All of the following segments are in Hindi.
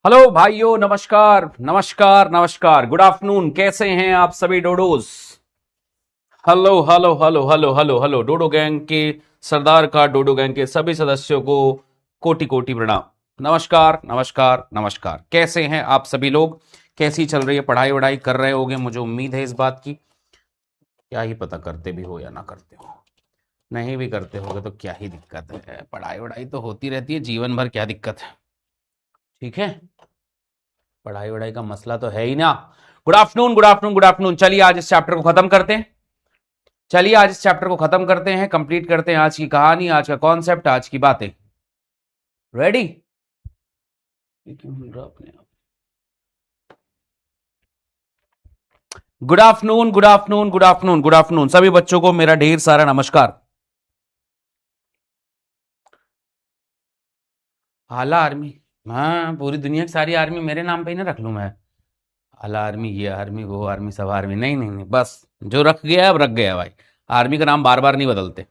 हेलो भाइयों, नमस्कार नमस्कार नमस्कार, गुड आफ्टरनून। कैसे हैं आप सभी dodos? Hello hello hello hello hello hello, dodo gang के सरदार का, डोडो गैंग के सभी सदस्यों को कोटि कोटि प्रणाम। नमस्कार नमस्कार नमस्कार। कैसे हैं आप सभी लोग? कैसी चल रही है पढ़ाई? वढ़ाई कर रहे होगे, मुझे उम्मीद है इस बात की। क्या ही पता करते भी हो या ना करते हो। नहीं भी करते होगे तो क्या ही दिक्कत है, पढ़ाई वढ़ाई तो होती रहती है जीवन भर, क्या दिक्कत है। ठीक है, पढ़ाई वढ़ाई का मसला तो है ही ना। Good afternoon good afternoon good afternoon. चलिए आज इस चैप्टर को खत्म करते हैं। चलिए आज इस चैप्टर को खत्म करते हैं, कंप्लीट करते हैं आज की कहानी, आज का कॉन्सेप्ट, आज की बातें। Ready? Good afternoon good afternoon good afternoon good afternoon सभी बच्चों को मेरा ढेर सारा नमस्कार। आला आर्मी? हाँ, पूरी दुनिया की सारी आर्मी मेरे नाम पे ही ना रख लूं मैं। आला आर्मी, ये आर्मी, वो आर्मी, सब आर्मी? नहीं नहीं नहीं, बस जो रख गया अब रख गया भाई। आर्मी का नाम बार बार नहीं बदलते।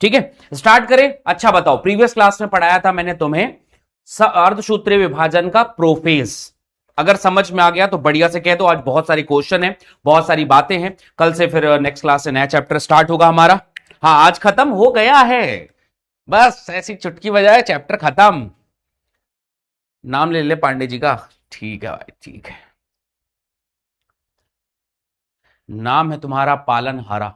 ठीक है, स्टार्ट करें। अच्छा बताओ, प्रीवियस क्लास में पढ़ाया था मैंने तुम्हें अर्धसूत्रीय विभाजन का प्रोफेज। अगर समझ में आ गया तो बढ़िया से कह दो। आज बहुत सारी क्वेश्चन है, बहुत सारी बातें हैं। कल से फिर नेक्स्ट क्लास से नया चैप्टर स्टार्ट होगा हमारा। हाँ, आज खत्म हो गया है, बस ऐसी चुटकी बजाए चैप्टर खत्म। नाम ले ले पांडे जी का। ठीक है भाई, ठीक है। नाम है तुम्हारा पालनहारा।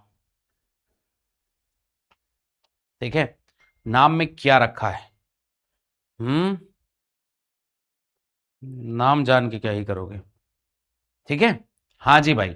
ठीक है, नाम में क्या रखा है? हम्म, नाम जान के क्या ही करोगे। ठीक है, हाँ जी भाई।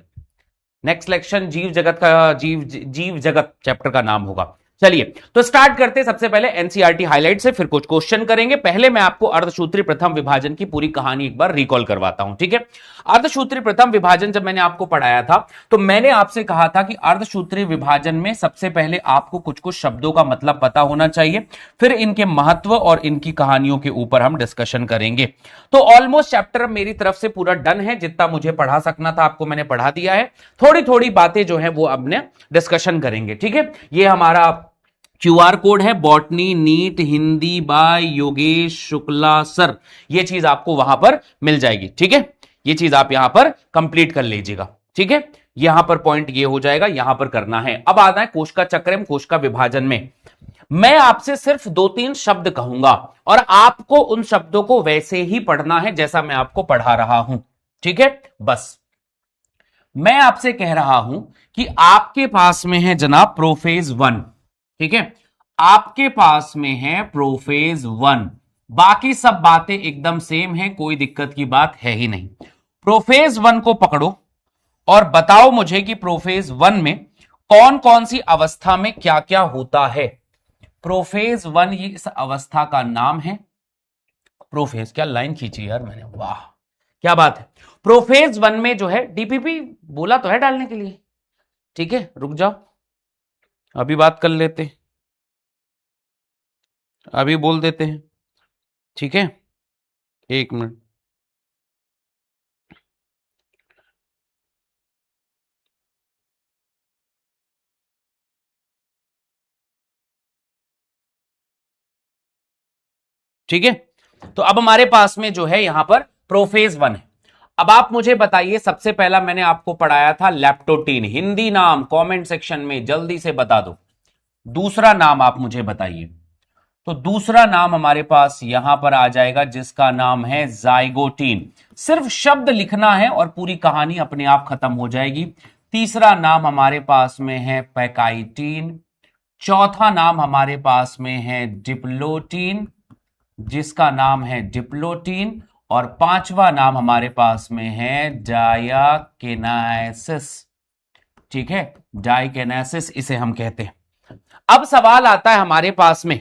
नेक्स्ट लेक्शन जीव जगत का, जीव जगत चैप्टर का नाम होगा। चलिए तो स्टार्ट करते हैं। सबसे पहले एनसीईआरटी हाइलाइट से, फिर कुछ क्वेश्चन करेंगे। पहले मैं आपको अर्धसूत्री प्रथम विभाजन की पूरी कहानी एक बार रिकॉल करवाता हूं। ठीक है, अर्धसूत्री प्रथम विभाजन जब मैंने आपको पढ़ाया था तो मैंने आपसे कहा था कि अर्धसूत्री विभाजन में सबसे पहले आपको कुछ कुछ शब्दों का मतलब पता होना चाहिए, फिर इनके महत्व और इनकी कहानियों के ऊपर हम डिस्कशन करेंगे। तो ऑलमोस्ट चैप्टर मेरी तरफ से पूरा डन है, जितना मुझे पढ़ा सकना था आपको मैंने पढ़ा दिया है। थोड़ी थोड़ी बातें जो है वो अपने डिस्कशन करेंगे। ठीक है, ये हमारा क्यूआर कोड है, botany NEET Hindi by Yogesh Shukla sir. ये चीज आपको वहां पर मिल जाएगी। ठीक है, ये चीज आप यहां पर कंप्लीट कर लीजिएगा। ठीक है, यहां पर पॉइंट ये हो जाएगा, यहां पर करना है। अब आता है कोश का चक्र में, कोश का विभाजन में मैं आपसे सिर्फ 2-3 शब्द कहूंगा और आपको उन शब्दों को वैसे ही पढ़ना है जैसा मैं आपको पढ़ा रहा हूं। ठीक है, बस मैं आपसे कह रहा हूं कि आपके पास में है जनाब प्रोफेज 1। ठीक है, आपके पास में है प्रोफेज 1। बाकी सब बातें एकदम सेम है, कोई दिक्कत की बात है ही नहीं। प्रोफेज 1 को पकड़ो और बताओ मुझे कि प्रोफेज 1 में कौन कौन सी अवस्था में क्या क्या होता है। प्रोफेज 1 ये इस अवस्था का नाम है। प्रोफेज, क्या लाइन खींची यार मैंने, वाह क्या बात है। प्रोफेज 1 में जो है, डीपीपी बोला तो है डालने के लिए। ठीक है, रुक जाओ, अभी बात कर लेते, अभी बोल देते हैं। ठीक है, 1 मिनट। ठीक है, तो अब हमारे पास में जो है यहां पर प्रोफेज 1 है। अब आप मुझे बताइए, सबसे पहला मैंने आपको पढ़ाया था लैप्टोटीन। हिंदी नाम कमेंट सेक्शन में जल्दी से बता दो। दूसरा नाम आप मुझे बताइए। तो दूसरा नाम हमारे पास यहां पर आ जाएगा जिसका नाम है जाइगोटीन। सिर्फ शब्द लिखना है और पूरी कहानी अपने आप खत्म हो जाएगी। तीसरा नाम हमारे पास में है पैकाइटीन। चौथा नाम हमारे पास में है डिप्लोटीन, जिसका नाम है डिप्लोटीन। और पांचवा नाम हमारे पास में है डायाकेनाइसिस। ठीक है, डाइकेनेसिस इसे हम कहते हैं। अब सवाल आता है हमारे पास में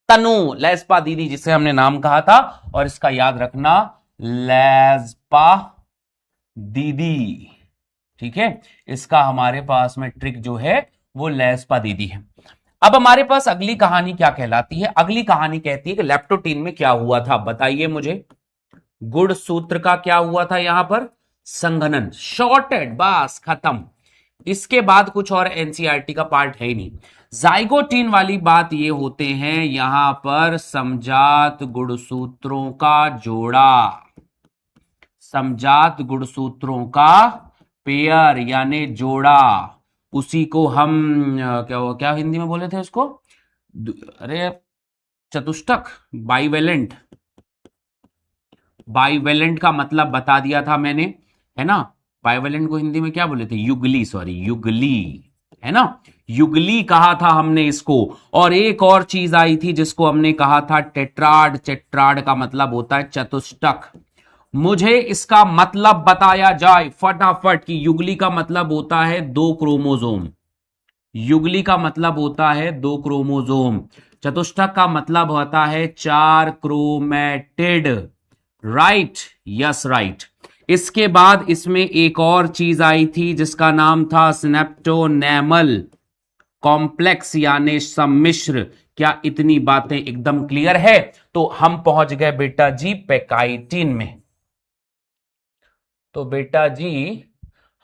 तनु लेस्पा दीदी, जिसे हमने नाम कहा था, और इसका याद रखना लेस्पा दीदी। ठीक है, इसका हमारे पास में ट्रिक जो है वो लेस्पा दीदी है। अब हमारे पास अगली कहानी क्या कहलाती है? अगली कहानी कहती है कि लैप्टोटीन में क्या हुआ था, बताइए मुझे। गुण सूत्र का क्या हुआ था यहां पर? संघनन, शॉर्टेड, बस खत्म। इसके बाद कुछ और एनसीईआरटी का पार्ट है ही नहीं। जाइगोटीन वाली बात ये होते हैं यहां पर समजात गुणसूत्रों का जोड़ा, समजात गुणसूत्रों का पेयर यानी जोड़ा, उसी को हम क्या क्या हिंदी में बोले थे उसको, अरे चतुष्टक, बाइवेलेंट, बाइवेलेंट का मतलब बता दिया था मैंने, है ना। बाइवेलेंट को हिंदी में क्या बोले थे, युगली, सॉरी युगली, है ना, युगली कहा था हमने इसको। और एक और चीज आई थी जिसको हमने कहा था टेट्राड, टेट्राड का मतलब होता है चतुष्टक। मुझे इसका मतलब बताया जाए फटाफट कि युगली का मतलब होता है 2 क्रोमोसोम, युगली का मतलब होता है 2 क्रोमोसोम, चतुष्टक का मतलब होता है 4 क्रोमैटिड, राइट, यस राइट। इसके बाद इसमें एक और चीज आई थी जिसका नाम था सिनेप्टोनेमल कॉम्प्लेक्स यानी सम्मिश्र। क्या इतनी बातें एकदम क्लियर है? तो हम पहुंच गए बेटा जी पेकाइटिन में। तो बेटा जी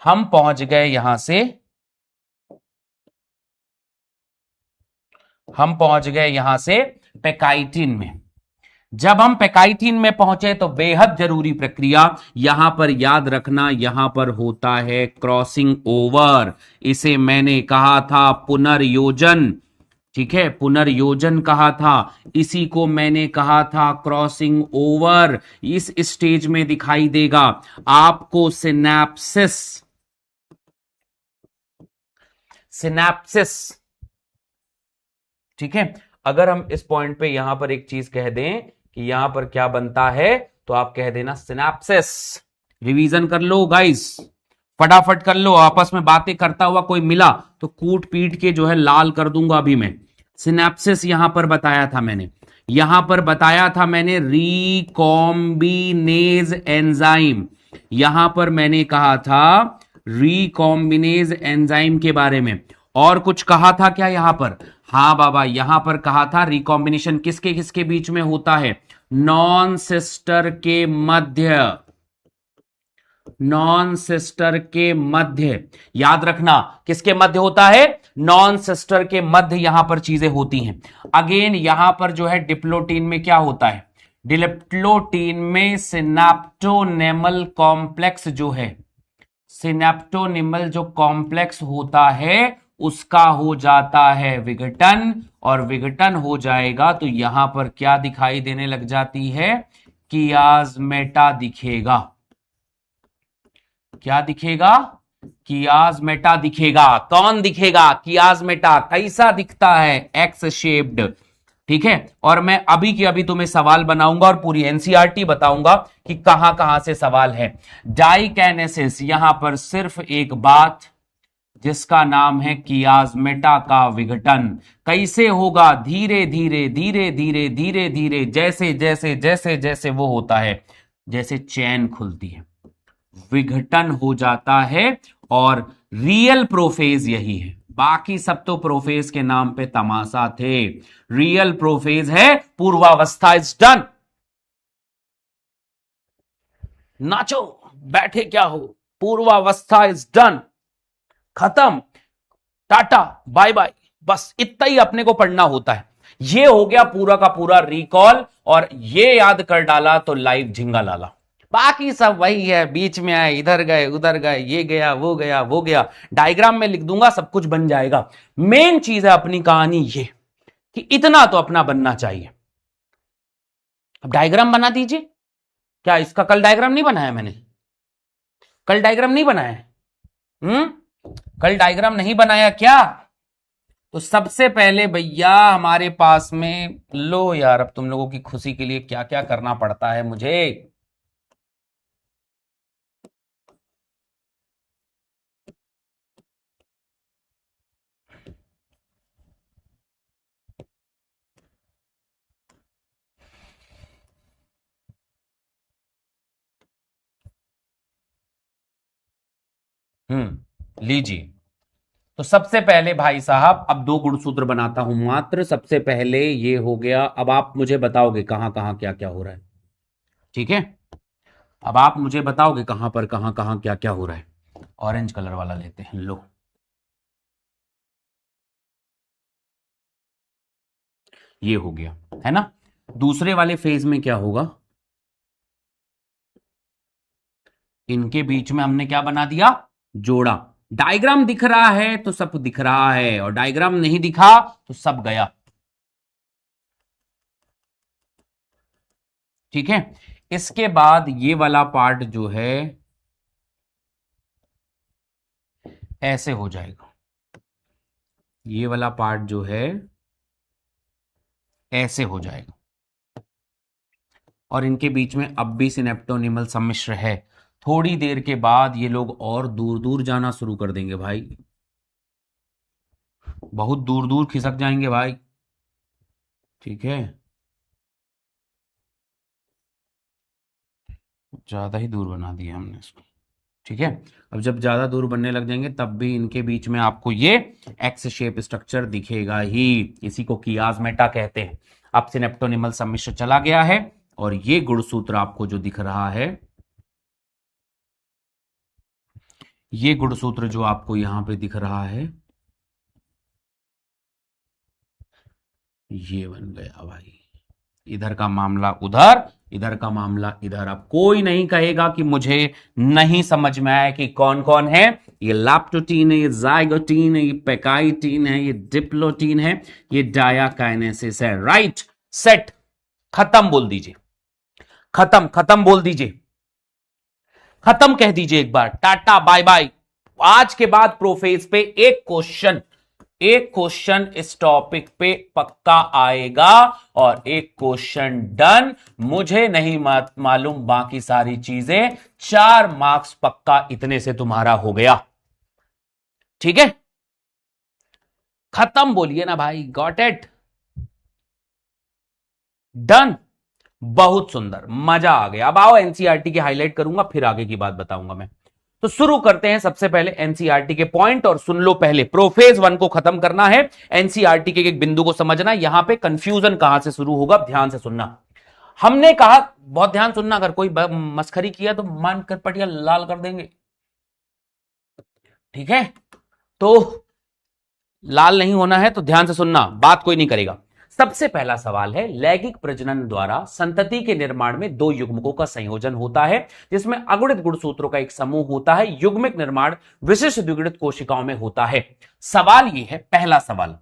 हम पहुंच गए यहां से, हम पहुंच गए यहां से पेकाइटिन में। जब हम पेकाइटिन में पहुंचे तो बेहद जरूरी प्रक्रिया यहां पर याद रखना, यहां पर होता है क्रॉसिंग ओवर। इसे मैंने कहा था पुनर्योजन, ठीक है, पुनर्योजन कहा था। इसी को मैंने कहा था क्रॉसिंग ओवर। इस स्टेज में दिखाई देगा आपको सिनैप्सिस, सिनैप्सिस, ठीक है। अगर हम इस पॉइंट पे यहां पर एक चीज कह दें कि यहां पर क्या बनता है, तो आप कह देना सिनैप्सिस। रिवीजन कर लो गाइस, फटाफट कर लो, आपस में बातें करता हुआ कोई मिला तो कूट पीट के जो है लाल कर दूंगा अभी मैं। सिनैप्सिस यहां पर बताया था मैंने, यहां पर बताया था मैंने रिकॉम्बिनेज एंजाइम, यहां पर मैंने कहा था रिकॉम्बिनेज एंजाइम के बारे में। और कुछ कहा था क्या यहां पर? हाँ बाबा, यहां पर कहा था रिकॉम्बिनेशन किसके किसके बीच में होता है, नॉन सिस्टर के मध्य, नॉन सिस्टर के मध्य। याद रखना किसके मध्य होता है, नॉन सिस्टर के मध्य यहां पर चीजें होती हैं। अगेन यहां पर जो है डिप्लोटीन में क्या होता है, डिप्लोटीन में सिनेप्टोनेमल कॉम्प्लेक्स जो है, सिनेप्टोनिमल जो कॉम्प्लेक्स होता है उसका हो जाता है विघटन, और विघटन हो जाएगा तो यहां पर क्या दिखाई देने लग जाती है, कियाज्मेटा दिखेगा। क्या दिखेगा, कियाज्मेटा दिखेगा। कौन दिखेगा, कियाज्मेटा। कैसा दिखता है, एक्स शेप्ड, ठीक है। और मैं अभी की अभी तुम्हें सवाल बनाऊंगा और पूरी एनसीईआरटी बताऊंगा कि कहां कहां से सवाल है। डाइकैनेसिस, यहां पर सिर्फ एक बात जिसका नाम है कियाज्मेटा का विघटन। कैसे होगा, धीरे धीरे धीरे धीरे धीरे धीरे, जैसे जैसे जैसे जैसे वो होता है, जैसे चैन खुलती है, विघटन हो जाता है। और रियल प्रोफेज यही है, बाकी सब तो प्रोफेज के नाम पे तमाशा थे। रियल प्रोफेज है पूर्वावस्था इज डन। नाचो, बैठे क्या हो, पूर्वावस्था इज डन, खत्म, टाटा बाय बाय, बस इतना ही अपने को पढ़ना होता है। ये हो गया पूरा का पूरा रिकॉल, और ये याद कर डाला तो लाइव झिंगा लाला। बाकी सब वही है, बीच में आए, इधर गए उधर गए, ये गया वो गया वो गया, डायग्राम में लिख दूंगा सब कुछ बन जाएगा। मेन चीज है अपनी कहानी ये कि इतना तो अपना बनना चाहिए। अब डायग्राम बना दीजिए। क्या इसका कल डायग्राम नहीं बनाया मैंने, कल डायग्राम नहीं बनाया, कल डायग्राम नहीं बनाया क्या? तो सबसे पहले भैया हमारे पास में लो यार, अब तुम लोगों की खुशी के लिए क्या क्या करना पड़ता है मुझे। लीजिए। तो सबसे पहले भाई साहब अब 2 गुणसूत्र बनाता हूं मात्र। सबसे पहले ये हो गया, अब आप मुझे बताओगे कहां कहां क्या क्या हो रहा है, ठीक है। अब आप मुझे बताओगे कहां पर कहां कहां क्या क्या हो रहा है। ऑरेंज कलर वाला लेते हैं, लो। ये हो गया, है ना। दूसरे वाले फेज में क्या होगा, इनके बीच में हमने क्या बना दिया, जोड़ा। डायग्राम दिख रहा है तो सब दिख रहा है, और डायग्राम नहीं दिखा तो सब गया। ठीक है, इसके बाद ये वाला पार्ट जो है ऐसे हो जाएगा, ये वाला पार्ट जो है ऐसे हो जाएगा, और इनके बीच में अब भी सिनेप्टोनिमल सम्मिश्र है। थोड़ी देर के बाद ये लोग और दूर दूर जाना शुरू कर देंगे भाई, बहुत दूर दूर खिसक जाएंगे भाई। ठीक है, ज्यादा ही दूर बना दिया हमने इसको। ठीक है, अब जब ज्यादा दूर बनने लग जाएंगे तब भी इनके बीच में आपको ये एक्स शेप स्ट्रक्चर दिखेगा ही, इसी को कियास्मेटा कहते हैं। अब सिनेप्टोनिमल सम्मिश्र चला गया है, और ये गुणसूत्र आपको जो दिख रहा है, ये गुणसूत्र जो आपको यहां पे दिख रहा है, ये बन गया भाई। इधर का मामला उधर, इधर का मामला इधर। अब कोई नहीं कहेगा कि मुझे नहीं समझ में आया कि कौन कौन है। ये लैप्टोटीन है, ये जाइगोटीन है, ये पेकाइटीन है, ये डिप्लोटीन है, ये डायाकाइनेसिस है। राइट, सेट, खत्म बोल दीजिए, खत्म, खत्म बोल दीजिए, खत्म कह दीजिए एक बार, टाटा बाय बाय। आज के बाद प्रोफेज पे एक क्वेश्चन इस टॉपिक पे पक्का आएगा, और एक क्वेश्चन डन। मुझे नहीं मालूम बाकी सारी चीजें, 4 मार्क्स पक्का, इतने से तुम्हारा हो गया। ठीक है, खत्म बोलिए ना भाई, गॉट इट, डन। बहुत सुंदर, मजा आ गया। अब आओ एनसीईआरटी के हाईलाइट करूंगा, फिर आगे की बात बताऊंगा मैं। तो शुरू करते हैं सबसे पहले एनसीईआरटी के पॉइंट, और सुन लो पहले, प्रोफेज 1 को खत्म करना है, एनसीईआरटी के एक बिंदु को समझना। यहां पे कंफ्यूजन कहां से शुरू होगा, ध्यान से सुनना। हमने कहा, बहुत ध्यान सुनना, अगर कोई मस्खरी किया तो मान कर पटिया लाल कर देंगे। ठीक है, तो लाल नहीं होना है, तो ध्यान से सुनना, बात कोई नहीं करेगा। सबसे पहला सवाल है, लैंगिक प्रजनन द्वारा संतति के निर्माण में 2 युग्मकों का संयोजन होता है, जिसमें अगुणित गुणसूत्रों का एक समूह होता है। युग्मिक निर्माण विशिष्ट द्विगुणित कोशिकाओं में होता है। सवाल यह है, पहला सवाल,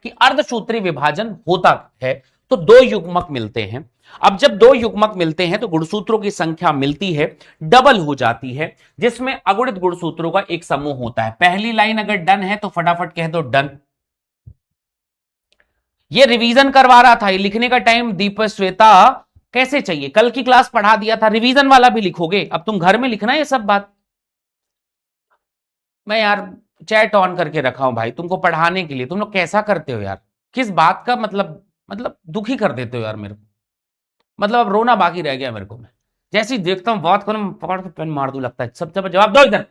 कि अर्धसूत्री विभाजन होता है तो 2 युग्मक मिलते हैं। अब जब 2 युग्मक मिलते हैं तो गुणसूत्रों की संख्या मिलती है, डबल हो जाती है, जिसमें अगुणित गुणसूत्रों का एक समूह होता है। पहली लाइन अगर डन है तो फटाफट कह दो डन। ये रिवीजन करवा रहा था, ये लिखने का टाइम दीप श्वेता कैसे चाहिए, कल की क्लास पढ़ा दिया था, रिवीजन वाला भी लिखोगे, अब तुम घर में लिखना ये सब बात। मैं यार चैट ऑन करके रखा हूं भाई तुमको पढ़ाने के लिए, तुम लोग कैसा करते हो यार, किस बात का मतलब दुखी कर देते हो यार मेरे को, मतलब अब रोना बाकी रह गया मेरे को। मैं जैसे ही देखता हूं बात करूं, पकड़ के पेन मार दूं, लगता है सब जवाब दो इधर।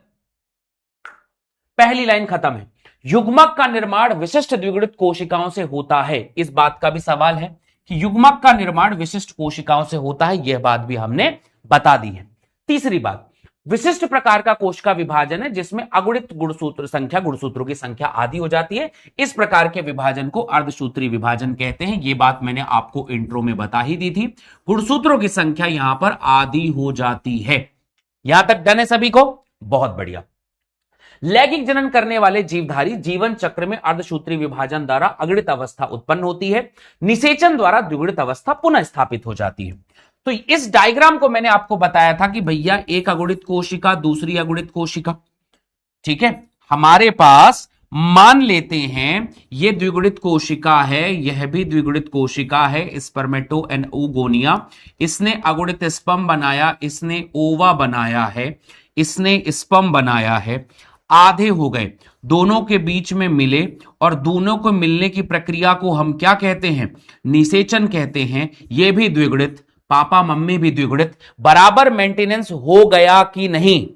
पहली लाइन खत्म है। युग्मक का निर्माण विशिष्ट द्विगुणित कोशिकाओं से होता है, इस बात का भी सवाल है कि युग्मक का निर्माण विशिष्ट कोशिकाओं से होता है, यह बात भी हमने बता दी है। तीसरी बात, विशिष्ट प्रकार का कोश का विभाजन है जिसमें अगुणित गुणसूत्रों की संख्या आधी हो जाती है। इस प्रकार के विभाजन को अर्धसूत्री विभाजन कहते हैं। यह बात मैंने आपको इंट्रो में बता ही दी थी। गुणसूत्रों की संख्या यहां पर आधी हो जाती है। यहां तक डन है सभी को, बहुत बढ़िया। लैंगिक जनन करने वाले जीवधारी जीवन चक्र में अर्धसूत्री विभाजन द्वारा अगणित अवस्था उत्पन्न होती है, निषेचन द्वारा द्विगुणित अवस्था पुनः स्थापित हो जाती है। तो इस डायग्राम को मैंने आपको बताया था कि भैया एक अगुणित कोशिका, दूसरी अगुणित कोशिका। ठीक है, हमारे पास मान लेते हैं ये द्विगुणित कोशिका है, यह भी द्विगुणित कोशिका है, स्पर्मेटो एंड ओगोनिया। इसने अगुणित स्पर्म बनाया, इसने ओवा बनाया है, इसने स्पर्म बनाया है, आधे हो गए, दोनों के बीच में मिले, और दोनों को मिलने की प्रक्रिया को हम क्या कहते हैं, निषेचन कहते हैं। यह भी द्विगुणित, पापा मम्मी भी द्विगुणित। बराबर मेंटेनेंस हो गया कि नहीं,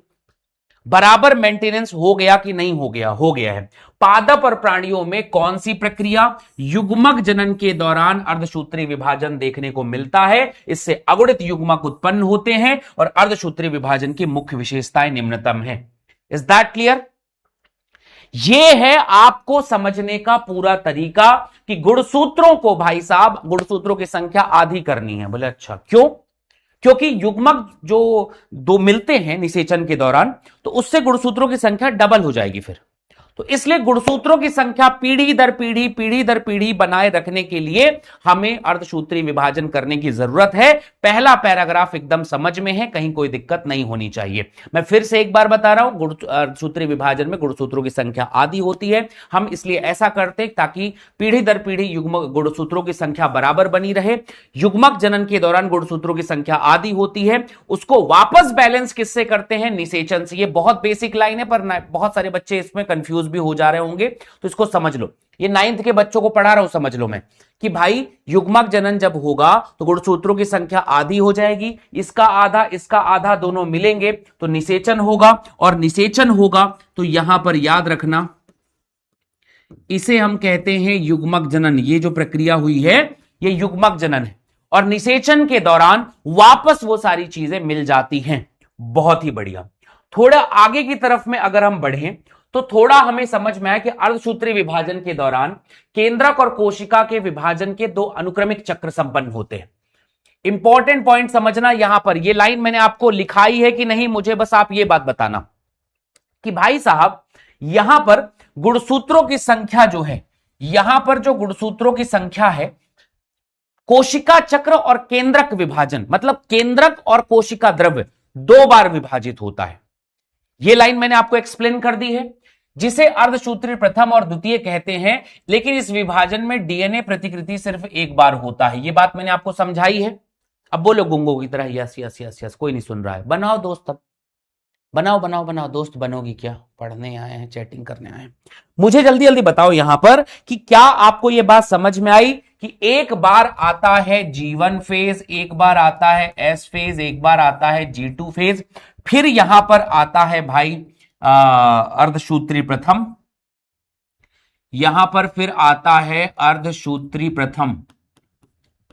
बराबर मेंटेनेंस हो गया कि नहीं हो गया, हो गया है। पादप और प्राणियों में कौन सी प्रक्रिया, युग्मक जनन के दौरान अर्धसूत्री विभाजन देखने को मिलता है, इससे अगुणित युग्मक उत्पन्न होते हैं, और अर्धसूत्री विभाजन की मुख्य विशेषताएं निम्नतम है। Is that clear? ये है आपको समझने का पूरा तरीका कि गुणसूत्रों को भाई साहब गुणसूत्रों की संख्या आधी करनी है। बोले अच्छा क्यों? क्योंकि युग्मक जो दो मिलते हैं निषेचन के दौरान तो उससे गुणसूत्रों की संख्या डबल हो जाएगी फिर। तो इसलिए गुणसूत्रों की संख्या पीढ़ी दर पीढ़ी बनाए रखने के लिए हमें अर्धसूत्री विभाजन करने की जरूरत है। पहला पैराग्राफ एकदम समझ में है, कहीं कोई दिक्कत नहीं होनी चाहिए। मैं फिर से एक बार बता रहा हूं, अर्धसूत्री विभाजन में गुणसूत्रों की संख्या आधी होती है। हम इसलिए ऐसा करते हैं ताकि पीढ़ी दर पीढ़ी युग्म गुणसूत्रों की संख्या बराबर बनी रहे। युग्मक जनन के दौरान गुणसूत्रों की संख्या आधी होती है, उसको वापस बैलेंस किससे करते हैं? निषेचन से। ये बहुत बेसिक लाइन है पर बहुत सारे बच्चे इसमें कंफ्यूज भी हो जा रहे होंगे, तो इसको समझ लो। ये 9th के बच्चों को पढ़ा रहा हूं, समझ लो मैं कि भाई युग्मक जनन जब होगा तो गुणसूत्रों की संख्या आधी हो जाएगी, इसका आधा दोनों मिलेंगे तो निषेचन होगा, और निषेचन होगा तो यहां पर याद रखना इसे हम कहते हैं युग्मक जनन। ये जो प्रक्रिया हुई है ये युग्मक जनन है, और निषेचन के दौरान वापस वो सारी चीजें मिल जाती हैं। बहुत ही बढ़िया। थोड़ा आगे की तरफ में अगर हम बढ़ें तो थोड़ा हमें समझ में आया कि अर्धसूत्री विभाजन के दौरान केंद्रक और कोशिका के विभाजन के दो अनुक्रमिक चक्र संपन्न होते हैं। इंपॉर्टेंट पॉइंट समझना, यहां पर ये लाइन मैंने आपको लिखाई है कि नहीं, मुझे बस आप ये बात बताना कि भाई साहब यहां पर गुणसूत्रों की संख्या जो है, यहां पर जो गुणसूत्रों की संख्या है, कोशिका चक्र और केंद्रक विभाजन मतलब केंद्रक और कोशिका द्रव्य 2 बार विभाजित होता है। यह लाइन मैंने आपको एक्सप्लेन कर दी है, जिसे अर्धसूत्री प्रथम और द्वितीय कहते हैं। लेकिन इस विभाजन में डीएनए प्रतिकृति सिर्फ एक बार होता है। यह बात मैंने आपको समझाई है। अब बोलो गुंगो की तरह यस यस यस यस, कोई नहीं सुन रहा है। बनाओ दोस्त, अब बनाओ बनाओ बनाओ। दोस्त बनोगी क्या? पढ़ने आए हैं, चैटिंग करने आए हैं? मुझे जल्दी जल्दी बताओ यहां पर कि क्या आपको यह बात समझ में आई कि एक बार आता है G1 फेज, एक बार आता है S फेज, एक बार आता है G2 फेज, फिर यहां पर आता है भाई अर्धसूत्री प्रथम, यहां पर फिर आता है अर्धसूत्री प्रथम।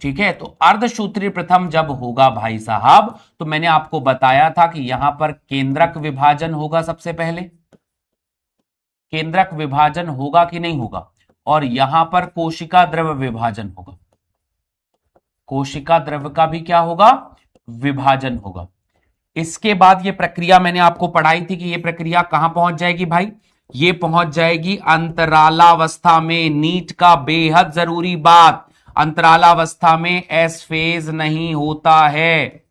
ठीक है, तो अर्धसूत्री प्रथम जब होगा भाई साहब तो मैंने आपको बताया था कि यहां पर केंद्रक विभाजन होगा। सबसे पहले केंद्रक विभाजन होगा कि नहीं होगा, और यहां पर कोशिका द्रव्य विभाजन होगा। कोशिका द्रव्य का भी क्या होगा? विभाजन होगा। इसके बाद ये प्रक्रिया मैंने आपको पढ़ाई थी कि ये प्रक्रिया कहां पहुंच जाएगी भाई? ये पहुंच जाएगी अंतरालावस्था में। नीट का बेहद जरूरी बात, अंतरालावस्था में एस फेज नहीं होता है।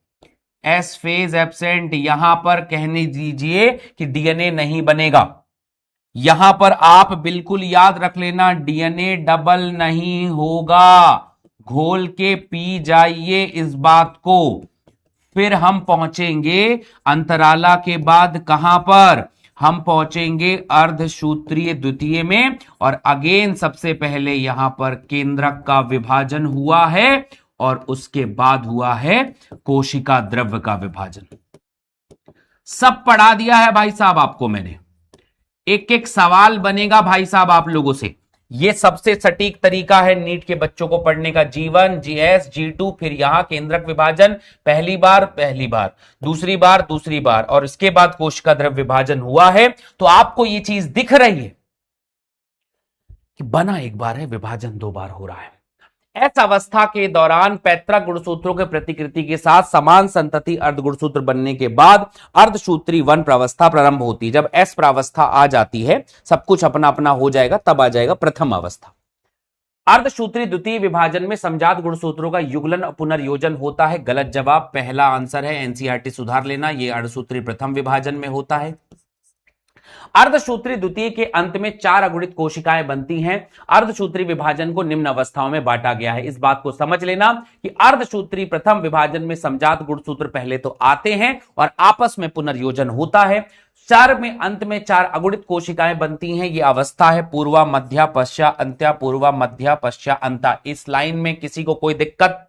S phase absent. यहां पर कहने दीजिए कि डीएनए नहीं बनेगा। यहां पर आप बिल्कुल याद रख लेना, डीएनए डबल नहीं होगा। घोल के पी जाइए इस बात को। फिर हम पहुंचेंगे अंतराला के बाद कहां पर? हम पहुंचेंगे अर्धसूत्रीय द्वितीय में, और अगेन सबसे पहले यहां पर केंद्रक का विभाजन हुआ है और उसके बाद हुआ है कोशिका द्रव्य का विभाजन। सब पढ़ा दिया है भाई साहब आपको मैंने। एक एक सवाल बनेगा भाई साहब आप लोगों से। यह सबसे सटीक तरीका है नीट के बच्चों को पढ़ने का। G1, GS, G2, फिर यहां केंद्रक विभाजन पहली बार, दूसरी बार, और इसके बाद कोशिका द्रव्य विभाजन हुआ है। तो आपको यह चीज दिख रही है कि बना एक बार है, विभाजन 2 बार हो रहा है। एस अवस्था के दौरान पैतृक गुणसूत्रों के प्रतिकृति के साथ समान संतति अर्धगुणसूत्र बनने के बाद अर्धसूत्री 1 प्रावस्था प्रारंभ होती है। जब एस प्रावस्था आ जाती है, सब कुछ अपना अपना हो जाएगा, तब आ जाएगा प्रथम अवस्था। अर्धसूत्री द्वितीय विभाजन में समजात गुणसूत्रों का युगलन पुनर्योजन होता है। गलत जवाब, पहला आंसर है। एनसीईआरटी सुधार लेना, यह अर्धसूत्री प्रथम विभाजन में होता है। अर्धसूत्री द्वितीय के अंत में 4 अगुणित कोशिकाएं बनती हैं। अर्धसूत्री विभाजन को निम्न अवस्थाओं में बांटा गया है। इस बात को समझ लेना कि अर्धसूत्री प्रथम विभाजन में समजात गुणसूत्र पहले तो आते हैं और आपस में पुनर्योजन होता है। 4 में अंत में 4 अगुणित कोशिकाएं बनती हैं। यह अवस्था है पूर्वा मध्या पश्चा अंत्या, पूर्वा मध्या पश्चा अंता। इस लाइन में किसी को कोई दिक्कत?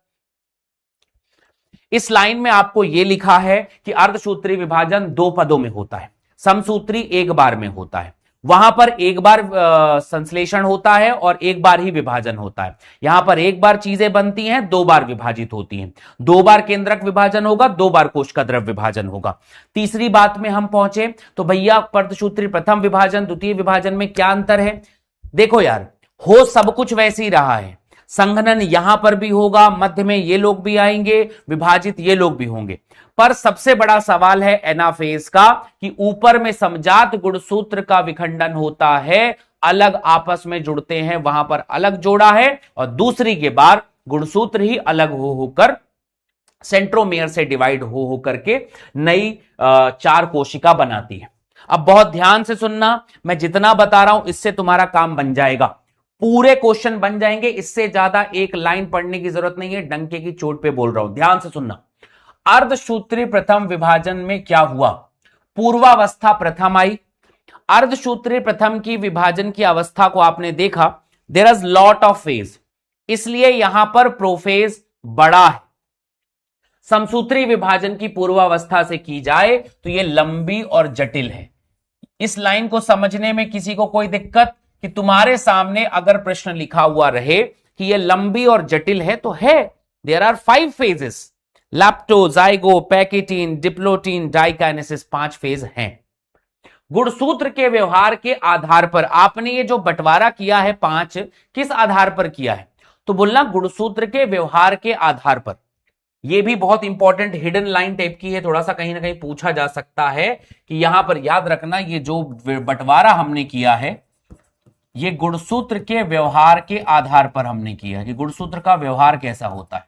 इस लाइन में आपको यह लिखा है कि अर्धसूत्री विभाजन 2 पदों में होता है, समसूत्री 1 बार में होता है। वहां पर एक बार संश्लेषण होता है और एक बार ही विभाजन होता है। यहां पर एक बार चीजें बनती हैं, दो बार विभाजित होती हैं। दो बार केंद्रक विभाजन होगा, दो बार कोशिका द्रव्य विभाजन होगा। तीसरी बात में हम पहुंचे तो भैया अर्धसूत्री प्रथम विभाजन द्वितीय विभाजन में क्या अंतर है? देखो यार, हो सब कुछ वैसे ही रहा है। संघनन यहां पर भी होगा, मध्य में ये लोग भी आएंगे, विभाजित ये लोग भी होंगे। पर सबसे बड़ा सवाल है एनाफेज का कि ऊपर में समजात गुणसूत्र का विखंडन होता है, अलग आपस में जुड़ते हैं, वहां पर अलग जोड़ा है, और दूसरी के बाद गुणसूत्र ही अलग हो होकर सेंट्रोमेयर से डिवाइड हो होकर के नई 4 कोशिका बनाती है। अब बहुत ध्यान से सुनना, मैं जितना बता रहा हूं इससे तुम्हारा काम बन जाएगा, पूरे क्वेश्चन बन जाएंगे, इससे ज्यादा एक लाइन पढ़ने की जरूरत नहीं है, डंके की चोट पे बोल रहा हूं, ध्यान से सुनना। अर्धसूत्री प्रथम विभाजन में क्या हुआ? पूर्वावस्था प्रथम आई। अर्धसूत्री प्रथम की विभाजन की अवस्था को आपने देखा, there is lot of phase, इसलिए यहां पर प्रोफेज बड़ा है। समसूत्री विभाजन की पूर्वावस्था से की जाए तो यह लंबी और जटिल है। इस लाइन को समझने में किसी को कोई दिक्कत कि तुम्हारे सामने अगर प्रश्न लिखा हुआ रहे कि यह लंबी और जटिल है तो है, there are 5 phases, lepto, zygo, pachytene, diplotene, diakinesis, 5 phase हैं। गुणसूत्र के व्यवहार के आधार पर आपने ये जो बंटवारा किया है 5, किस आधार पर किया है? तो बोलना गुणसूत्र के व्यवहार के आधार पर। ये भी बहुत इंपॉर्टेंट हिडन लाइन टाइप की है, थोड़ा सा कहीं ना कहीं पूछा जा सकता है कि यहां पर याद रखना, ये जो बंटवारा हमने किया है ये गुणसूत्र के व्यवहार के आधार पर हमने किया है कि गुणसूत्र का व्यवहार कैसा होता है।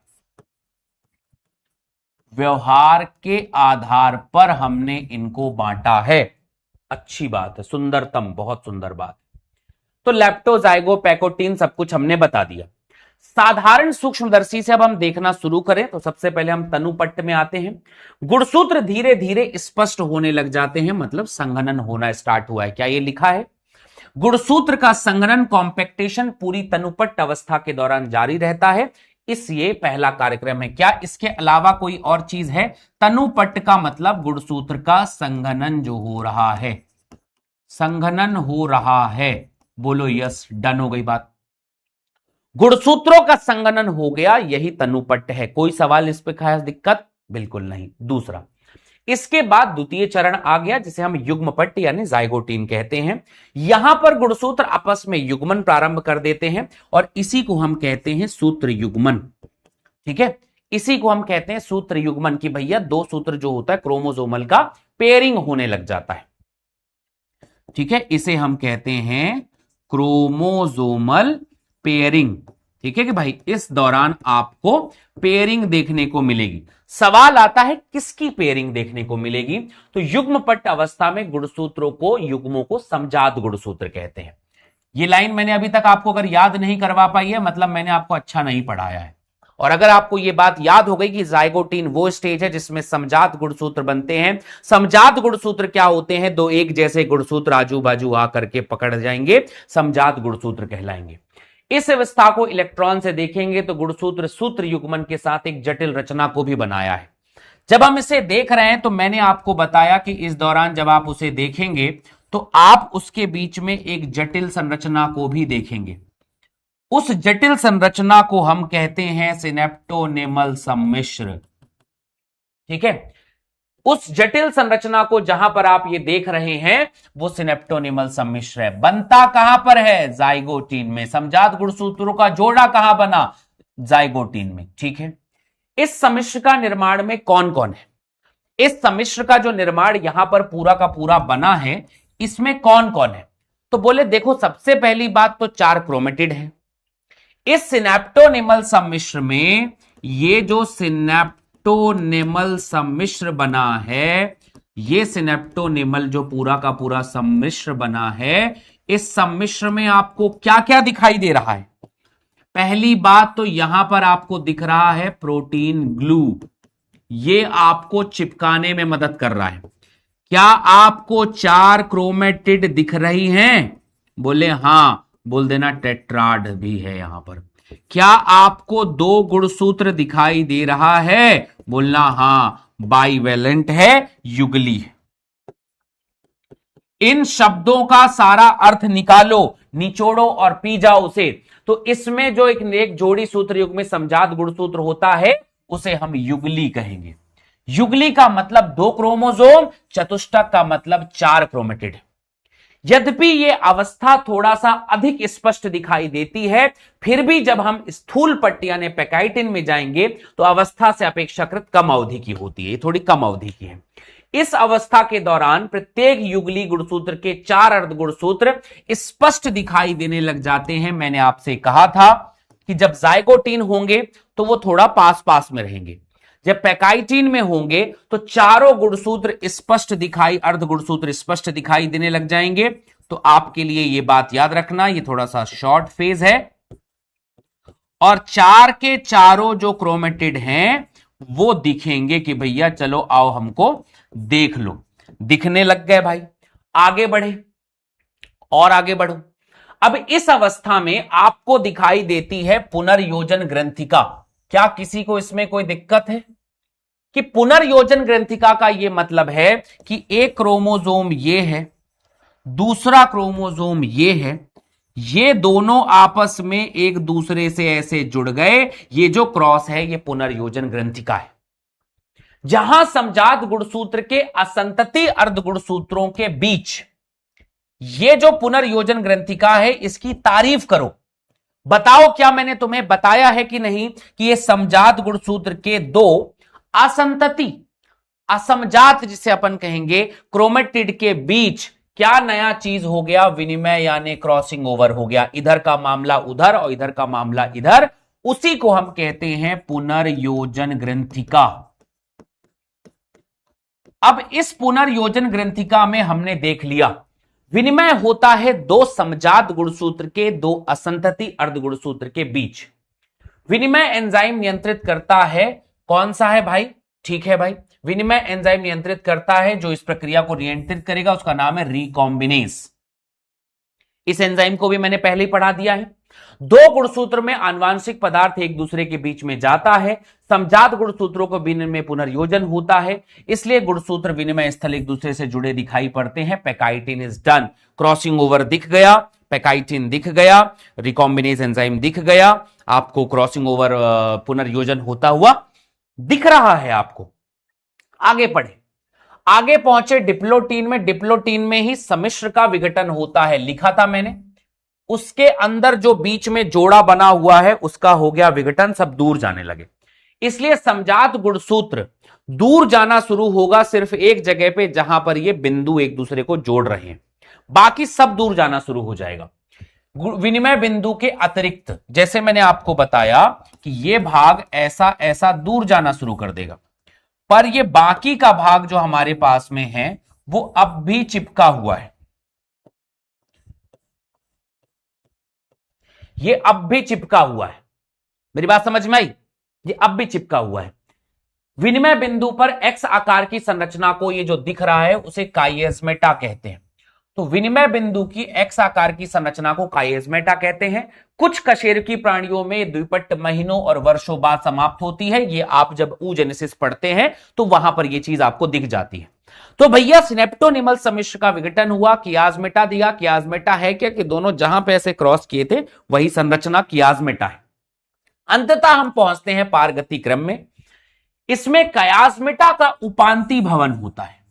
व्यवहार के आधार पर हमने इनको बांटा है। अच्छी बात है, सुंदरतम, बहुत सुंदर बात। तो लैप्टो, जाइगो, पैकोटीन सब कुछ हमने बता दिया। साधारण सूक्ष्मदर्शी से अब हम देखना शुरू करें तो सबसे पहले हम तनुपट्ट में आते हैं। गुणसूत्र धीरे धीरे स्पष्ट होने लग जाते हैं, मतलब संघनन होना स्टार्ट हुआ है। क्या ये लिखा है? गुणसूत्र का संघनन कॉम्पैक्टेशन पूरी तनुपट्ट अवस्था के दौरान जारी रहता है। ये पहला कार्यक्रम है। क्या इसके अलावा कोई और चीज है? तनुपट्ट का मतलब गुणसूत्र का संघनन जो हो रहा है, संघनन हो रहा है। बोलो यस, डन हो गई बात। गुणसूत्रों का संघनन हो गया, यही तनुपट्ट है। कोई सवाल इस पे खास दिक्कत? बिल्कुल नहीं। दूसरा, इसके बाद द्वितीय चरण आ गया जिसे हम युग्मपट्ट यानी जाइगोटीन कहते हैं। यहां पर गुणसूत्र आपस में युग्मन प्रारंभ कर देते हैं और इसी को हम कहते हैं सूत्र युग्मन। ठीक है, इसी को हम कहते हैं सूत्र युग्मन की भैया 2 सूत्र जो होता है क्रोमोसोमल का पेयरिंग होने लग जाता है। ठीक है, इसे हम कहते हैं क्रोमोसोमल पेयरिंग। ठीक है कि भाई इस दौरान आपको पेयरिंग देखने को मिलेगी। सवाल आता है किसकी पेयरिंग देखने को मिलेगी? तो युग्मपट्ट अवस्था में गुणसूत्रों को, युग्मों को समजात गुणसूत्र कहते हैं। ये लाइन मैंने अभी तक आपको अगर याद नहीं करवा पाई है, मतलब मैंने आपको अच्छा नहीं पढ़ाया है। और अगर आपको यह बात याद हो गई कि जाइगोटीन वो स्टेज है जिसमें समजात गुणसूत्र बनते हैं। समजात गुणसूत्र क्या होते हैं? 2 एक जैसे गुणसूत्र आजू बाजू आकर के पकड़ जाएंगे, समजात गुणसूत्र कहलाएंगे। इस अवस्था को इलेक्ट्रॉन से देखेंगे तो गुणसूत्र सूत्र युग्मन के साथ एक जटिल रचना को भी बनाया है। जब हम इसे देख रहे हैं तो मैंने आपको बताया कि इस दौरान जब आप उसे देखेंगे तो आप उसके बीच में एक जटिल संरचना को भी देखेंगे। उस जटिल संरचना को हम कहते हैं सिनेप्टोनेमल सम्मिश्र। ठीक है, उस जटिल संरचना को जहां पर आप ये देख रहे हैं वो सिनेप्टोनेमल सम्मिश्र है। बनता कहां पर है? जाइगोटीन में। समजात गुणसूत्रों का जोड़ा कहां बना? जाइगोटीन में। ठीक है, इस सम्मिश्र का निर्माण में कौन कौन है? इस सम्मिश्र का जो निर्माण यहां पर पूरा का पूरा बना है, इसमें कौन कौन है? तो बोले देखो, सबसे पहली बात तो 4 क्रोमेटिड है। इस सिनेप्टोनेमल सम्मिश्र में ये जो सिनेप्टोनेमल सम्मिश्र बना है, ये सिनेप्टोनेमल जो पूरा का पूरा सम्मिश्र बना है, इस सम्मिश्र में आपको क्या क्या दिखाई दे रहा है? पहली बात तो यहां पर आपको दिख रहा है प्रोटीन ग्लू, ये आपको चिपकाने में मदद कर रहा है। क्या आपको 4 क्रोमेटिड दिख रही हैं? बोले हां, बोल देना टेट्राड भी है यहां पर। क्या आपको 2 गुणसूत्र दिखाई दे रहा है? बोलना हां, बाइवेलेंट है, युगली है। इन शब्दों का सारा अर्थ निकालो, निचोड़ो और पी जाओ उसे। तो इसमें जो एक जोड़ी सूत्र युग में समजात गुणसूत्र होता है उसे हम युगली कहेंगे। युगली का मतलब 2 क्रोमोसोम, चतुष्टक का मतलब 4 क्रोमेटिड। यद्यपि यह अवस्था थोड़ा सा अधिक स्पष्ट दिखाई देती है, फिर भी जब हम स्थूल पट्टी यानी पैकाइटिन में जाएंगे तो अवस्था से अपेक्षाकृत कम अवधि की होती है, थोड़ी कम अवधि की है। इस अवस्था के दौरान प्रत्येक युगली गुणसूत्र के 4 अर्ध गुणसूत्र स्पष्ट दिखाई देने लग जाते हैं। मैंने आपसे कहा था कि जब जाइगोटीन होंगे तो वो थोड़ा पास पास में रहेंगे, जब पैकाइटिन में होंगे तो चारों गुणसूत्र स्पष्ट दिखाई, अर्ध गुणसूत्र स्पष्ट दिखाई देने लग जाएंगे। तो आपके लिए यह बात याद रखना, यह थोड़ा सा शॉर्ट फेज है और 4 के चारों जो क्रोमेटिड हैं वो दिखेंगे कि भैया चलो आओ हमको देख लो, दिखने लग गए भाई। आगे बढ़े और आगे बढ़ो। अब इस अवस्था में आपको दिखाई देती है पुनर्योजन ग्रंथिका। क्या किसी को इसमें कोई दिक्कत है कि पुनर्योजन ग्रंथिका का यह मतलब है कि एक क्रोमोसोम ये है, दूसरा क्रोमोसोम ये है, ये दोनों आपस में एक दूसरे से ऐसे जुड़ गए, ये जो क्रॉस है ये पुनर्योजन ग्रंथिका है। जहां समजात गुणसूत्र के असंतति अर्ध गुणसूत्रों के बीच ये जो पुनर्योजन ग्रंथिका है इसकी तारीफ करो। बताओ क्या मैंने तुम्हें बताया है कि नहीं कि ये समजात गुणसूत्र के 2 असंतति, असमजात जिसे अपन कहेंगे, क्रोमेटिड के बीच क्या नया चीज हो गया, विनिमय यानी क्रॉसिंग ओवर हो गया। इधर का मामला उधर और इधर का मामला इधर, उसी को हम कहते हैं पुनर्योजन ग्रंथिका। अब इस पुनर्योजन ग्रंथिका में हमने देख लिया विनिमय होता है 2 समजात गुणसूत्र के 2 असंतति अर्ध गुणसूत्र के बीच। विनिमय एंजाइम नियंत्रित करता है, कौन सा है भाई? ठीक है भाई, विनिमय एंजाइम नियंत्रित करता है, जो इस प्रक्रिया को नियंत्रित करेगा उसका नाम है रिकॉम्बिनेज। इस एंजाइम को भी मैंने पहले ही पढ़ा दिया है। 2 गुणसूत्र में आनुवांशिक पदार्थ एक दूसरे के बीच में जाता है, समजात गुणसूत्रों को विनिमय पुनर्योजन होता है, इसलिए गुणसूत्र विनिमय स्थल एक दूसरे से जुड़े दिखाई पड़ते हैं। पैकाइटिन इज डन, क्रॉसिंग ओवर दिख गया, पैकाइटिन दिख गया, रिकॉम्बिनेज एंजाइम दिख गया, आपको क्रॉसिंग ओवर पुनर्योजन होता हुआ दिख रहा है आपको। आगे पढ़े, आगे पहुंचे डिप्लोटीन में। डिप्लोटीन में ही सम्मिश्र का विघटन होता है, लिखा था मैंने। उसके अंदर जो बीच में जोड़ा बना हुआ है उसका हो गया विघटन, सब दूर जाने लगे। इसलिए समजात गुणसूत्र दूर जाना शुरू होगा सिर्फ एक जगह पे, जहां पर ये बिंदु एक दूसरे को जोड़ रहे हैं, बाकी सब दूर जाना शुरू हो जाएगा। विनिमय बिंदु के अतिरिक्त, जैसे मैंने आपको बताया कि ये भाग ऐसा ऐसा दूर जाना शुरू कर देगा, पर ये बाकी का भाग जो हमारे पास में है वो अब भी चिपका हुआ है, ये अब भी चिपका हुआ है। मेरी बात समझ में आई? ये अब भी चिपका हुआ है। विनिमय बिंदु पर एक्स आकार की संरचना को, ये जो दिख रहा है उसे काइएस्मेटा कहते हैं। तो विनिमय बिंदु की एक्स आकार की संरचना को काइएस्मेटा कहते हैं। कुछ कशेरुकी प्राणियों में द्विपट्ट महीनों और वर्षों बाद समाप्त होती है। ये आप जब oogenesis पढ़ते हैं तो वहां पर यह चीज आपको दिख जाती है। तो भैया सिनेप्टोनिमल सम्मिश्र का विघटन हुआ, कियाज्मेटा दिया। कियाज्मेटा है क्या कि दोनों जहां पे ऐसे क्रॉस किए थे वही संरचना कियाज्मेटा है। अंततः हम पहुंचते हैं पारगति क्रम में। इसमें कयाज्मेटा का उपांति भवन होता है।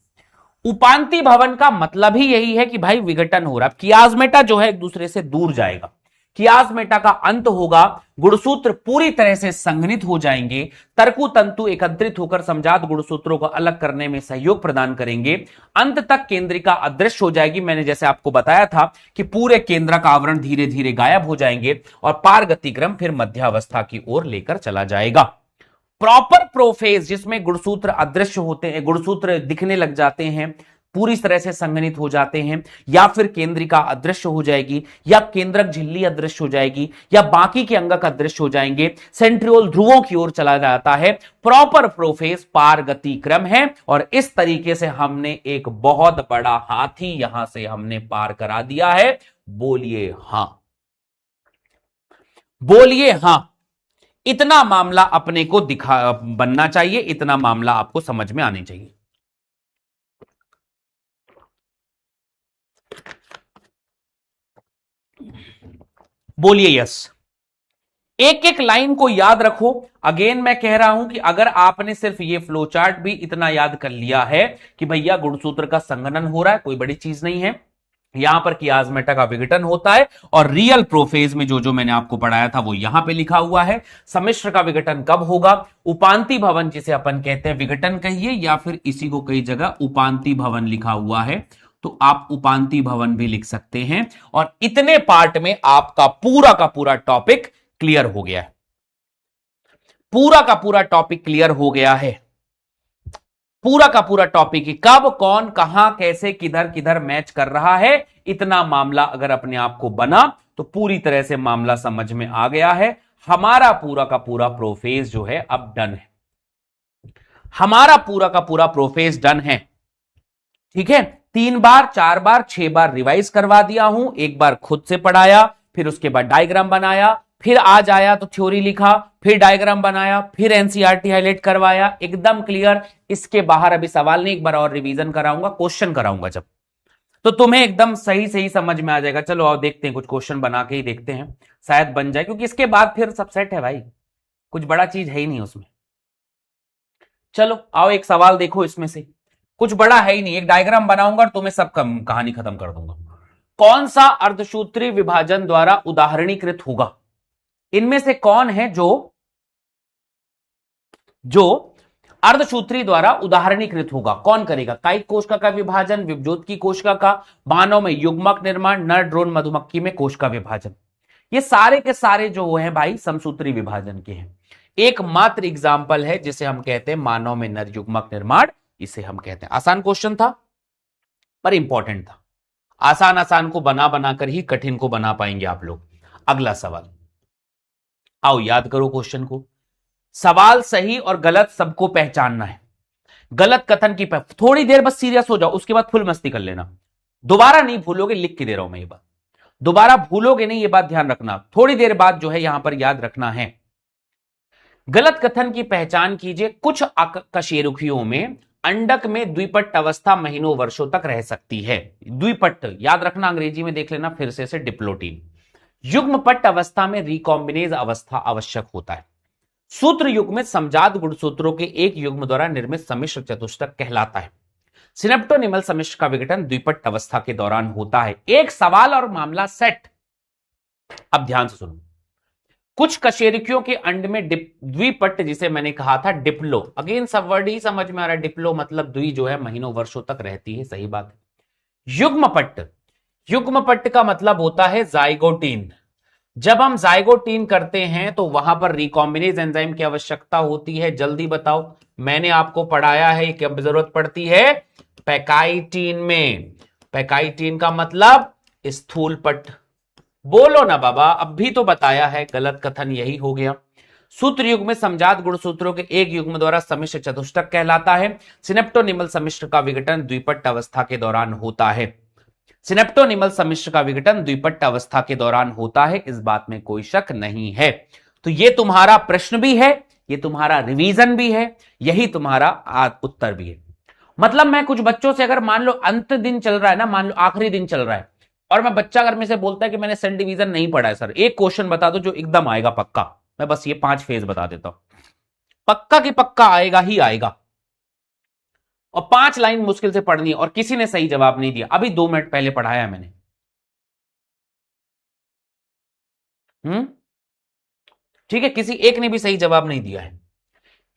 उपांति भवन का मतलब ही यही है कि भाई विघटन हो रहा है। कियाज्मेटा जो है एक दूसरे से दूर जाएगा, कियाज्मेटा का अंत होगा, गुणसूत्र पूरी तरह से संघनित हो जाएंगे, तर्कु तंतु एकत्रित होकर समजात गुणसूत्रों को अलग करने में सहयोग प्रदान करेंगे, अंत तक केंद्रिका अदृश्य हो जाएगी। मैंने जैसे आपको बताया था कि पूरे केंद्र का आवरण धीरे धीरे गायब हो जाएंगे और पारगति क्रम फिर मध्यावस्था की ओर लेकर चला जाएगा। प्रॉपर प्रोफेज, जिसमें गुणसूत्र अदृश्य होते हैं, गुणसूत्र दिखने लग जाते हैं, पूरी तरह से संघनित हो जाते हैं, या फिर केंद्रिका अदृश्य हो जाएगी, या केंद्रक झिल्ली अदृश्य हो जाएगी, या बाकी के अंगक अदृश्य हो जाएंगे, सेंट्रियोल ध्रुवों की ओर चला जाता है। प्रॉपर प्रोफेज पारगति क्रम है। और इस तरीके से हमने एक बहुत बड़ा हाथी यहां से हमने पार करा दिया है। बोलिए हां, बोलिए हां। इतना मामला अपने को बनना चाहिए, इतना मामला आपको समझ में आनी चाहिए। बोलिए यस। एक एक लाइन को याद रखो। अगेन मैं कह रहा हूं कि अगर आपने सिर्फ ये फ्लो चार्ट भी इतना याद कर लिया है कि भैया गुणसूत्र का संघनन हो रहा है, कोई बड़ी चीज नहीं है, यहां पर कियाज्मेटा का विघटन होता है, और रियल प्रोफेज में जो जो मैंने आपको पढ़ाया था वो यहां पे लिखा हुआ है। सम्मिश्र का विघटन कब होगा? उपांति भवन जिसे अपन कहते हैं, विघटन कहिए या फिर इसी को कई जगह उपांति भवन लिखा हुआ है, तो आप उपांति भवन भी लिख सकते हैं। और इतने पार्ट में आपका पूरा का पूरा टॉपिक क्लियर हो गया है। पूरा का पूरा टॉपिक क्लियर हो गया है। पूरा का पूरा टॉपिक, कब कौन कहां कैसे किधर किधर मैच कर रहा है, इतना मामला अगर अपने आप को बना तो पूरी तरह से मामला समझ में आ गया है। हमारा पूरा का पूरा प्रोफेज जो है अब डन है। हमारा पूरा का पूरा प्रोफेज डन है। ठीक है, 3 बार 4 बार 6 बार रिवाइज करवा दिया हूं। एक बार खुद से पढ़ाया, फिर उसके बाद डायग्राम बनाया, फिर आज आया तो थ्योरी लिखा, फिर डायग्राम बनाया, फिर एनसीईआरटी हाईलाइट करवाया, एकदम क्लियर। इसके बाहर अभी सवाल नहीं, एक बार और रिवीजन कराऊंगा, क्वेश्चन कराऊंगा जब, तो तुम्हें एकदम सही सही समझ में आ जाएगा। चलो आओ देखते हैं, कुछ क्वेश्चन बना के ही देखते हैं, शायद बन जाए, क्योंकि इसके बाद फिर सब सेट है भाई, कुछ बड़ा चीज है ही नहीं उसमें। चलो आओ एक सवाल देखो, इसमें से कुछ बड़ा है ही नहीं, एक डायग्राम बनाऊंगा और तुम्हें सब कहानी खत्म कर दूंगा। कौन सा अर्धसूत्री विभाजन द्वारा उदाहरणीकृत होगा? इनमें से कौन है जो अर्धसूत्री द्वारा उदाहरणीकृत होगा? कौन करेगा? कायिक कोशिका का विभाजन, विभज्योत कोशिका का, मानव में युग्मक निर्माण, नर ड्रोन मधुमक्खी में कोशिका विभाजन। ये सारे के सारे जो हैं भाई समसूत्री विभाजन के हैं। एकमात्र एग्जाम्पल है जिसे हम कहते हैं मानव में नर युग्मक निर्माण, इसे हम कहते हैं। आसान क्वेश्चन था पर इंपॉर्टेंट था। आसान आसान को बना बनाकर ही कठिन को बना पाएंगे आप लोग। अगला सवाल, आओ याद करो क्वेश्चन को। सवाल सही और गलत सबको पहचानना है। गलत कथन की थोड़ी देर बस सीरियस हो जाओ, उसके बाद फुल मस्ती कर लेना। दोबारा नहीं भूलोगे, लिख के दे रहा हूं मैं ये बात, दोबारा भूलोगे नहीं, ये बात ध्यान रखना। थोड़ी देर बाद जो है यहां पर याद रखना है। गलत कथन की पहचान कीजिए। कुछ कशेरुकियों में अंडक में द्विपट्ट अवस्था महीनों वर्षों तक रह सकती है। द्विपट्ट याद रखना, अंग्रेजी में देख लेना फिर से डिप्लोटीन। युग्मपट्ट अवस्था में रिकॉम्बिनेज अवस्था आवश्यक होता है। सूत्र युग्म में समजात गुणसूत्रों के एक युग्म द्वारा निर्मित सम्मिश्र चतुष्टक कहलाता है। सिनेप्टोनिमल सम्मिश्र का विघटन द्विपट्ट अवस्था के दौरान होता है। एक सवाल और मामला सेट। अब ध्यान से सुनो। कुछ कशेरुकियों के अंड में द्विपट्ट, जिसे मैंने कहा था डिप्लो, अगेन सब वर्ड ही समझ में आ रहा है। डिप्लो मतलब द्वि जो है महीनों वर्षों तक रहती है, सही बात है। युग्मपट्ट, युग्मपट्ट का मतलब होता है जाइगोटीन। जब हम जाइगोटीन करते हैं तो वहां पर रिकॉम्बिनेज एंजाइम की आवश्यकता होती है। जल्दी बताओ, मैंने आपको पढ़ाया है, कब जरूरत पड़ती है? पैकाइटीन में। पैकाइटीन का मतलब स्थूल पट्ट। बोलो ना बाबा, अब भी तो बताया है। गलत कथन यही हो गया। सूत्र युग में समजात गुणसूत्रों के एक युग्म द्वारा सम्मिश्र चतुष्टक कहलाता है। सिनेप्टोनिमल सम्मिश्र का विघटन द्विपट्ट अवस्था के दौरान होता है। सिनेप्टोनिमल सम्मिश्र का विघटन द्विपट्ट अवस्था के दौरान होता है, इस बात में कोई शक नहीं है। तो ये तुम्हारा प्रश्न भी है, ये तुम्हारा रिवीजन भी है, यही तुम्हारा उत्तर भी है। मतलब मैं कुछ बच्चों से अगर मान लो अंत दिन चल रहा है ना, मान लो आखिरी दिन चल रहा है, और मैं बच्चा अगर मेरे से बोलता है कि मैंने सेंट डिवीजन नहीं पढ़ा है सर, एक क्वेश्चन बता दो जो एकदम आएगा पक्का, मैं बस ये 5 फेज बता देता हूं, पक्का की पक्का आएगा ही आएगा, और 5 लाइन मुश्किल से पढ़नी है, और किसी ने सही जवाब नहीं दिया। अभी 2 मिनट पहले पढ़ाया मैंने। ठीक है, किसी एक ने भी सही जवाब नहीं दिया है।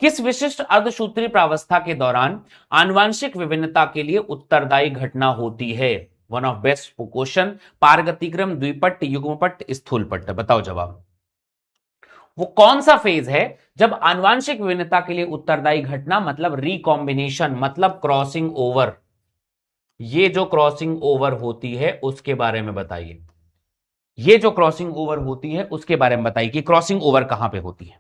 किस विशिष्ट अर्धसूत्री प्रावस्था के दौरान आनुवांशिक विभिन्नता के लिए उत्तरदायी घटना होती है? One of best question. पारगतिक्रम, द्विपट्ट, युग्मपट्ट, स्थूलपट्ट। बताओ जवाब। वो कौन सा फेज है जब आनुवांशिक विभिन्नता के लिए उत्तरदायी घटना, मतलब रिकॉम्बिनेशन, मतलब क्रॉसिंग ओवर, ये जो क्रॉसिंग ओवर होती है उसके बारे में बताइए। ये जो क्रॉसिंग ओवर होती है उसके बारे में बताइए कि क्रॉसिंग ओवर कहां पे होती है।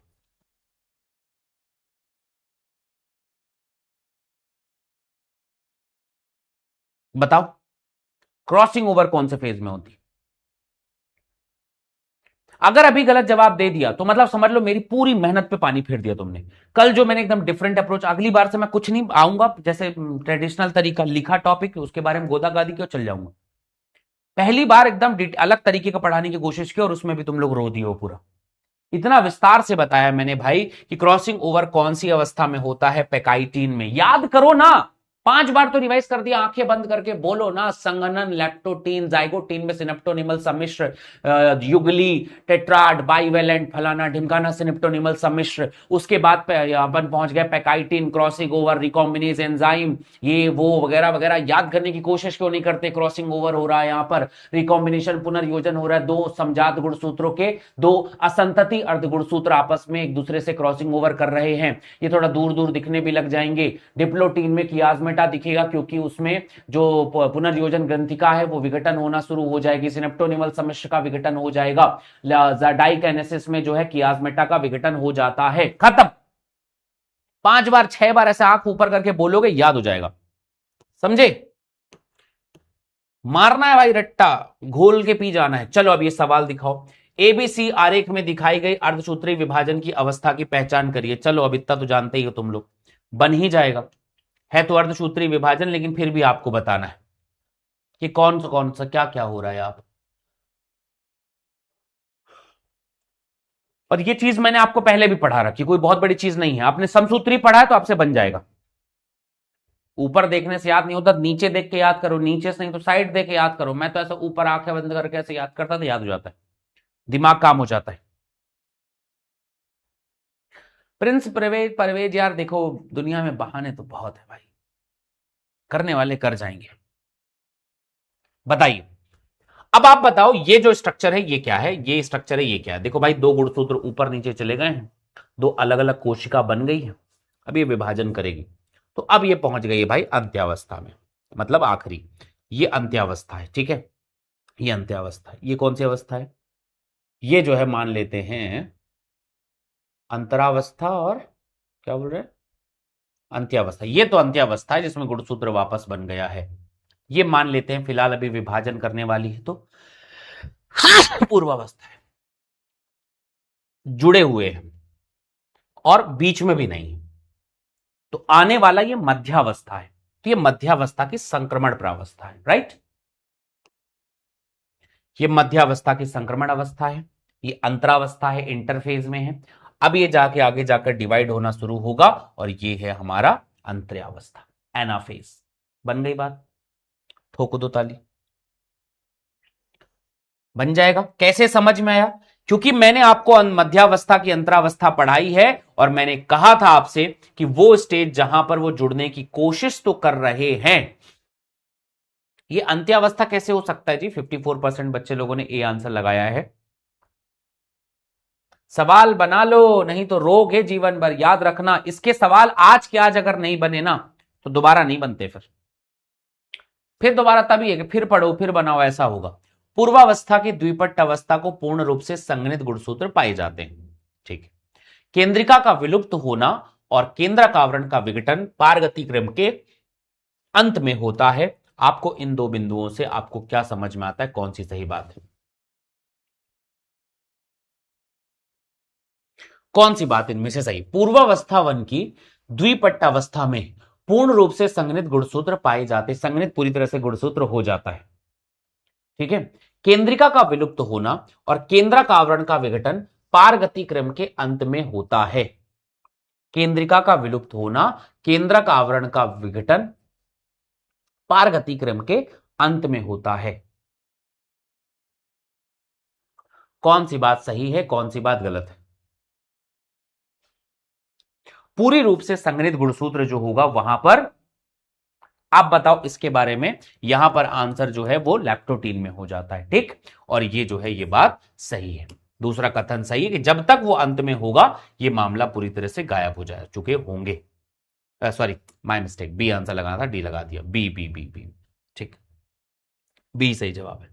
बताओ, क्रॉसिंग ओवर कौन से फेज में होती है? अगर अभी गलत जवाब दे दिया तो मतलब समझ लो मेरी पूरी मेहनत पे पानी फेर दिया तुमने। कल जो मैंने एकदम डिफरेंट अप्रोच, अगली बार से मैं कुछ नहीं आऊंगा जैसे ट्रेडिशनल तरीका, लिखा टॉपिक उसके बारे में गोदा गादी क्यों चल जाऊंगा। पहली बार एकदम अलग तरीके का पढ़ाने की कोशिश की और उसमें भी तुम लोग रो दिए हो पूरा। इतना विस्तार से बताया मैंने भाई कि क्रॉसिंग ओवर कौन सी अवस्था में होता है, पैकाइटीन में। याद करो ना, 5 बार तो रिवाइज कर दिया, आंखें बंद करके बोलो ना। संघनन, लैक्टोटीन, जाइगोटीन में सिनेप्टोनिमल सम्मिश्र, युगली, टेट्राड, बाइवेलेंट, फलाना ढिमकाना, सिनेप्टोनिमल सम्मिश्र। उसके बाद अपन पहुंच गए pachytene, crossing over, recombinase enzyme, ये वो वगैरह वगैरह। याद करने की कोशिश क्यों नहीं करते? क्रॉसिंग ओवर हो रहा है यहां पर, रिकॉम्बिनेशन पुनर्योजन हो रहा है, दो समजात गुणसूत्रों के, दो असंतति अर्ध गुणसूत्र आपस में एक दूसरे से क्रॉसिंग ओवर कर रहे हैं। ये थोड़ा दूर दूर दिखने भी लग जाएंगे। डिप्लोटीन में कियाज्मेटा दिखेगा क्योंकि उसमें जो पुनर्योजन ग्रंथिका है वो विघटन होना शुरू हो जाएगी, सिनेप्टोनिमल सम्मिश्र का विघटन हो जाएगा। डाइकाइनेसिस में जो है कियाज्मेटा का विघटन हो जाता है। खत्म। 5 बार 6 बार ऐसे आंख ऊपर करके बोलोगे, याद हो जाएगा। समझे? मारना है भाई रट्टा, घोल के पी जाना है। चलो अब ये सवाल दिखाओ। एबीसी आरेख में दिखाई गई अर्धसूत्री विभाजन की अवस्था की पहचान करिए। चलो अब इतना तो जानते ही हो तुम लोग, बन ही जाएगा। है तो अर्धसूत्री विभाजन, लेकिन फिर भी आपको बताना है कि कौन सा क्या क्या हो रहा है। आप और ये चीज मैंने आपको पहले भी पढ़ा रखी, कोई बहुत बड़ी चीज नहीं है। आपने समसूत्री पढ़ा है तो आपसे बन जाएगा। ऊपर देखने से याद नहीं होता, नीचे देख के याद करो, नीचे से नहीं तो साइड देख के याद करो। मैं तो ऐसा ऊपर आंखें बंद करके ऐसे याद करता था, याद हो जाता है, दिमाग काम हो जाता है। प्रिंस परवेज परवेज यार देखो, दुनिया में बहाने तो बहुत है भाई, करने वाले कर जाएंगे। बताइए अब, आप बताओ ये जो स्ट्रक्चर है ये क्या है, ये स्ट्रक्चर है ये क्या है। देखो भाई, दो गुणसूत्र ऊपर नीचे चले गए हैं, दो अलग अलग कोशिका बन गई है, अब ये विभाजन करेगी। तो अब ये पहुंच गई है भाई अंत्यावस्था में, मतलब आखिरी। ये अंत्यावस्था है, ठीक है, ये अंत्यावस्था है। ये कौन सी अवस्था है? ये जो है मान लेते हैं अंतरावस्था, और क्या बोल रहे हैं, अंत्यावस्था। ये तो अंत्यावस्था है जिसमें गुणसूत्र वापस बन गया है। ये मान लेते हैं फिलहाल अभी विभाजन करने वाली है, तो पूर्वावस्था है, जुड़े हुए हैं और बीच में भी नहीं। तो आने वाला ये मध्यावस्था है। तो ये मध्यावस्था की संक्रमण प्रावस्था है, राइट। ये मध्यावस्था की संक्रमण अवस्था है, ये अंतरावस्था है, इंटरफेज में है। अब ये जाके आगे जाकर डिवाइड होना शुरू होगा और ये है हमारा अंतरावस्था, एनाफेज। बन गई बात? ठोक दो ताली, बन जाएगा। कैसे समझ में आया? क्योंकि मैंने आपको मध्यावस्था की अंतरावस्था पढ़ाई है और मैंने कहा था आपसे कि वो स्टेज जहां पर वो जुड़ने की कोशिश तो कर रहे हैं। ये अंत्यावस्था कैसे हो सकता है जी? 54% बच्चे लोगों ने ए आंसर लगाया है। सवाल बना लो, नहीं तो रोग है जीवन भर। याद रखना, इसके सवाल आज के आज अगर नहीं बने ना तो दोबारा नहीं बनते। फिर दोबारा तभी है कि फिर पढ़ो फिर बनाओ, ऐसा होगा। पूर्वावस्था की द्विपट्ट अवस्था को पूर्ण रूप से संघनित गुणसूत्र पाए जाते हैं, ठीक है। केंद्रिका का विलुप्त होना और केंद्रक आवरण का विघटन पारगति क्रम के अंत में होता है। आपको इन दो बिंदुओं से आपको क्या समझ में आता है, कौन सी सही बात है? कौन सी बात इनमें से सही? पूर्वावस्था वन की द्विपट्ट अवस्था में पूर्ण रूप से संघनित गुणसूत्र पाए जाते, संघनित पूरी तरह से गुणसूत्र हो जाता है, ठीक है। केंद्रिका का विलुप्त होना और केंद्रक आवरण का विघटन पारगति क्रम के अंत में होता है। केंद्रिका का विलुप्त होना, केंद्रक आवरण का विघटन पारगति क्रम के अंत में होता है। कौन सी बात सही है, कौन सी बात गलत है? पूरी रूप से संघनित गुणसूत्र जो होगा वहां पर, आप बताओ इसके बारे में, यहां पर आंसर जो है वो लैक्टोटीन में हो जाता है, ठीक। और ये जो है ये बात सही है। दूसरा कथन सही है कि जब तक वो अंत में होगा ये मामला पूरी तरह से गायब हो जाए चुके होंगे। Sorry, my mistake, B answer लगाना था, डी लगा दिया। बी बी बी बी, ठीक, बी सही जवाब है।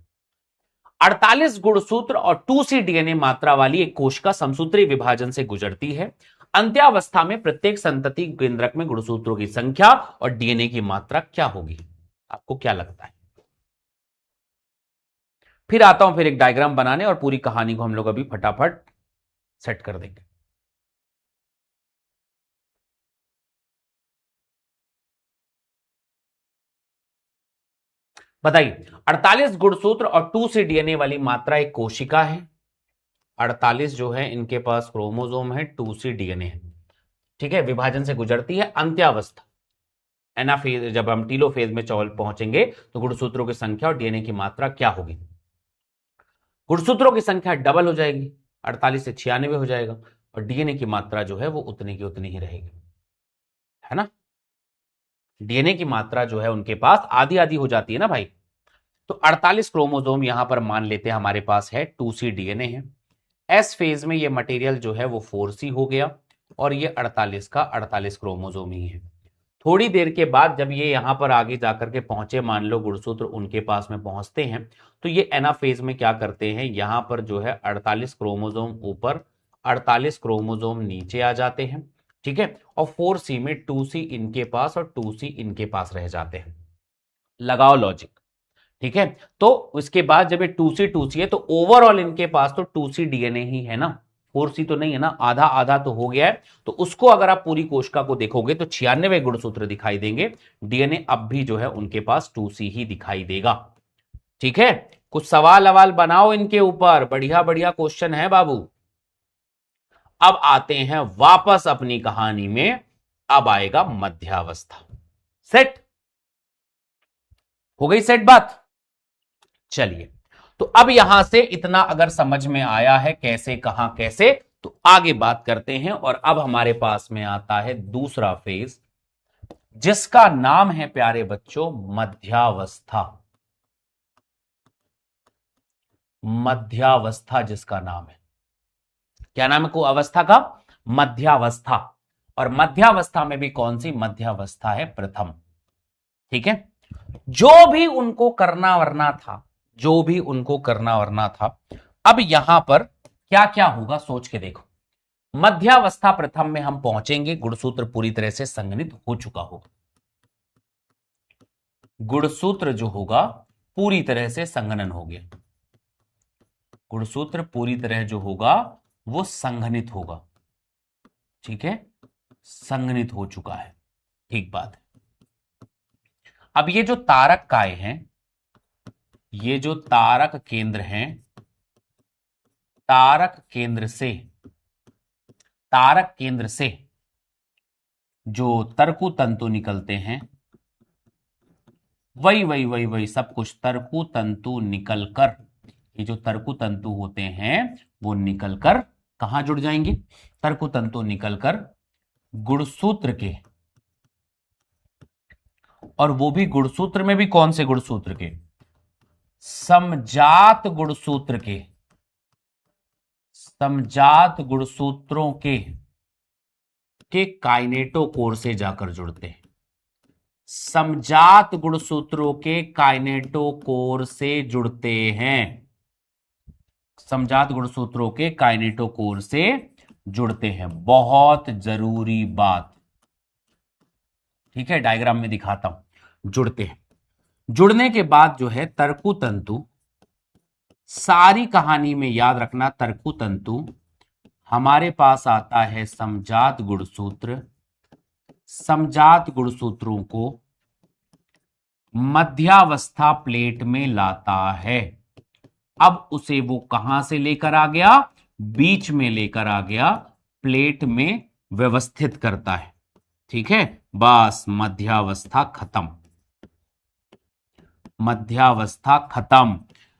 48 गुणसूत्र और 2C डीएनए मात्रा वाली एक कोशिका समसूत्री विभाजन से गुजरती है। अंत्यावस्था में प्रत्येक संतति केंद्रक में गुणसूत्रों की संख्या और डीएनए की मात्रा क्या होगी? आपको क्या लगता है? फिर आता हूं फिर एक डायग्राम बनाने और पूरी कहानी को हम लोग अभी फटाफट सेट कर देंगे। बताइए, 48 गुणसूत्र और 2C डीएनए वाली मात्रा एक कोशिका है। 48 जो है इनके पास क्रोमोसोम है, 2C डीएनए है। ठीक है, विभाजन से गुजरती है अंत्यावस्था, एनाफेज, जब हम टीलोफेज में पहुंचेंगे तो गुणसूत्रों की संख्या और डीएनए की मात्रा क्या होगी? गुणसूत्रों की संख्या डबल हो जाएगी, 48 से 96 हो जाएगा, और डीएनए की मात्रा जो है वो उतनी की उतनी ही रहेगी, है ना। डीएनए की मात्रा जो है उनके पास आधी आधी हो जाती है ना भाई। तो 48 क्रोमोसोम यहां पर मान लेते हैं हमारे पास है, 2C डीएनए है। एस फेज में ये मटेरियल जो है वो 4C हो गया, और ये 48 का 48 क्रोमोसोम ही है। थोड़ी देर के बाद जब ये यहां पर आगे जाकर के पहुंचे, मान लो गुणसूत्र उनके पास में पहुंचते हैं, तो ये एनाफेज में क्या करते हैं, यहां पर जो है 48 क्रोमोसोम ऊपर, 48 क्रोमोसोम नीचे आ जाते हैं। ठीक है, और 4C में 2C इनके पास और 2C इनके पास रह जाते हैं। लगाओ लॉजिक। ठीक है, तो उसके बाद जब ये 2C है, तो ओवरऑल इनके पास तो 2C डीएनए ही है ना, 4C तो नहीं है ना, आधा आधा तो हो गया है। तो उसको अगर आप पूरी कोशिका को देखोगे तो 96 गुणसूत्र दिखाई देंगे, डीएनए अब भी जो है उनके पास 2C ही दिखाई देगा। ठीक है, कुछ सवाल अवाल बनाओ इनके ऊपर, बढ़िया बढ़िया क्वेश्चन है बाबू। अब आते हैं वापस अपनी कहानी में, अब आएगा मध्यावस्था। सेट हो गई, सेट बात। चलिए, तो अब यहां से इतना अगर समझ में आया है कैसे कहां कैसे, तो आगे बात करते हैं। और अब हमारे पास में आता है दूसरा फेज, जिसका नाम है प्यारे बच्चों मध्यावस्था। मध्यावस्था जिसका नाम है, क्या नाम है को अवस्था का? मध्यावस्था। और मध्यावस्था में भी कौन सी मध्यावस्था है? प्रथम। ठीक है, जो भी उनको करना वरना था, जो भी उनको करना वरना था, अब यहां पर क्या क्या होगा सोच के देखो। मध्यावस्था प्रथम में हम पहुंचेंगे, गुणसूत्र पूरी तरह से संघनित हो चुका होगा। गुणसूत्र जो होगा पूरी तरह से संघनन हो गया, गुणसूत्र पूरी तरह जो होगा वो संघनित होगा। ठीक है, संघनित हो चुका है, ठीक बात है। अब ये जो तारक काय हैं, ये जो तारक केंद्र हैं, तारक केंद्र से, तारक केंद्र से जो तरकु तंतु निकलते हैं, वही वही वही वही सब कुछ तरकु तंतु निकलकर, ये जो तरकु तंतु होते हैं वो निकलकर कहां जुड़ जाएंगे? तरकु तंतु निकलकर गुणसूत्र के, और वो भी गुणसूत्र में भी कौन से गुणसूत्र के? समजात गुणसूत्र के, समजात गुणसूत्रों के काइनेटोकोर से जाकर जुड़ते हैं। समजात गुणसूत्रों के काइनेटोकोर से जुड़ते हैं, समजात गुणसूत्रों के काइनेटोकोर से जुड़ते हैं, बहुत जरूरी बात। ठीक है, डायग्राम में दिखाता हूं, जुड़ते हैं। जुड़ने के बाद जो है तरकु तंतु, सारी कहानी में याद रखना, तरकु तंतु हमारे पास आता है समजात गुणसूत्र, समजात गुणसूत्रों को मध्यावस्था प्लेट में लाता है। अब उसे वो कहां से लेकर आ गया? बीच में लेकर आ गया, प्लेट में व्यवस्थित करता है। ठीक है, बस मध्यावस्था खत्म, मध्यावस्था खत्म।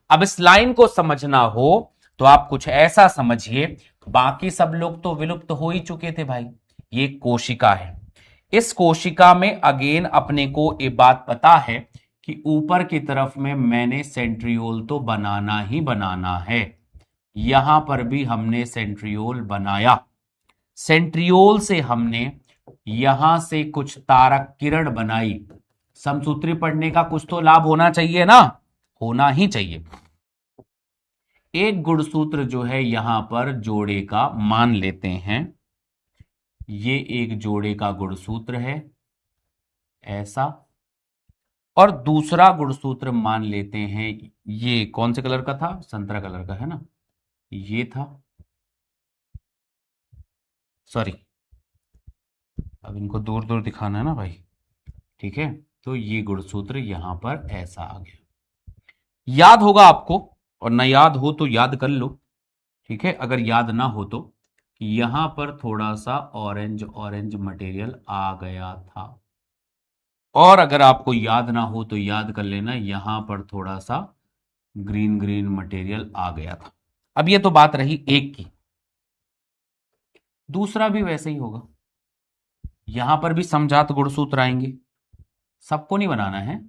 अब इस लाइन को समझना हो तो आप कुछ ऐसा समझिए, बाकी सब लोग तो विलुप्त हो ही चुके थे भाई। ये कोशिका है, इस कोशिका में अगेन अपने को ये बात पता है कि ऊपर की तरफ में मैंने सेंट्रियोल तो बनाना ही बनाना है। यहां पर भी हमने सेंट्रियोल बनाया, सेंट्रियोल से हमने यहां से कुछ तारक किरण बनाई। समसूत्री पढ़ने का कुछ तो लाभ होना चाहिए ना, होना ही चाहिए। एक गुणसूत्र जो है यहां पर जोड़े का मान लेते हैं, ये एक जोड़े का गुणसूत्र है ऐसा, और दूसरा गुणसूत्र मान लेते हैं, ये कौन से कलर का था? संतरा कलर का है ना, ये था, सॉरी अब इनको दूर दूर दिखाना है ना भाई। ठीक है, तो ये गुणसूत्र यहां पर ऐसा आ गया। याद होगा आपको, और ना याद हो तो याद कर लो, ठीक है। अगर याद ना हो तो यहां पर थोड़ा सा ऑरेंज ऑरेंज मटेरियल आ गया था, और अगर आपको याद ना हो तो याद कर लेना, यहां पर थोड़ा सा ग्रीन ग्रीन मटेरियल आ गया था। अब ये तो बात रही एक की, दूसरा भी वैसे ही होगा। यहां पर भी समजात गुणसूत्र आएंगे, सबको नहीं बनाना है,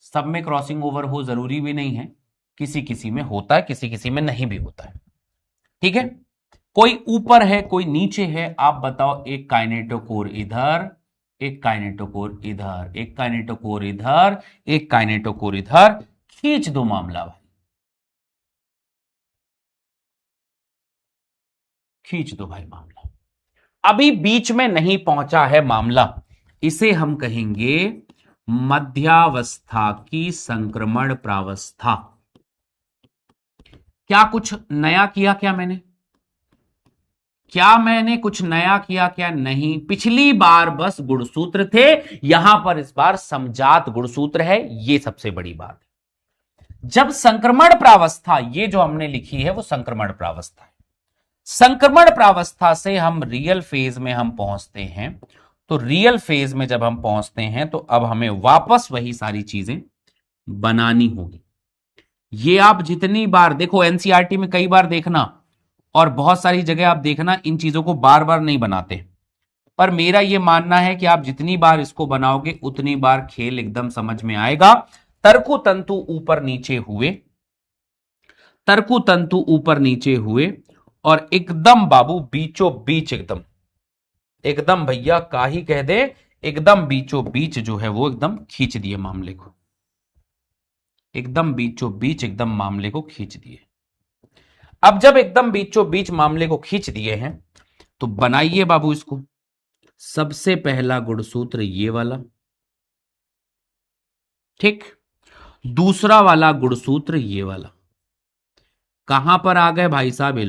सब में क्रॉसिंग ओवर हो जरूरी भी नहीं है, किसी किसी में होता है, किसी किसी में नहीं भी होता है, ठीक है। कोई ऊपर है कोई नीचे है, आप बताओ, एक काइनेटोकोर इधर, एक काइनेटोकोर इधर, एक काइनेटोकोर इधर, एक काइनेटोकोर इधर, खींच दो मामला भाई, खींच दो भाई मामला। अभी बीच में नहीं पहुंचा है मामला, इसे हम कहेंगे मध्यावस्था की संक्रमण प्रावस्था। क्या कुछ नया किया क्या मैंने? क्या मैंने कुछ नया किया क्या? नहीं, पिछली बार बस गुणसूत्र थे, यहां पर इस बार समजात गुणसूत्र है, ये सबसे बड़ी बात है। जब संक्रमण प्रावस्था, ये जो हमने लिखी है वो संक्रमण प्रावस्था है, संक्रमण प्रावस्था से हम रियल फेज में हम पहुंचते हैं, तो रियल फेज में जब हम पहुंचते हैं तो अब हमें वापस वही सारी चीजें बनानी होगी। ये आप जितनी बार देखो, एनसीईआरटी में कई बार देखना, और बहुत सारी जगह आप देखना, इन चीजों को बार बार नहीं बनाते, पर मेरा यह मानना है कि आप जितनी बार इसको बनाओगे उतनी बार खेल एकदम समझ में आएगा। तर्कु तंतु ऊपर नीचे हुए, तर्कु तंतु ऊपर नीचे हुए, और एकदम बाबू बीचों बीच, एकदम एकदम भैया का ही कह दे, एकदम बीचों बीच जो है वो एकदम खींच दिए मामले को, एकदम बीचों बीच एकदम मामले को खींच दिए। अब जब एकदम बीचों बीच मामले को खींच दिए हैं तो बनाइए बाबू इसको। सबसे पहला गुणसूत्र ये वाला, ठीक, दूसरा वाला गुणसूत्र ये वाला। कहां पर आ गए भाई साहब ये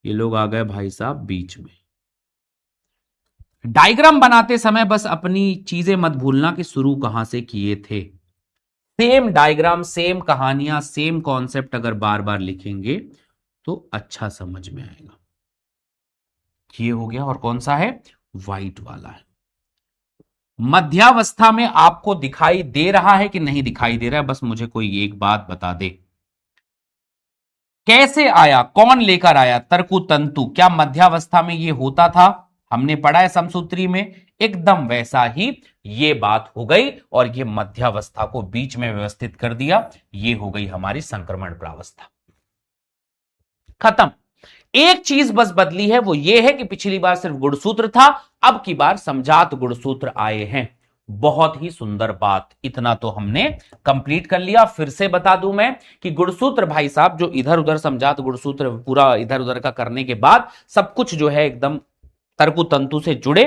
लोग आ गए भाई साहब बीच में। डायग्राम बनाते समय बस अपनी चीजें मत भूलना कि शुरू कहां से किए थे। सेम डायग्राम, सेम कहानियां, सेम कॉन्सेप्ट अगर बार बार लिखेंगे तो अच्छा समझ में आएगा। ये हो गया, और कौन सा है? व्हाइट वाला है। मध्यावस्था में आपको दिखाई दे रहा है कि नहीं दिखाई दे रहा है? बस मुझे कोई एक बात बता दे, कैसे आया, कौन लेकर आया तर्कु तंतु? क्या मध्यावस्था में ये होता था? हमने पढ़ा है समसूत्री में, एकदम वैसा ही ये बात हो गई, और ये मध्यावस्था को बीच में व्यवस्थित कर दिया, ये हो गई हमारी संक्रमण प्रावस्था। खत्म। एक चीज बस बदली है, वो ये है कि पिछली बार सिर्फ गुणसूत्र था, अब की बार समजात गुणसूत्र आए हैं। बहुत ही सुंदर बात, इतना तो हमने कंप्लीट कर लिया। फिर से बता दूं मैं कि गुणसूत्र भाई साहब जो इधर उधर समजात गुणसूत्र पूरा इधर उधर का करने के बाद सब कुछ जो है एकदम तर्कु तंतु से जुड़े,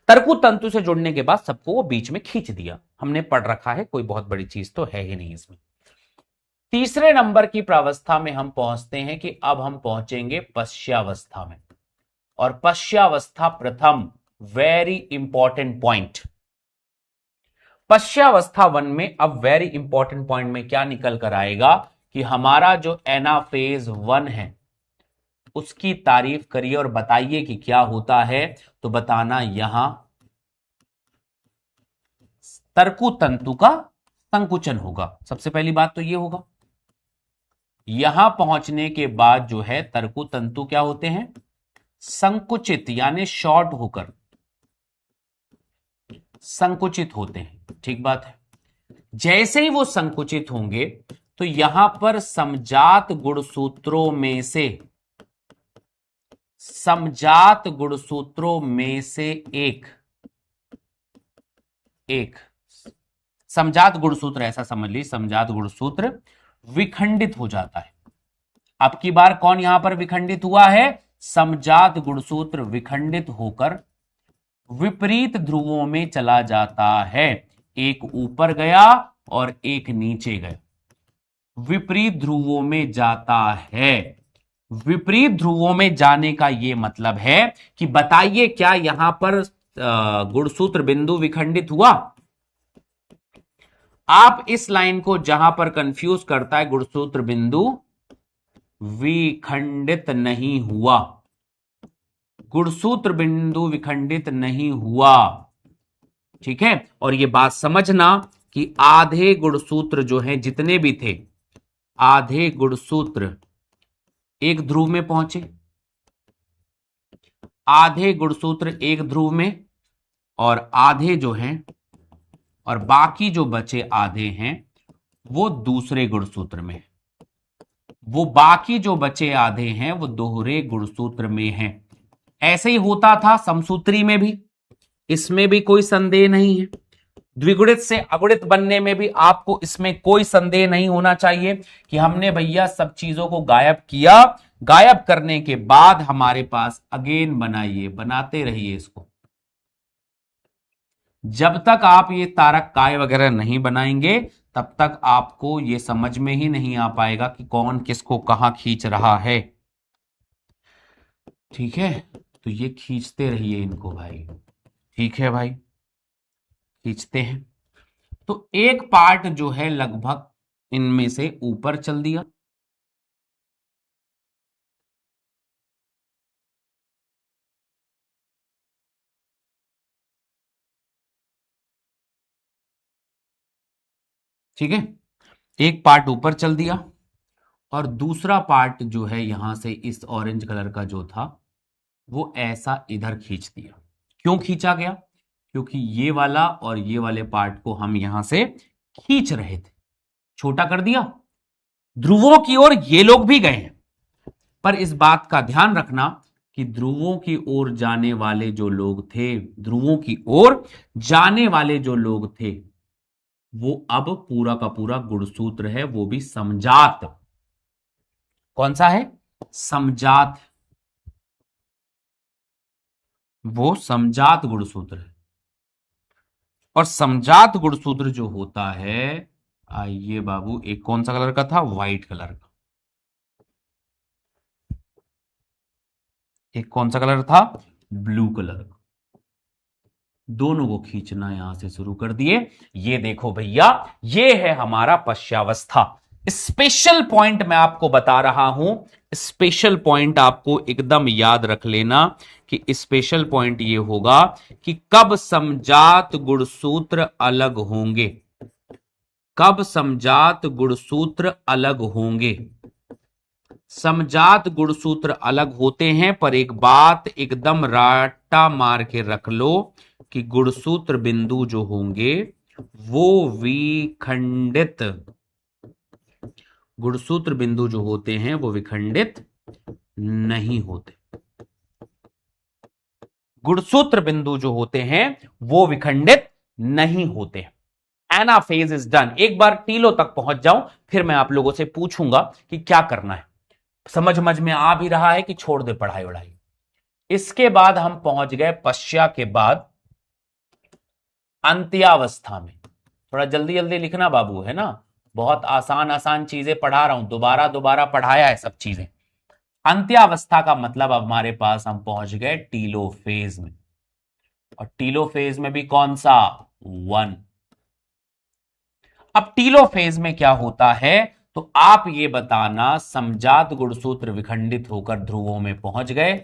तर्कु तंतु से जुड़ने के बाद सबको वो बीच में खींच दिया, हमने पढ़ रखा है, कोई बहुत बड़ी चीज तो है ही नहीं इसमें। तीसरे नंबर की प्रावस्था में हम पहुंचते हैं कि अब हम पहुंचेंगे पश्यावस्था में, और पश्यावस्था प्रथम, वेरी इंपॉर्टेंट पॉइंट। पश्यावस्था वन में अब वेरी इंपॉर्टेंट पॉइंट में क्या निकल कर आएगा कि हमारा जो एनाफेज वन है उसकी तारीफ करिए और बताइए कि क्या होता है। तो बताना यहां तर्कु तंतु का संकुचन होगा, सबसे पहली बात तो यह होगा। यहां पहुंचने के बाद जो है तर्कु तंतु क्या होते हैं? संकुचित, यानी शॉर्ट होकर संकुचित होते हैं, ठीक बात है। जैसे ही वो संकुचित होंगे तो यहां पर समजात गुणसूत्रों में से, समजात गुणसूत्रों में से एक समजात गुणसूत्र, ऐसा समझ लीजिए, समजात गुणसूत्र विखंडित हो जाता है। अब की बार कौन यहां पर विखंडित हुआ है? समजात गुणसूत्र विखंडित होकर विपरीत ध्रुवों में चला जाता है, एक ऊपर गया और एक नीचे गया, विपरीत ध्रुवों में जाता है। विपरीत ध्रुवों में जाने का यह मतलब है कि बताइए क्या यहां पर गुणसूत्र बिंदु विखंडित हुआ? आप इस लाइन को जहां पर कंफ्यूज करता है गुणसूत्र बिंदु विखंडित नहीं हुआ, गुणसूत्र बिंदु विखंडित नहीं हुआ, ठीक है। और ये बात समझना कि आधे गुणसूत्र जो है जितने भी थे, आधे गुणसूत्र एक ध्रुव में पहुंचे, आधे गुणसूत्र एक ध्रुव में, और आधे जो हैं और बाकी जो बचे आधे हैं वो दूसरे गुणसूत्र में, वो बाकी जो बचे आधे हैं वो दोहरे गुणसूत्र में हैं। ऐसे ही होता था समसूत्री में भी, इसमें भी कोई संदेह नहीं है। द्विगुणित से अगुणित बनने में भी आपको इसमें कोई संदेह नहीं होना चाहिए कि हमने भैया सब चीजों को गायब किया, गायब करने के बाद हमारे पास अगेन बनाइए, बनाते रहिए इसको। जब तक आप ये तारक काय वगैरह नहीं बनाएंगे तब तक आपको ये समझ में ही नहीं आ पाएगा कि कौन किसको कहां खींच रहा है, ठीक है। तो ये खींचते रहिए इनको भाई, ठीक है भाई, खींचते हैं। तो एक पार्ट जो है लगभग इनमें से ऊपर चल दिया, ठीक है, एक पार्ट ऊपर चल दिया और दूसरा पार्ट जो है यहां से इस ऑरेंज कलर का जो था वो ऐसा इधर खींच दिया। क्यों खींचा गया? क्योंकि ये वाला और ये वाले पार्ट को हम यहां से खींच रहे थे, छोटा कर दिया। ध्रुवों की ओर ये लोग भी गए हैं, पर इस बात का ध्यान रखना कि ध्रुवों की ओर जाने वाले जो लोग थे, ध्रुवों की ओर जाने वाले जो लोग थे वो अब पूरा का पूरा गुणसूत्र है, वो भी समजात। कौन सा है? समजात, वो समजात गुणसूत्र है। और समजात गुणसूत्र जो होता है, आइए बाबू, एक कौन सा कलर का था? व्हाइट कलर का। एक कौन सा कलर था? ब्लू कलर का। दोनों को खींचना यहां से शुरू कर दिए। ये देखो भैया, ये है हमारा पश्चावस्था। स्पेशल पॉइंट मैं आपको बता रहा हूं, स्पेशल पॉइंट आपको एकदम याद रख लेना कि स्पेशल पॉइंट ये होगा कि कब समजात गुणसूत्र अलग होंगे, कब समजात गुणसूत्र अलग होंगे। समजात गुणसूत्र अलग होते हैं, पर एक बात एकदम राटा मार के रख लो कि गुणसूत्र बिंदु जो होंगे वो विखंडित, गुणसूत्र बिंदु जो होते हैं वो विखंडित नहीं होते। गुणसूत्र बिंदु जो होते हैं वो विखंडित नहीं होते। Anaphase is done. एक बार टीलो तक पहुंच जाऊं फिर मैं आप लोगों से पूछूंगा कि क्या करना है। समझ में आ भी रहा है कि छोड़ दे पढ़ाई वढ़ाई। इसके बाद हम पहुंच गए पश्चा के बाद अंत्यावस्था में। थोड़ा जल्दी जल्दी लिखना बाबू, है ना, बहुत आसान आसान चीजें पढ़ा रहा हूं, दोबारा दोबारा पढ़ाया है सब चीजें। अंत्यावस्था का मतलब अब हमारे पास हम पहुंच गए टीलोफेज में, और टीलोफेज में भी कौन सा? 1। अब टीलोफेज में क्या होता है तो आप ये बताना, समजात गुणसूत्र विखंडित होकर ध्रुवों में पहुंच गए,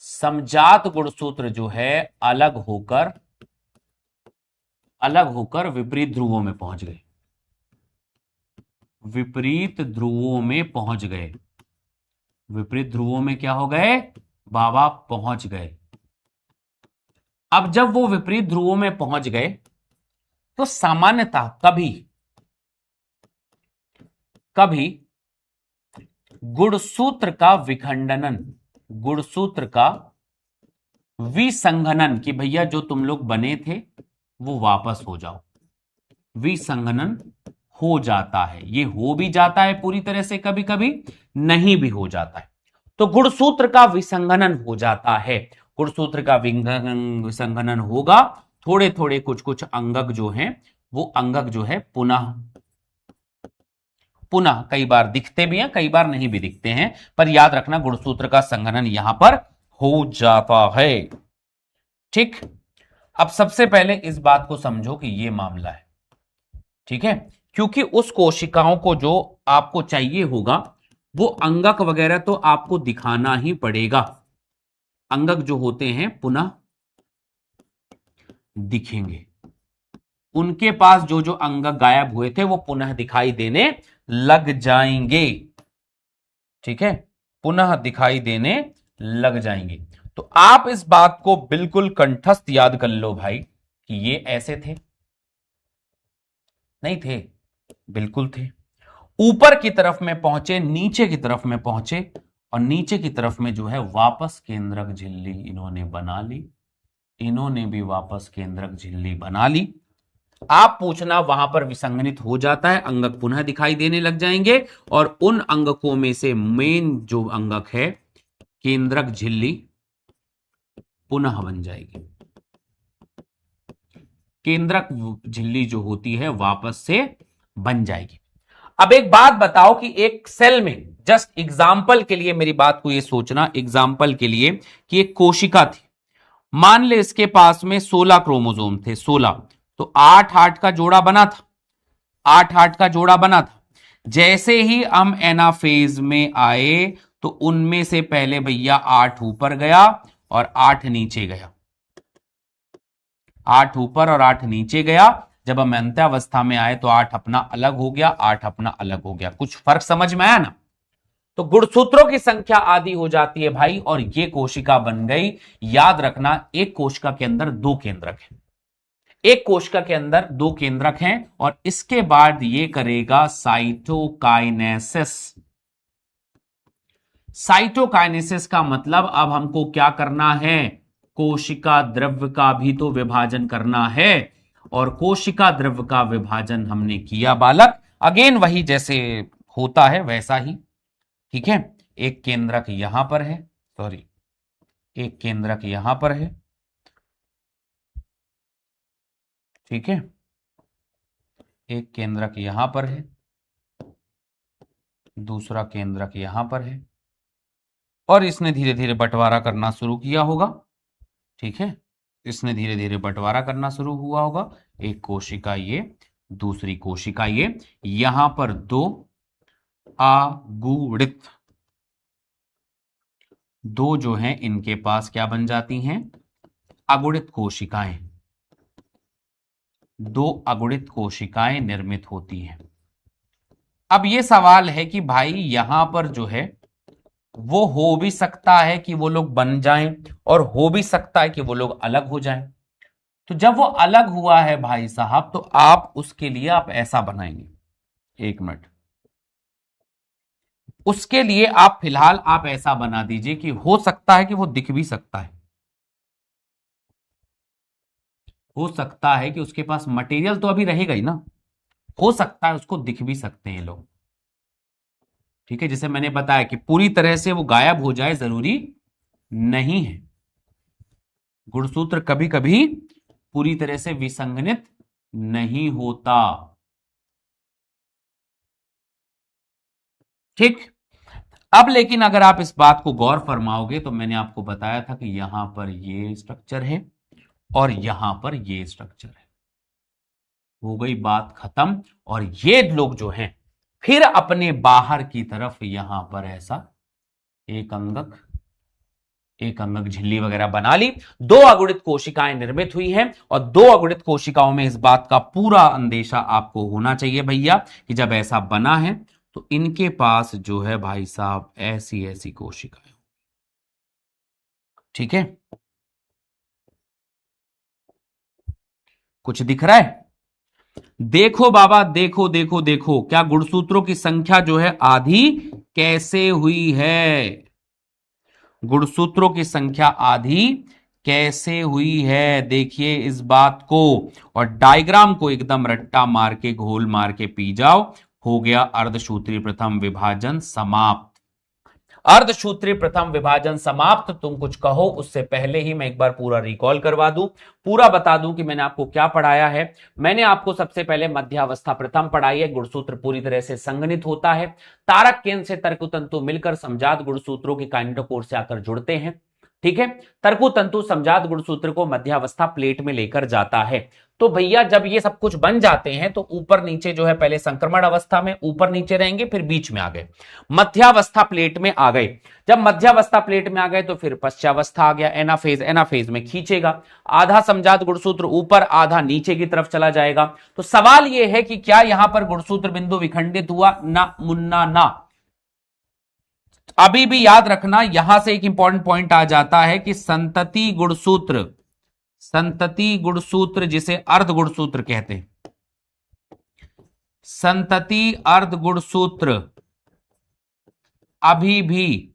समजात गुणसूत्र जो है अलग होकर विपरीत ध्रुवों में पहुंच गए, विपरीत ध्रुवों में पहुंच गए। विपरीत ध्रुवों में क्या हो गए बाबा? पहुंच गए। अब जब वो विपरीत ध्रुवों में पहुंच गए तो सामान्यतः कभी गुणसूत्र का विखंडन, गुणसूत्र का विसंघनन, कि भैया जो तुम लोग बने थे वो वापस हो जाओ, विसंघनन हो जाता है। ये हो भी जाता है पूरी तरह से, कभी कभी नहीं भी हो जाता है। तो गुणसूत्र का विसंघनन हो जाता है। गुणसूत्र का विसंघनन होगा, थोड़े थोड़े कुछ कुछ अंगक जो हैं वो अंगक जो है पुनः कई बार दिखते भी हैं, कई बार नहीं भी दिखते हैं, पर याद रखना गुणसूत्र का संघनन यहां पर हो जाता है। ठीक। अब सबसे पहले इस बात को समझो कि यह मामला है, ठीक है, क्योंकि उस कोशिकाओं को जो आपको चाहिए होगा वो अंगक वगैरह तो आपको दिखाना ही पड़ेगा। अंगक जो होते हैं पुनः दिखेंगे, उनके पास जो जो अंगक गायब हुए थे वो पुनः दिखाई देने लग जाएंगे, ठीक है, पुनः दिखाई देने लग जाएंगे। तो आप इस बात को बिल्कुल कंठस्थ याद कर लो भाई कि ये ऐसे थे, नहीं थे, बिल्कुल थे। ऊपर की तरफ में पहुंचे, नीचे की तरफ में पहुंचे, और नीचे की तरफ में जो है वापस केंद्रक झिल्ली इन्होंने बना ली, इन्होंने भी वापस केंद्रक झिल्ली बना ली। आप पूछना वहां पर विसंगनित हो जाता है, अंगक पुनः दिखाई देने लग जाएंगे, और उन अंगकों में से मेन जो अंगक है केंद्रक झिल्ली पुनः बन जाएगी। केंद्रक झिल्ली जो होती है वापस से बन जाएगी। अब एक बात बताओ कि एक सेल में, जस्ट एग्जाम्पल के लिए मेरी बात को ये सोचना, एग्जाम्पल के लिए कि एक कोशिका थी, मान ले इसके पास में 16 क्रोमोसोम थे, 16, तो 8-8 का जोड़ा बना था, 8-8 का जोड़ा बना था। जैसे ही हम एनाफेज में आए तो उनमें से पहले भैया 8 ऊपर गया और 8 नीचे गया, 8 ऊपर और 8 नीचे गया। जब हम अंत्यावस्था में आए तो 8 अपना अलग हो गया, 8 अपना अलग हो गया। कुछ फर्क समझ में आया ना? तो गुणसूत्रों की संख्या आधी हो जाती है भाई, और ये कोशिका बन गई। याद रखना, एक कोशिका के अंदर 2 केंद्रक हैं, एक कोशिका के अंदर 2 केंद्रक हैं, और इसके बाद ये करेगा साइटोकाइनेसिस। साइटोकाइनेसिस का मतलब अब हमको क्या करना है, कोशिका द्रव्य का भी तो विभाजन करना है, और कोशिका द्रव्य का विभाजन हमने किया बालक, अगेन वही जैसे होता है वैसा ही, ठीक है। एक केंद्रक यहां पर है, सॉरी, एक केंद्रक यहां पर है, ठीक है, एक केंद्रक यहां पर है, दूसरा केंद्रक यहां पर है, और इसने धीरे धीरे बंटवारा करना शुरू किया होगा, ठीक है, इसने धीरे धीरे बंटवारा करना शुरू हुआ होगा। एक कोशिका ये, दूसरी कोशिका ये, यहां पर 2 अगुणित, 2 जो हैं इनके पास क्या बन जाती हैं, अगुणित कोशिकाएं, 2 अगुणित कोशिकाएं निर्मित होती हैं। अब ये सवाल है कि भाई यहां पर जो है वो हो भी सकता है कि वो लोग बन जाएं, और हो भी सकता है कि वो लोग अलग हो जाएं। तो जब वो अलग हुआ है भाई साहब, तो आप उसके लिए आप ऐसा बनाएंगे, 1 मिनट, उसके लिए आप फिलहाल आप ऐसा बना दीजिए कि हो सकता है कि वो दिख भी सकता है, हो सकता है कि उसके पास मटेरियल तो अभी रहेगा ही ना, हो सकता है उसको दिख भी सकते हैं लोग, ठीक है। जैसे मैंने बताया कि पूरी तरह से वो गायब हो जाए जरूरी नहीं है, गुणसूत्र कभी कभी पूरी तरह से विसंगनित नहीं होता, ठीक। अब लेकिन अगर आप इस बात को गौर फरमाओगे तो मैंने आपको बताया था कि यहां पर ये स्ट्रक्चर है और यहां पर ये स्ट्रक्चर है, हो गई बात खत्म। और ये लोग जो हैं फिर अपने बाहर की तरफ यहां पर ऐसा एक अंगक, एक अंगक झिल्ली वगैरह बना ली, 2 अगुणित कोशिकाएं निर्मित हुई हैं, और 2 अगुणित कोशिकाओं में इस बात का पूरा अंदेशा आपको होना चाहिए भैया कि जब ऐसा बना है तो इनके पास जो है भाई साहब ऐसी ऐसी कोशिकाएं, ठीक है। कुछ दिख रहा है? देखो बाबा, देखो देखो देखो, क्या गुणसूत्रों की संख्या जो है आधी कैसे हुई है, गुणसूत्रों की संख्या आधी कैसे हुई है, देखिए इस बात को, और डायग्राम को एकदम रट्टा मार के, घोल मार के पी जाओ, हो गया अर्धसूत्री प्रथम विभाजन समाप्त। अर्धसूत्री प्रथम विभाजन समाप्त। तुम कुछ कहो उससे पहले ही मैं एक बार पूरा रिकॉल करवा दूं, पूरा बता दूं कि मैंने आपको क्या पढ़ाया है। मैंने आपको सबसे पहले मध्यावस्था प्रथम पढ़ाई है, गुणसूत्र पूरी तरह से संगनित होता है, तारक केंद्र से तर्क तंतु मिलकर समजात गुणसूत्रों के काइनेटोकोर से आकर जुड़ते हैं, ठीक है। तर्कु तंतु समजात गुणसूत्र को मध्यावस्था प्लेट में लेकर जाता है। तो भैया जब ये सब कुछ बन जाते हैं तो ऊपर नीचे जो है पहले संक्रमण अवस्था में ऊपर नीचे रहेंगे, फिर बीच में आ गए, मध्यावस्था प्लेट में आ गए। जब मध्यावस्था प्लेट में आ गए तो फिर पश्चावस्था आ गया, एनाफेज। एनाफेज में खींचेगा, आधा समजात गुणसूत्र ऊपर आधा नीचे की तरफ चला जाएगा। तो सवाल यह है कि क्या यहां पर गुणसूत्र बिंदु विखंडित हुआ? ना मुन्ना ना। अभी भी याद रखना, यहां से एक इंपॉर्टेंट पॉइंट आ जाता है कि संतति गुणसूत्र, संतति गुणसूत्र जिसे अर्ध गुणसूत्र कहते हैं, संतति अर्ध गुणसूत्र अभी भी,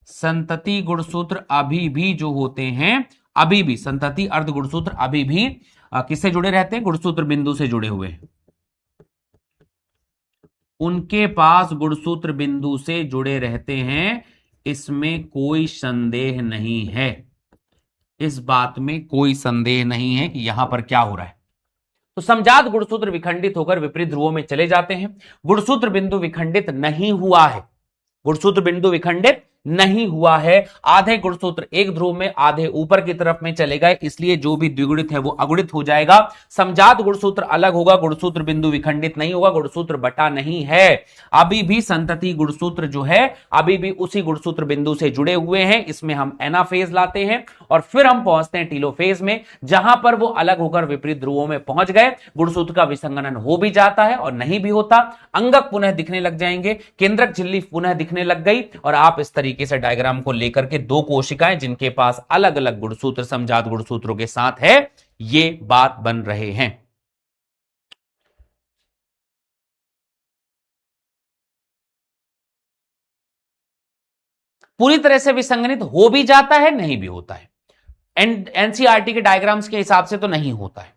संतति गुणसूत्र अभी भी जो होते हैं, अभी भी संतति अर्ध गुणसूत्र अभी भी किससे जुड़े रहते हैं? गुणसूत्र बिंदु से जुड़े हुए हैं। उनके पास गुणसूत्र बिंदु से जुड़े रहते हैं, इसमें कोई संदेह नहीं है, इस बात में कोई संदेह नहीं है कि यहां पर क्या हो रहा है। तो समजात गुणसूत्र विखंडित होकर विपरीत ध्रुवों में चले जाते हैं। गुणसूत्र बिंदु विखंडित नहीं हुआ है, गुणसूत्र बिंदु विखंडित नहीं हुआ है। आधे गुणसूत्र एक ध्रुव में, आधे ऊपर की तरफ में चले गए, इसलिए जो भी द्विगुणित है वो अगुणित हो जाएगा। समजात गुणसूत्र अलग होगा, गुणसूत्र बिंदु विखंडित नहीं होगा, गुणसूत्र बटा नहीं है। अभी भी संतति गुणसूत्र जो है अभी भी उसी गुणसूत्र बिंदु से जुड़े हुए हैं। इसमें हम एनाफेज लाते हैं और फिर हम पहुंचते हैं टीलोफेज में, जहां पर वो अलग होकर विपरीत ध्रुवों में पहुंच गए। गुणसूत्र का विसंगनन हो भी जाता है और नहीं भी होता, अंगक पुनः दिखने लग जाएंगे, केंद्रक झिल्ली पुनः दिखने लग गई, और आप इस तरीके से डायग्राम को लेकर के दो कोशिकाएं जिनके पास अलग अलग गुणसूत्र समजात गुणसूत्रों के साथ है, ये बात बन रहे हैं। पूरी तरह से विसंगनित हो भी जाता है, नहीं भी होता है। एनसीईआरटी के डायग्राम्स के हिसाब से तो नहीं होता है।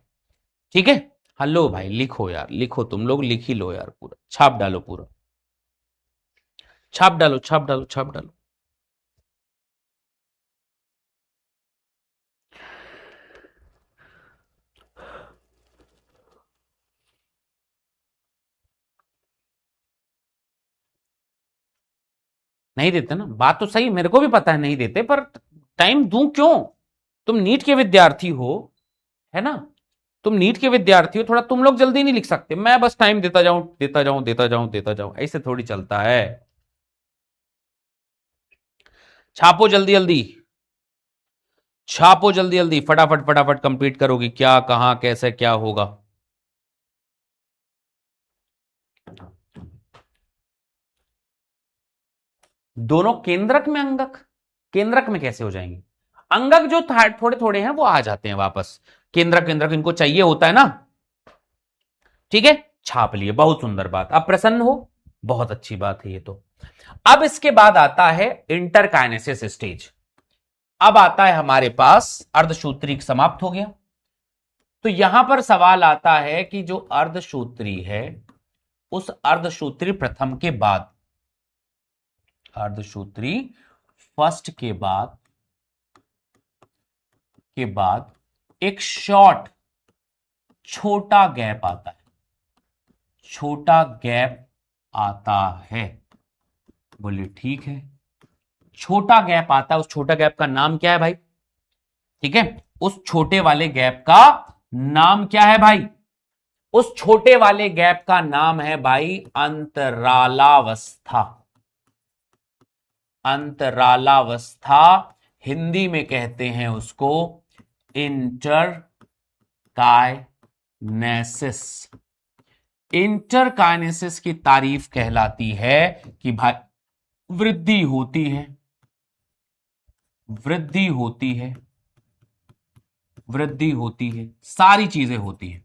ठीक है, हेलो भाई, लिखो यार, लिखो, तुम लोग लिख ही लो यार, पूरा छाप डालो, पूरा छाप डालो, छाप डालो, छाप डालो। नहीं देते ना, बात तो सही, मेरे को भी पता है नहीं देते, पर टाइम दूं क्यों? तुम नीट के विद्यार्थी हो, है ना, तुम नीट के विद्यार्थी हो, थोड़ा तुम लोग जल्दी नहीं लिख सकते? मैं बस टाइम देता जाऊं, देता जाऊं, देता जाऊं, देता जाऊं, ऐसे थोड़ी चलता है। छापो जल्दी जल्दी, छापो जल्दी जल्दी, फटाफट फटाफट कंप्लीट करोगे क्या, कहां कैसे क्या होगा? दोनों केंद्रक में अंगक, केंद्रक में कैसे हो जाएंगे? अंगक जो थोड़े थोड़े हैं वो आ जाते हैं वापस, केंद्रक केंद्रक इनको चाहिए होता है ना। ठीक है, छाप लिए, बहुत सुंदर बात, अब प्रसन्न हो, बहुत अच्छी बात है ये तो। अब इसके बाद आता है इंटरकाइनेसिस स्टेज। अब आता है हमारे पास अर्धसूत्री समाप्त हो गया। तो यहां पर सवाल आता है कि जो अर्धसूत्री है, उस अर्धसूत्री प्रथम के बाद, अर्धसूत्री फर्स्ट के बाद एक शॉर्ट छोटा गैप आता है, छोटा गैप आता है। बोलिए ठीक है, छोटा गैप आता है, उस छोटा गैप का नाम क्या है भाई? ठीक है, उस छोटे वाले गैप का नाम क्या है भाई? उस छोटे वाले गैप का नाम है भाई अंतरालावस्था। अंतरालावस्था, हिंदी में कहते हैं उसको इंटरकाइनेसिस। इंटरकाइनेसिस की तारीफ कहलाती है कि भाई वृद्धि होती है, वृद्धि होती है, वृद्धि होती है, सारी चीजें होती हैं,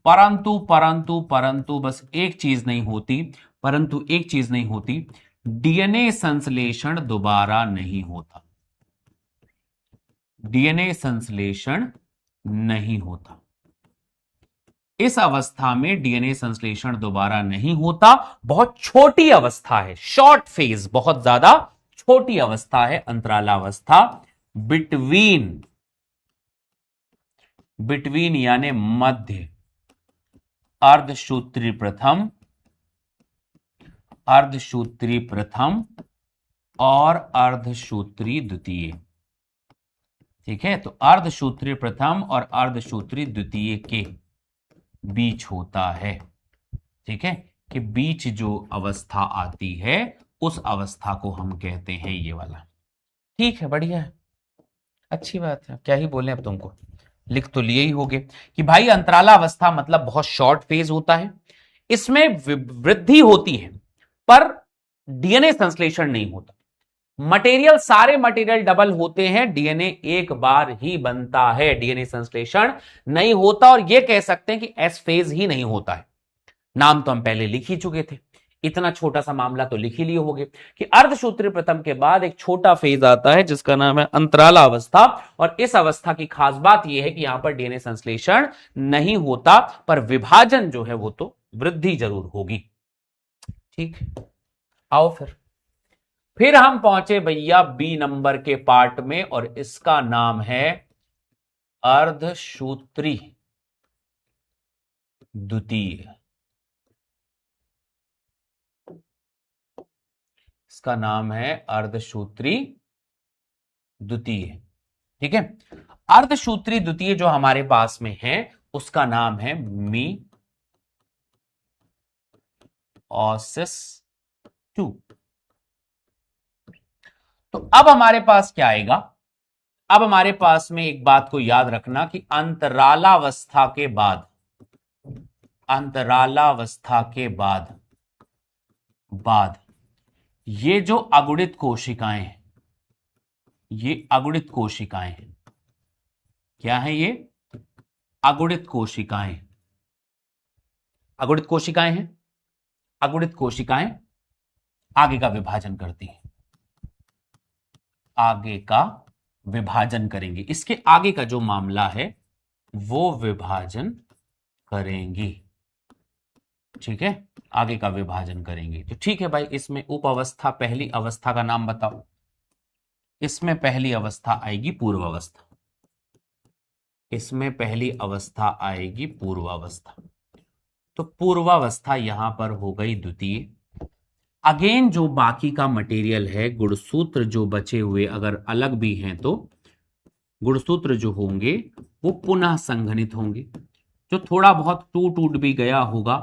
परंतु परंतु परंतु बस एक चीज नहीं होती, परंतु एक चीज नहीं होती, डीएनए संश्लेषण दोबारा नहीं होता, डीएनए संश्लेषण नहीं होता। इस अवस्था में डीएनए संश्लेषण दोबारा नहीं होता, बहुत छोटी अवस्था है, शॉर्ट फेज, बहुत ज्यादा छोटी अवस्था है अंतरालावस्था। बिटवीन, बिटवीन यानी मध्य अर्धसूत्री प्रथम, अर्धसूत्री प्रथम और अर्धसूत्री द्वितीय। ठीक है, तो अर्धसूत्री प्रथम और अर्धसूत्री द्वितीय के बीच होता है। ठीक है, कि बीच जो अवस्था आती है उस अवस्था को हम कहते हैं ये वाला। ठीक है, बढ़िया है, अच्छी बात है, क्या ही बोले अब तुमको, लिख तो लिए ही होगे कि भाई अंतराला अवस्था मतलब बहुत शॉर्ट फेज होता है, इसमें वृद्धि होती है पर डीएनए संश्लेषण नहीं होता। मटेरियल, सारे मटेरियल डबल होते हैं, डीएनए एक बार ही बनता है, डीएनए संश्लेषण नहीं होता। और यह कह सकते हैं कि एस फेज ही नहीं होता है। नाम तो हम पहले लिख ही चुके थे, इतना छोटा सा मामला तो लिख ही लिए होंगे कि अर्धसूत्री प्रथम के बाद एक छोटा फेज आता है जिसका नाम है अंतराला अवस्था। और इस अवस्था की खास बात यह है कि यहां पर डीएनए संश्लेषण नहीं होता पर विभाजन जो है वो तो वृद्धि जरूर होगी। ठीक, आओ फिर हम पहुंचे भैया बी नंबर के पार्ट में और इसका नाम है अर्धसूत्री द्वितीय। इसका नाम है अर्धसूत्री द्वितीय। ठीक है, अर्धसूत्री द्वितीय जो हमारे पास में है उसका नाम है मिओसिस 2। तो अब हमारे पास क्या आएगा, अब हमारे पास में एक बात को याद रखना कि अंतरालावस्था के बाद, अंतरालावस्था के बाद ये जो अगुणित कोशिकाएं हैं, ये अगुणित कोशिकाएं हैं। क्या है ये? अगुणित कोशिकाएं। अगुणित कोशिकाएं हैं, अगुणित कोशिकाएं आगे का विभाजन करती हैं, आगे का विभाजन करेंगे, इसके आगे का जो मामला है वो विभाजन करेंगी। ठीक है, आगे का विभाजन करेंगे। तो ठीक है भाई, इसमें उप अवस्था, पहली अवस्था का नाम बताओ। इसमें पहली अवस्था आएगी पूर्व अवस्था, इसमें पहली अवस्था आएगी पूर्वावस्था। तो पूर्वावस्था यहां पर हो गई द्वितीय। अगेन जो बाकी का मटेरियल है, गुणसूत्र जो बचे हुए अगर अलग भी हैं तो गुणसूत्र जो होंगे वो पुनः संघनित होंगे। जो थोड़ा बहुत टूट भी गया होगा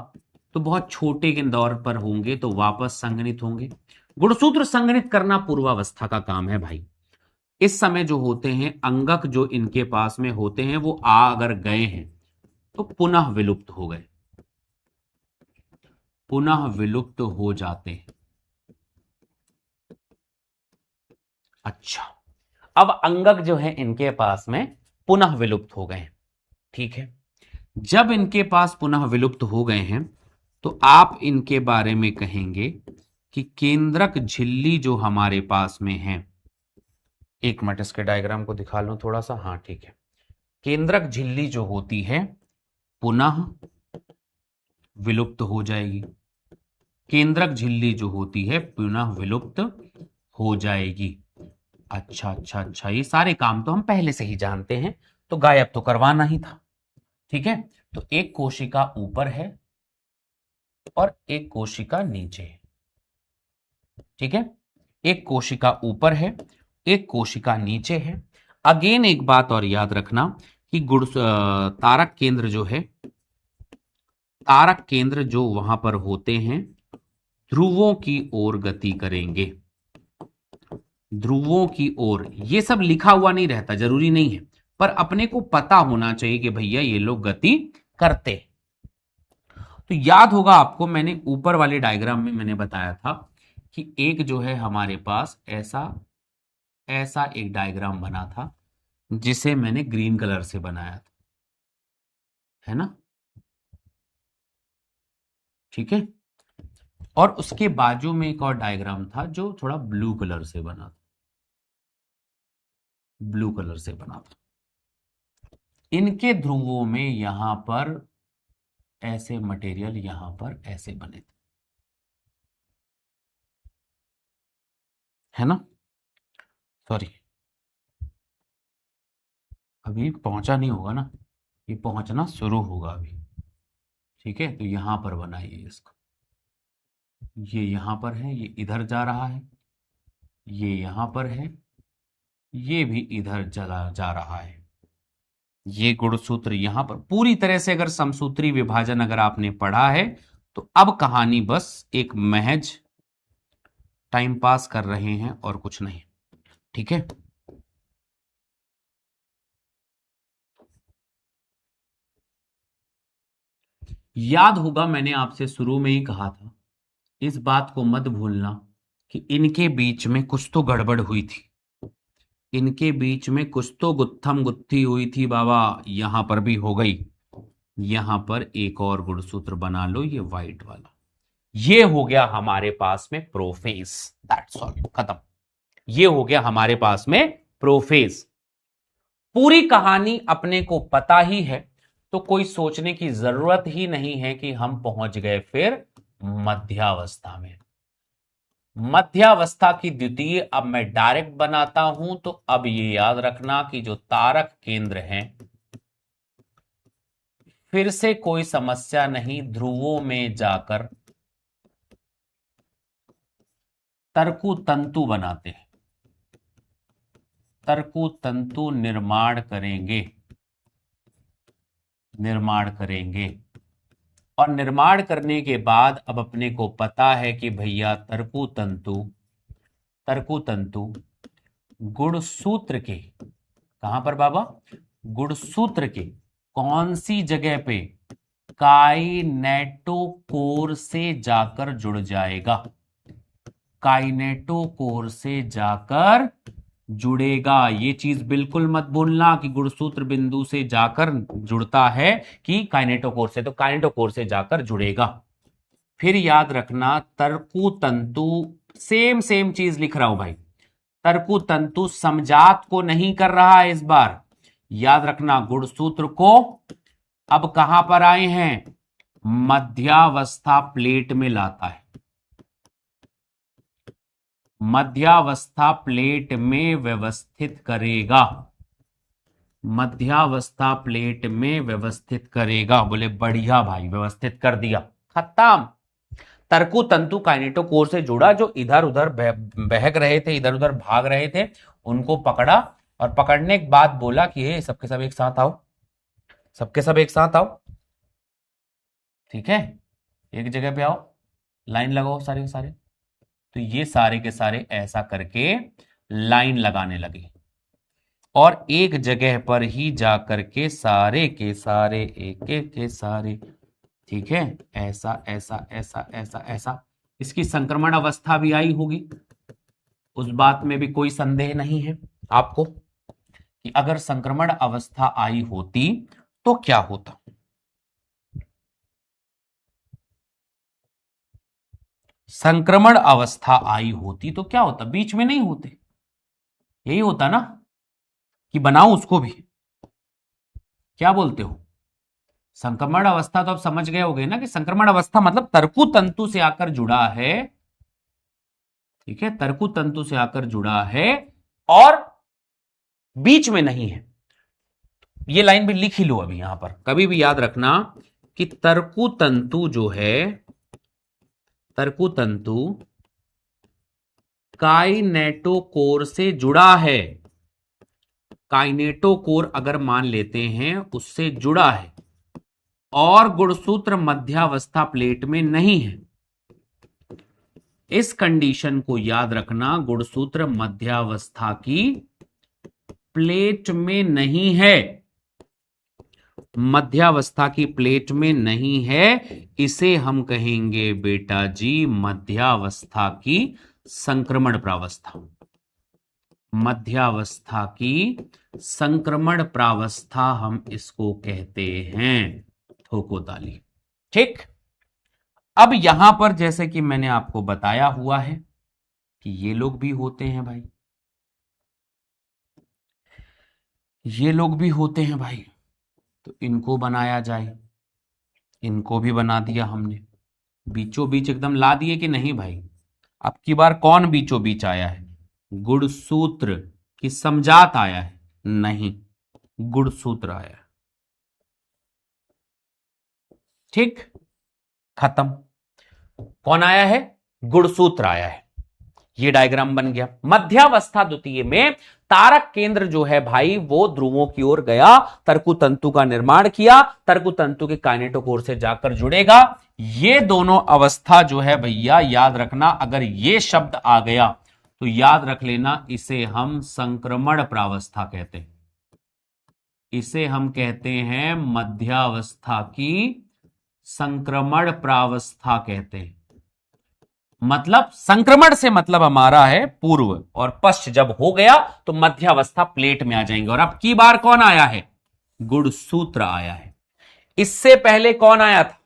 तो बहुत छोटे के दौर पर होंगे तो वापस संघनित होंगे। गुणसूत्र संघनित करना पूर्वावस्था का काम है भाई। इस समय जो होते हैं अंगक जो इनके पास में होते हैं वो अगर गए हैं तो पुनः विलुप्त हो गए, पुनः विलुप्त हो जाते हैं। अच्छा, अब अंगक जो है इनके पास में पुनः विलुप्त हो गए। ठीक है, जब इनके पास पुनः विलुप्त हो गए हैं तो आप इनके बारे में कहेंगे कि केंद्रक झिल्ली जो हमारे पास में है, एक मिनट इसके डायग्राम को दिखा लूं थोड़ा सा। हाँ ठीक है, केंद्रक झिल्ली जो होती है पुनः विलुप्त हो जाएगी, केंद्रक झिल्ली जो होती है पुनः विलुप्त हो जाएगी। अच्छा अच्छा अच्छा, ये सारे काम तो हम पहले से ही जानते हैं, तो गायब तो करवाना ही था। ठीक है, तो एक कोशिका ऊपर है और एक कोशिका नीचे है। ठीक है, एक कोशिका ऊपर है, एक कोशिका नीचे है। अगेन एक बात और याद रखना कि तारक केंद्र जो है, तारक केंद्र जो वहां पर होते हैं ध्रुवों की ओर गति करेंगे, ध्रुवों की ओर। ये सब लिखा हुआ नहीं रहता, जरूरी नहीं है, पर अपने को पता होना चाहिए कि भैया ये लोग गति करते। तो याद होगा आपको, मैंने ऊपर वाले डायग्राम में मैंने बताया था कि एक जो है हमारे पास ऐसा ऐसा एक डायग्राम बना था जिसे मैंने ग्रीन कलर से बनाया था, है ना? ठीक है, और उसके बाजू में एक और डायग्राम था जो थोड़ा ब्लू कलर से बना था, ब्लू कलर से बना था। इनके ध्रुवों में यहां पर ऐसे मटेरियल यहां पर ऐसे बने थे, है ना? सॉरी, अभी पहुंचा नहीं होगा ना, ये पहुंचना शुरू होगा अभी। ठीक है, तो यहां पर बनाइए इसको, ये यहां पर है, ये इधर जा रहा है, ये यहां पर है, ये भी इधर चला जा रहा है। ये गुणसूत्र यहां पर पूरी तरह से अगर समसूत्री विभाजन अगर आपने पढ़ा है तो अब कहानी बस एक महज टाइम पास कर रहे हैं और कुछ नहीं। ठीक है, याद होगा मैंने आपसे शुरू में ही कहा था, इस बात को मत भूलना कि इनके बीच में कुछ तो गड़बड़ हुई थी, इनके बीच में कुछ तो गुत्थम गुत्थी हुई थी बाबा। यहां पर भी हो गई, यहां पर एक और गुणसूत्र बना लो, ये व्हाइट वाला, ये हो गया हमारे पास में प्रोफेज। दैट्स ऑल, खत्म। ये हो गया हमारे पास में प्रोफेज। पूरी कहानी अपने को पता ही है, तो कोई सोचने की जरूरत ही नहीं है कि हम पहुंच गए फिर मध्यावस्था में। मध्यावस्था की द्वितीय अब मैं डायरेक्ट बनाता हूं, तो अब ये याद रखना कि जो तारक केंद्र हैं, फिर से कोई समस्या नहीं, ध्रुवों में जाकर तर्कु तंतु बनाते हैं, तर्कु तंतु निर्माण करेंगे, निर्माण करेंगे। और निर्माण करने के बाद अब अपने को पता है कि भैया तर्कु तंतु, तर्कु तंतु गुणसूत्र के, कहां पर बाबा, गुणसूत्र के कौन सी जगह पे, काइनेटोकोर से जाकर जुड़ जाएगा, काइनेटोकोर से जाकर जुड़ेगा। ये चीज बिल्कुल मत भूलना कि गुणसूत्र बिंदु से जाकर जुड़ता है कि काइनेटोकोर से, तो काइनेटोकोर से जाकर जुड़ेगा। फिर याद रखना तर्कु तंतु, सेम सेम चीज लिख रहा हूं भाई, तर्कु तंतु समजात को नहीं कर रहा है इस बार। याद रखना गुणसूत्र को अब कहां पर आए हैं, मध्यावस्था प्लेट में लाता है, मध्यावस्था प्लेट में व्यवस्थित करेगा, मध्यावस्था प्लेट में व्यवस्थित करेगा। बोले बढ़िया भाई, व्यवस्थित कर दिया, खत्म। तर्कु तंतु काइनेटोकोर से जुड़ा, जो इधर उधर बहक रहे थे, इधर उधर भाग रहे थे, उनको पकड़ा, और पकड़ने के बाद बोला कि ये सबके सब एक साथ आओ, सबके सब एक साथ आओ, ठीक है, एक जगह पे आओ, लाइन लगाओ सारे के सारे। तो ये सारे के सारे ऐसा करके लाइन लगाने लगे, और एक जगह पर ही जाकर के सारे के सारे एक एक के सारे, ठीक है, ऐसा ऐसा ऐसा ऐसा ऐसा। इसकी संक्रमण अवस्था भी आई होगी, उस बात में भी कोई संदेह नहीं है आपको कि अगर संक्रमण अवस्था आई होती तो क्या होता। संक्रमण अवस्था आई होती तो क्या होता, बीच में नहीं होते, यही होता ना कि बनाओ उसको भी, क्या बोलते हो। संक्रमण अवस्था तो आप समझ गए होगे ना कि संक्रमण अवस्था मतलब तर्कु तंतु से आकर जुड़ा है, ठीक है, तर्कु तंतु से आकर जुड़ा है और बीच में नहीं है। ये लाइन भी लिख ही लो अभी यहां पर, कभी भी याद रखना कि तर्कु तंतु जो है, तर्कु तंतु काइनेटोकोर से जुड़ा है, काइनेटोकोर अगर मान लेते हैं उससे जुड़ा है, और गुणसूत्र मध्यावस्था प्लेट में नहीं है। इस कंडीशन को याद रखना, गुणसूत्र मध्यावस्था की प्लेट में नहीं है, मध्यावस्था की प्लेट में नहीं है, इसे हम कहेंगे बेटा जी मध्यावस्था की संक्रमण प्रावस्था, मध्यावस्था की संक्रमण प्रावस्था हम इसको कहते हैं, ठोको ताली। ठीक, अब यहां पर जैसे कि मैंने आपको बताया हुआ है कि ये लोग भी होते हैं भाई, ये लोग भी होते हैं भाई, तो इनको बनाया जाए, इनको भी बना दिया हमने, बीचों बीच एकदम ला दिए कि नहीं भाई। अब की बार कौन बीचों बीच आया है, गुणसूत्र की समजात आया है, नहीं, गुणसूत्र आया है, ठीक, खत्म। कौन आया है, गुणसूत्र आया है। ये डायग्राम बन गया। मध्यावस्था द्वितीय में तारक केंद्र जो है भाई वो ध्रुवों की ओर गया, तरकु तंतु का निर्माण किया, तरकु तंतु के काइनेटोकोर से जाकर जुड़ेगा। ये दोनों अवस्था जो है भैया याद रखना, अगर ये शब्द आ गया तो याद रख लेना, इसे हम संक्रमण प्रावस्था कहते हैं। इसे हम कहते हैं मध्यावस्था की संक्रमण प्रावस्था कहते हैं। मतलब संक्रमण से मतलब हमारा है पूर्व, और पश्च जब हो गया तो मध्यावस्था प्लेट में आ जाएंगे। और अब की बार कौन आया है? गुणसूत्र आया है। इससे पहले कौन आया था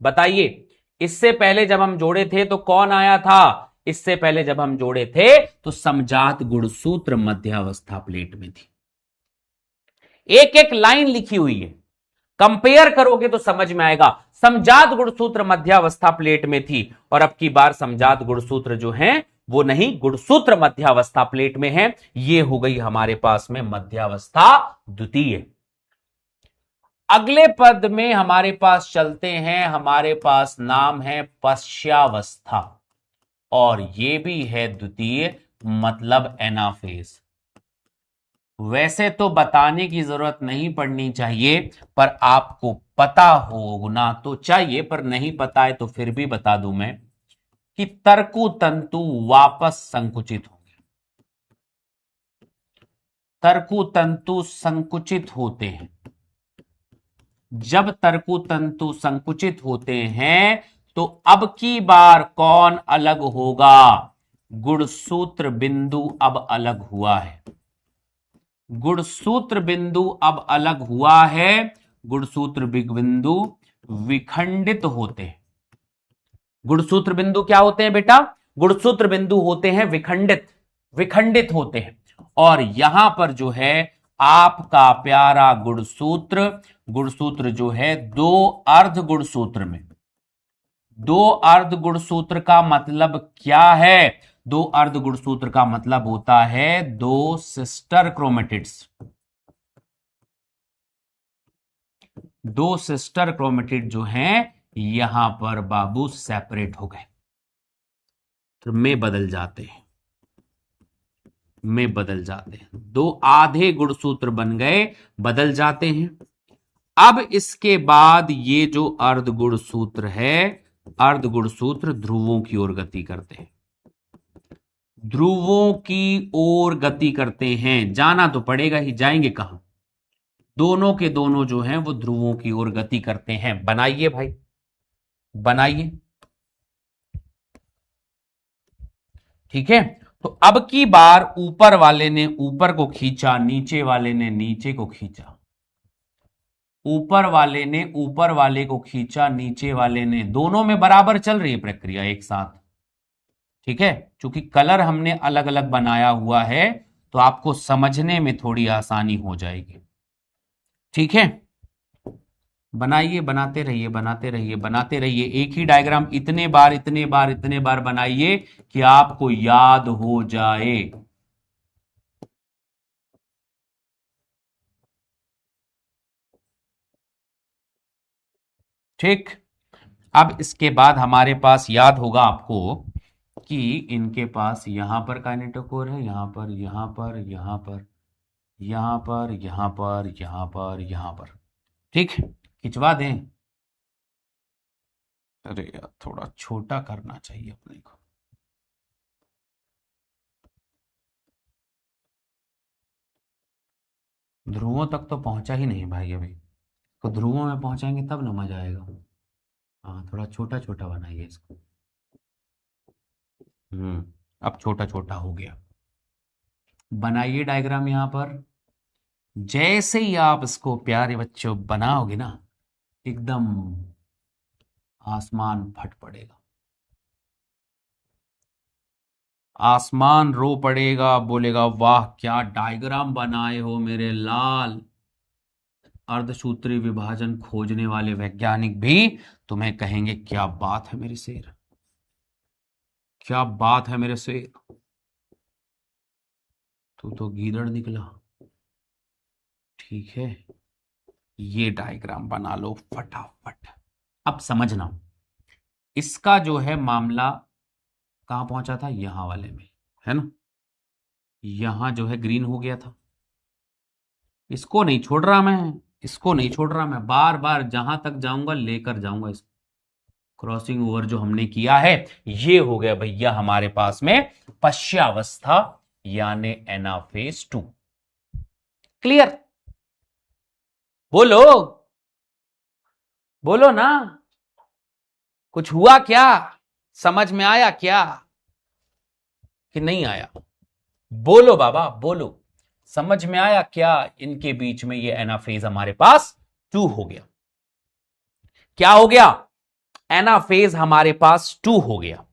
बताइए? इससे पहले जब हम जोड़े थे तो कौन आया था? इससे पहले जब हम जोड़े थे तो समजात गुणसूत्र मध्यावस्था प्लेट में थी। एक एक लाइन लिखी हुई है, कंपेयर करोगे तो समझ में आएगा। समजात गुणसूत्र मध्यावस्था प्लेट में थी, और अब की बार समजात गुणसूत्र जो है वो नहीं, गुणसूत्र मध्यावस्था प्लेट में है। ये हो गई हमारे पास में मध्यावस्था द्वितीय। अगले पद में हमारे पास चलते हैं, हमारे पास नाम है पश्चावस्था, और ये भी है द्वितीय, मतलब एनाफेज। वैसे तो बताने की जरूरत नहीं पड़नी चाहिए, पर आपको पता होना तो चाहिए, पर नहीं पता है तो फिर भी बता दूं मैं कि तरकु तंतु वापस संकुचित होंगे। तरकु तंतु संकुचित होते हैं। जब तरकु तंतु संकुचित होते हैं तो अब की बार कौन अलग होगा? गुणसूत्र बिंदु अब अलग हुआ है। गुणसूत्र बिंदु अब अलग हुआ है। गुणसूत्र बिंदु विखंडित होते हैं। गुणसूत्र बिंदु क्या होते हैं बेटा? गुणसूत्र बिंदु होते हैं विखंडित, विखंडित होते हैं। और यहां पर जो है आपका प्यारा गुणसूत्र, गुणसूत्र जो है दो अर्ध गुणसूत्र में, दो अर्ध गुणसूत्र का मतलब क्या है? दो अर्ध गुणसूत्र का मतलब होता है दो सिस्टर क्रोमेटिड्स। दो सिस्टर क्रोमेटिड जो हैं यहां पर बाबू सेपरेट हो गए, तो में बदल जाते हैं, में बदल जाते हैं। दो आधे गुणसूत्र बन गए, बदल जाते हैं। अब इसके बाद ये जो अर्ध गुणसूत्र है, अर्ध गुणसूत्र ध्रुवों की ओर गति करते हैं, ध्रुवों की ओर गति करते हैं। जाना तो पड़ेगा ही, जाएंगे कहां? दोनों के दोनों जो हैं वो ध्रुवों की ओर गति करते हैं। बनाइए भाई, बनाइए। ठीक है, तो अब की बार ऊपर वाले ने ऊपर को खींचा, नीचे वाले ने नीचे को खींचा, ऊपर वाले ने ऊपर वाले को खींचा, नीचे वाले ने, दोनों में बराबर चल रही है प्रक्रिया एक साथ। ठीक है, क्योंकि कलर हमने अलग अलग बनाया हुआ है तो आपको समझने में थोड़ी आसानी हो जाएगी। ठीक है, बनाइए, बनाते रहिए, बनाते रहिए, बनाते रहिए। एक ही डायग्राम इतने बार इतने बार इतने बार बनाइए कि आपको याद हो जाए। ठीक, अब इसके बाद हमारे पास याद होगा आपको कि इनके पास यहां पर काइनेटोकोर है, यहां पर, यहां पर, यहां पर, यहां पर, यहां पर, यहां पर, यहां पर। ठीक, खिंचवा दें? अरे यार थोड़ा छोटा करना चाहिए अपने को। ध्रुवों तक तो पहुंचा ही नहीं भाई अभी, तो ध्रुवों में पहुंचाएंगे तब ना मजा आएगा। हाँ, थोड़ा छोटा छोटा बनाइए इसको। अब छोटा छोटा हो गया। बनाइए डायग्राम यहां पर। जैसे ही आप इसको प्यारे बच्चों बनाओगे ना, एकदम आसमान फट पड़ेगा, आसमान रो पड़ेगा, बोलेगा वाह क्या डायग्राम बनाए हो मेरे लाल। अर्धसूत्री विभाजन खोजने वाले वैज्ञानिक भी तुम्हें कहेंगे क्या बात है मेरे शेर, क्या बात है मेरे शेर, तू तो गीदड़ निकला। ठीक है, ये डायग्राम बना लो फटाफट। अब समझना, इसका जो है मामला कहां पहुंचा था, यहां वाले में, है ना। यहां जो है ग्रीन हो गया था। इसको नहीं छोड़ रहा मैं, इसको नहीं छोड़ रहा मैं, बार बार जहां तक जाऊंगा लेकर जाऊंगा इसको। क्रॉसिंग ओवर जो हमने किया है, ये हो गया भैया हमारे पास में पश्चावस्था, यानी एनाफेज 2। क्लियर? बोलो, बोलो ना, कुछ हुआ क्या, समझ में आया क्या कि नहीं आया? बोलो बाबा बोलो, समझ में आया क्या? इनके बीच में ये एनाफेज हमारे पास 2 हो गया। क्या हो गया? एनाफेज हमारे पास 2 हो गया।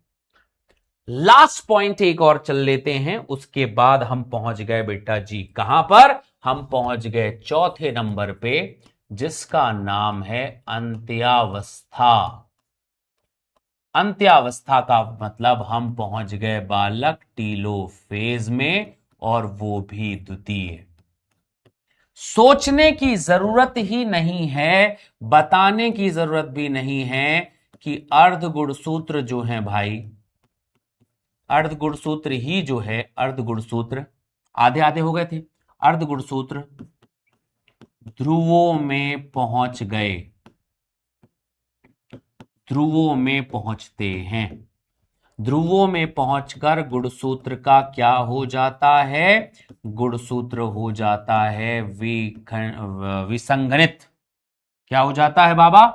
लास्ट पॉइंट एक और चल लेते हैं, उसके बाद हम पहुंच गए बेटा जी कहां पर, हम पहुंच गए चौथे नंबर पे, जिसका नाम है अंत्यावस्था। अंत्यावस्था का मतलब हम पहुंच गए बालक टीलोफेज में, और वो भी द्वितीय। सोचने की जरूरत ही नहीं है, बताने की जरूरत भी नहीं है कि अर्ध गुणसूत्र जो है भाई, अर्ध गुणसूत्र ही जो है, अर्ध गुणसूत्र आधे आधे हो गए थे, अर्ध गुणसूत्र ध्रुवों में पहुंच गए, ध्रुवों में पहुंचते हैं। ध्रुवों में पहुंचकर गुणसूत्र का क्या हो जाता है, गुणसूत्र हो जाता है विसंगनित। क्या हो जाता है बाबा?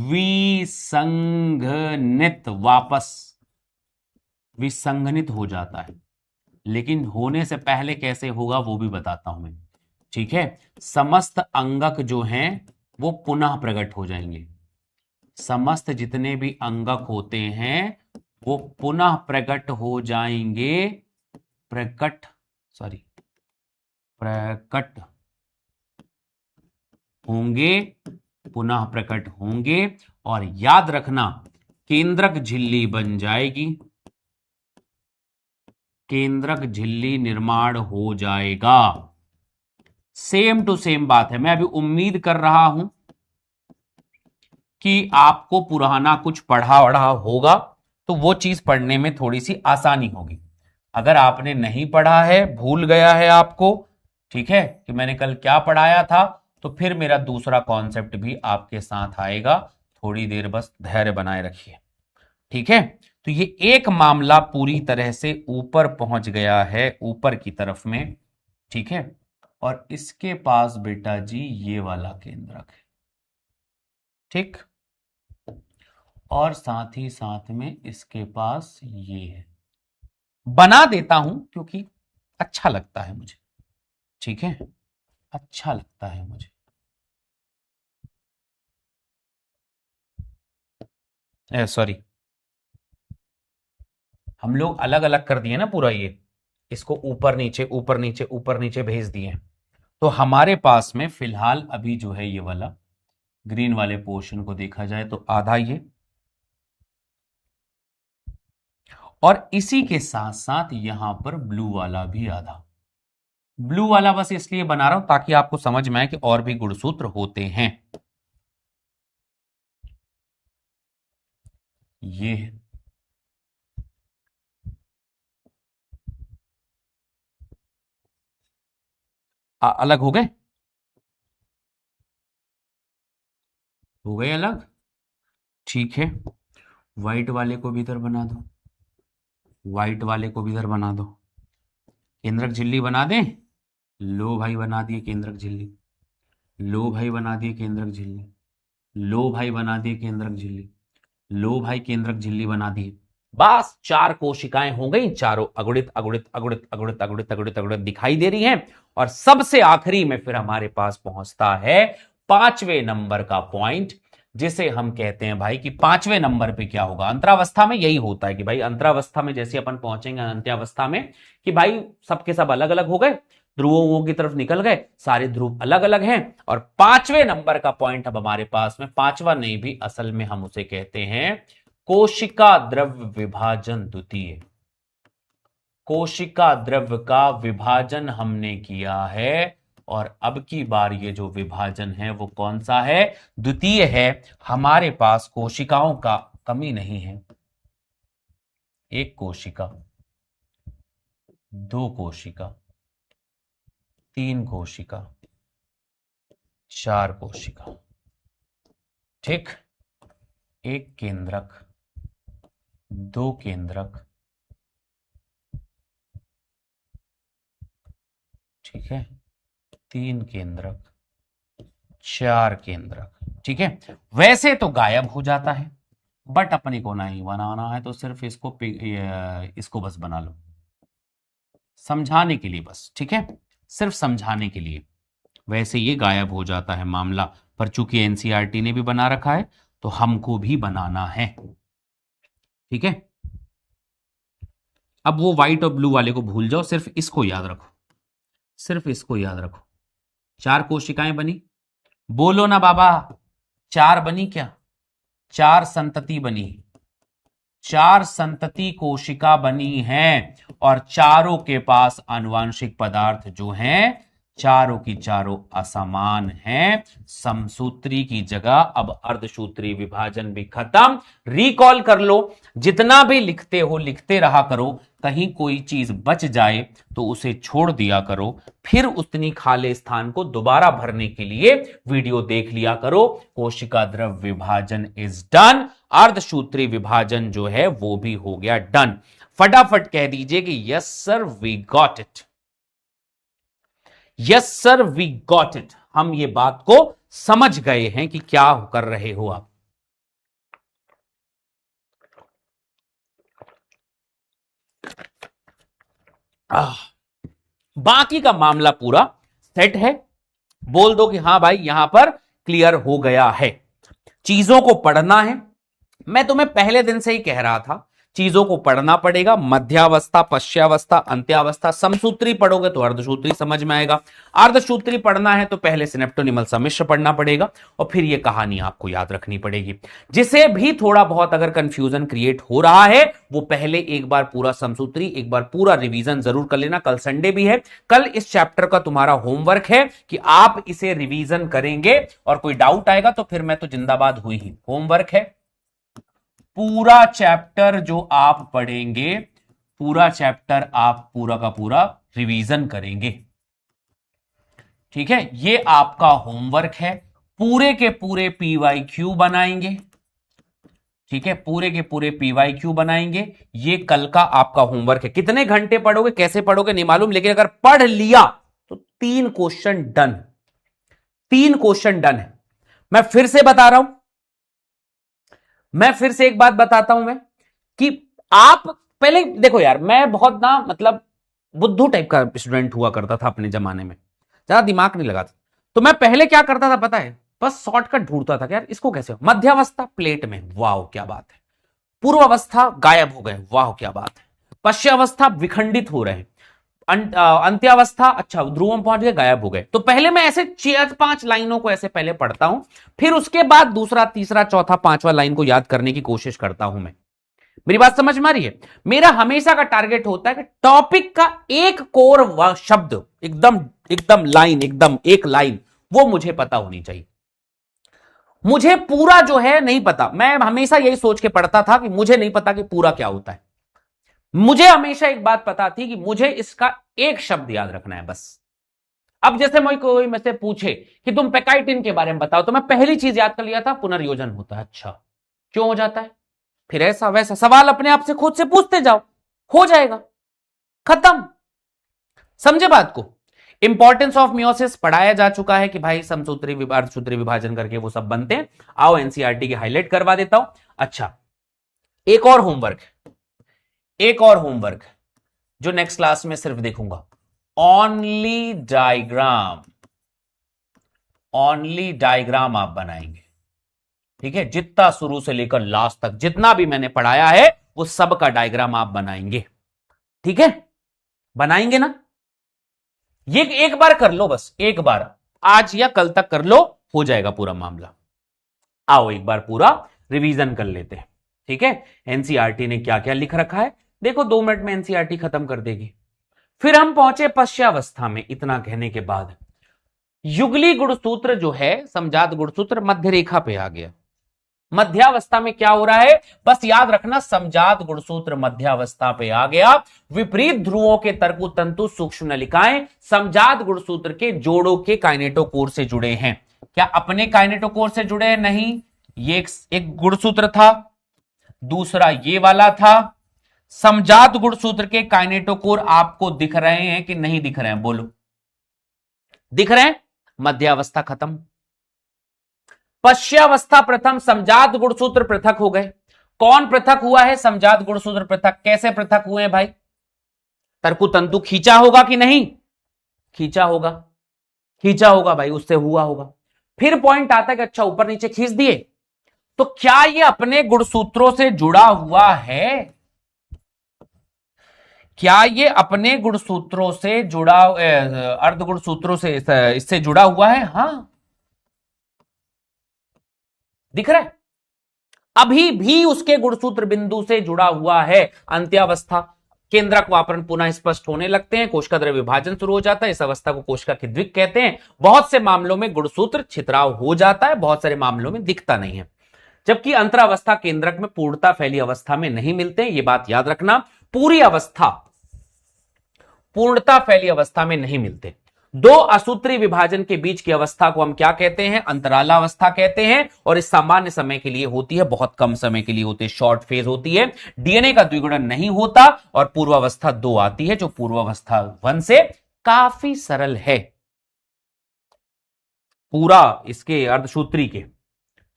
विसंगनित, वापस विसंगनित हो जाता है। लेकिन होने से पहले कैसे होगा वो भी बताता हूं मैं, ठीक है। समस्त अंगक जो हैं वो पुनः प्रकट हो जाएंगे, समस्त जितने भी अंगक होते हैं वो पुनः प्रकट हो जाएंगे, प्रकट, सॉरी, प्रकट होंगे, पुनः प्रकट होंगे। और याद रखना, केंद्रक झिल्ली बन जाएगी, केंद्रक झिल्ली निर्माण हो जाएगा। सेम टू सेम बात है। मैं अभी उम्मीद कर रहा हूं कि आपको पुराना कुछ पढ़ा वढ़ा होगा, तो वो चीज पढ़ने में थोड़ी सी आसानी होगी। अगर आपने नहीं पढ़ा है, भूल गया है आपको, ठीक है, कि मैंने कल क्या पढ़ाया था, तो फिर मेरा दूसरा कॉन्सेप्ट भी आपके साथ आएगा। थोड़ी देर बस धैर्य बनाए रखिए, ठीक है। तो ये एक मामला पूरी तरह से ऊपर पहुंच गया है, ऊपर की तरफ में, ठीक है। और इसके पास बेटा जी ये वाला केंद्रक है, ठीक। और साथ ही साथ में इसके पास ये है, बना देता हूं क्योंकि अच्छा लगता है मुझे, ठीक है, अच्छा लगता है मुझे। सॉरी, हम लोग अलग अलग कर दिए ना पूरा, ये इसको ऊपर नीचे ऊपर नीचे ऊपर नीचे भेज दिए। तो हमारे पास में फिलहाल अभी जो है ये वाला ग्रीन वाले पोर्शन को देखा जाए तो आधा ये, और इसी के साथ साथ यहां पर ब्लू वाला भी आधा। ब्लू वाला बस इसलिए बना रहा हूं ताकि आपको समझ में आए कि और भी गुणसूत्र होते हैं। ये है, अलग हो गए अलग, ठीक है। व्हाइट वाले को भी इधर बना दो, व्हाइट वाले को भी इधर बना दो। केंद्रक झिल्ली बना दें, लो भाई बना दिए केंद्रक झिल्ली, लो भाई बना दिए केंद्रक झिल्ली, लो भाई बना दिए केंद्रक झिल्ली, लो भाई केंद्रक झिल्ली बना दिए। बस 4 कोशिकाएं हो गई, चारों अगुणित अगुणित अगुणित अगुणित अगुणित अगुणित अगुणित दिखाई दे रही हैं। और सबसे आखिरी में फिर हमारे पास पहुंचता है 5वें नंबर का पॉइंट, जिसे हम कहते हैं भाई कि 5वें नंबर पे क्या होगा। अंतरावस्था में यही होता है कि भाई अंतरावस्था में जैसे अपन पहुंचेंगे अंत्यावस्था में, कि भाई सबके सब अलग अलग हो गए, ध्रुवों की तरफ निकल गए, सारे ध्रुव अलग अलग हैं। और 5वें नंबर का पॉइंट अब हमारे पास में, पांचवा नहीं भी, असल में हम उसे कहते हैं कोशिका द्रव्य विभाजन द्वितीय। कोशिका द्रव्य का विभाजन हमने किया है, और अब की बार ये जो विभाजन है वो कौन सा है, द्वितीय है। हमारे पास कोशिकाओं का कमी नहीं है, एक कोशिका, दो कोशिका, तीन कोशिका, चार कोशिका। ठीक, एक केंद्रक, दो केंद्रक, ठीक है, तीन केंद्रक, चार केंद्रक। ठीक है, वैसे तो गायब हो जाता है, बट अपने को नहीं बनाना है, तो सिर्फ इसको बस बना लो समझाने के लिए बस। ठीक है, सिर्फ समझाने के लिए। वैसे ये गायब हो जाता है मामला, पर चूंकि एनसीईआरटी ने भी बना रखा है तो हमको भी बनाना है। ठीक है, अब वो व्हाइट और ब्लू वाले को भूल जाओ, सिर्फ इसको याद रखो, सिर्फ इसको याद रखो। चार कोशिकाएं बनी, बोलो ना बाबा, चार बनी क्या? चार संतति बनी, चार संतति कोशिका बनी हैं, और चारों के पास आनुवांशिक पदार्थ जो हैं चारों की चारों असमान हैं। समसूत्री की जगह अब अर्धसूत्री विभाजन भी खत्म। रिकॉल कर लो, जितना भी लिखते हो लिखते रहा करो, कहीं कोई चीज बच जाए तो उसे छोड़ दिया करो, फिर उतनी खाली स्थान को दोबारा भरने के लिए वीडियो देख लिया करो। कोशिका द्रव विभाजन इज डन, अर्धसूत्री विभाजन जो है वो भी हो गया डन। फटाफट कह दीजिए कि yes sir we got it, yes sir we got it. हम ये बात को समझ गए हैं कि क्या कर रहे हो आप। बाकी का मामला पूरा सेट है, बोल दो कि हां भाई यहां पर क्लियर हो गया है। चीजों को पढ़ना है, मैं तुम्हें पहले दिन से ही कह रहा था चीजों को पढ़ना पड़ेगा। मध्यावस्था, पश्चावस्था, अंत्यावस्था, समसूत्री पढ़ोगे तो अर्धसूत्री समझ में आएगा। अर्धसूत्री पढ़ना है तो पहले सिनेप्टोनिमल सम्मिश्र पढ़ना पड़ेगा, और फिर यह कहानी आपको याद रखनी पड़ेगी। जिसे भी थोड़ा बहुत अगर कंफ्यूजन क्रिएट हो रहा है वो पहले एक बार पूरा समसूत्री, एक बार पूरा रिवीजन जरूर कर लेना। कल संडे भी है, कल इस चैप्टर का तुम्हारा होमवर्क है कि आप इसे रिवीजन करेंगे, और कोई डाउट आएगा तो फिर मैं तो जिंदाबाद हुई ही। होमवर्क है पूरा चैप्टर जो आप पढ़ेंगे, पूरा चैप्टर आप पूरा का पूरा रिवीजन करेंगे। ठीक है, ये आपका होमवर्क है। पूरे के पूरे पीवाईक्यू बनाएंगे। ठीक है, पूरे के पूरे पीवाईक्यू बनाएंगे। ये कल का आपका होमवर्क है। कितने घंटे पढ़ोगे, कैसे पढ़ोगे नहीं मालूम, लेकिन अगर पढ़ लिया तो 3 क्वेश्चन डन, 3 क्वेश्चन डन है। मैं फिर से बता रहा हूं, मैं फिर से एक बात बताता हूं मैं, कि आप पहले देखो यार, मैं बहुत ना मतलब बुद्धू टाइप का स्टूडेंट हुआ करता था अपने जमाने में, ज्यादा दिमाग नहीं लगाता। तो मैं पहले क्या करता था पता है, बस शॉर्टकट ढूंढता था कि यार इसको कैसे हो। मध्यावस्था प्लेट में, वाह क्या बात है। पूर्वावस्था गायब हो गए, वाह क्या बात है। पश्चावस्था विखंडित हो रहे हैं। अंत्यावस्था अच्छा ध्रुव में पहुंच गए, गायब हो गए। तो पहले मैं ऐसे 4-5 लाइनों को ऐसे पहले पढ़ता हूं, फिर उसके बाद दूसरा, तीसरा, चौथा, पांचवा लाइन को याद करने की कोशिश करता हूं मैं। मेरी बात समझ में आ रही है? मेरा हमेशा का टारगेट होता है कि टॉपिक का एक कोर शब्द, एकदम एकदम लाइन, एकदम एक लाइन, वो मुझे पता होनी चाहिए। मुझे पूरा जो है नहीं पता, मैं हमेशा यही सोच के पढ़ता था कि मुझे नहीं पता कि पूरा क्या होता है। मुझे हमेशा एक बात पता थी कि मुझे इसका एक शब्द याद रखना है बस। अब जैसे कोई मुझसे पूछे कि तुम पेकाइटिन के बारे में बताओ, तो मैं पहली चीज याद कर लिया था पुनर्योजन होता है। अच्छा क्यों हो जाता है? फिर ऐसा वैसा सवाल अपने आप से खुद से पूछते जाओ, हो जाएगा, खत्म। समझे बात को? इंपॉर्टेंस ऑफ मियोसिस पढ़ाया जा चुका है कि भाई समसूत्री अर्धसूत्री विभाजन करके वो सब बनते हैं। आओ एनसीईआरटी के हाईलाइट करवा देता हूं। अच्छा, एक और होमवर्क, एक और होमवर्क जो नेक्स्ट क्लास में सिर्फ देखूंगा, ओनली डायग्राम, ओनली डायग्राम आप बनाएंगे। ठीक है, जितना शुरू से लेकर लास्ट तक जितना भी मैंने पढ़ाया है वो सब का डायग्राम आप बनाएंगे। ठीक है, बनाएंगे ना? ये एक बार कर लो, बस एक बार, आज या कल तक कर लो, हो जाएगा पूरा मामला। आओ एक बार पूरा रिवीजन कर लेते हैं। ठीक है, एनसीईआरटी ने क्या क्या लिख रखा है देखो, 2 मिनट में एनसीईआरटी खत्म कर देगी। फिर हम पहुंचे पश्चावस्था में। इतना कहने के बाद युगली गुणसूत्र जो है, समजात गुणसूत्र मध्य रेखा पे आ गया। मध्यावस्था में क्या हो रहा है, बस याद रखना, समजात गुणसूत्र मध्यावस्था पे आ गया। विपरीत ध्रुवों के तर्कु तंतु सूक्ष्म नलिकाएं समजात गुणसूत्र के जोड़ों के काइनेटोकोर से जुड़े हैं। क्या अपने काइनेटोकोर से जुड़े हैं? नहीं, ये एक गुणसूत्र था, दूसरा ये वाला था। समजात गुणसूत्र के काइनेटोकोर आपको दिख रहे हैं कि नहीं दिख रहे हैं? बोलो, दिख रहे हैं? मध्यावस्था खत्म। पश्चावस्था प्रथम, समजात गुणसूत्र पृथक हो गए। कौन पृथक हुआ है? समजात गुणसूत्र पृथक। कैसे पृथक हुए हैं भाई? तर्कु तंतु खींचा होगा कि नहीं? खींचा होगा, खींचा होगा भाई, उससे हुआ होगा। फिर पॉइंट आता है कि अच्छा ऊपर नीचे खींच दिए, तो क्या ये अपने गुणसूत्रों से जुड़ा हुआ है? क्या ये अपने गुणसूत्रों से जुड़ा, अर्ध गुणसूत्रों से इससे जुड़ा हुआ है? हां, दिख रहा है, अभी भी उसके गुणसूत्र बिंदु से जुड़ा हुआ है। अंत्यावस्था, केंद्रक वापरण पुनः स्पष्ट होने लगते हैं, कोशिका द्रव्य विभाजन शुरू हो जाता है। इस अवस्था को कोशिका की द्विक कहते हैं। बहुत से मामलों में गुणसूत्र छितराव हो जाता है, बहुत सारे मामलों में दिखता नहीं है। जबकि अंतरावस्था केंद्रक में पूर्णता फैली अवस्था में नहीं मिलते हैं, यह बात याद रखना। पूरी अवस्था पूर्णता फैली अवस्था में नहीं मिलते। दो असूत्री विभाजन के बीच की अवस्था को हम क्या कहते हैं? अंतरालावस्था कहते हैं। और इस सामान्य समय के लिए होती है, बहुत कम समय के लिए होती है, शॉर्ट फेज होती है। डीएनए का द्विगुणन नहीं होता और पूर्वावस्था 2 आती है, जो पूर्वावस्था 1 से काफी सरल है। पूरा इसके अर्धसूत्री के,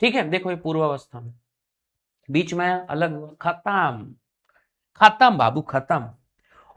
ठीक है। देखो ये पूर्वावस्था में बीच में अलग हुआ, खत्म खत्म बाबू, खत्म।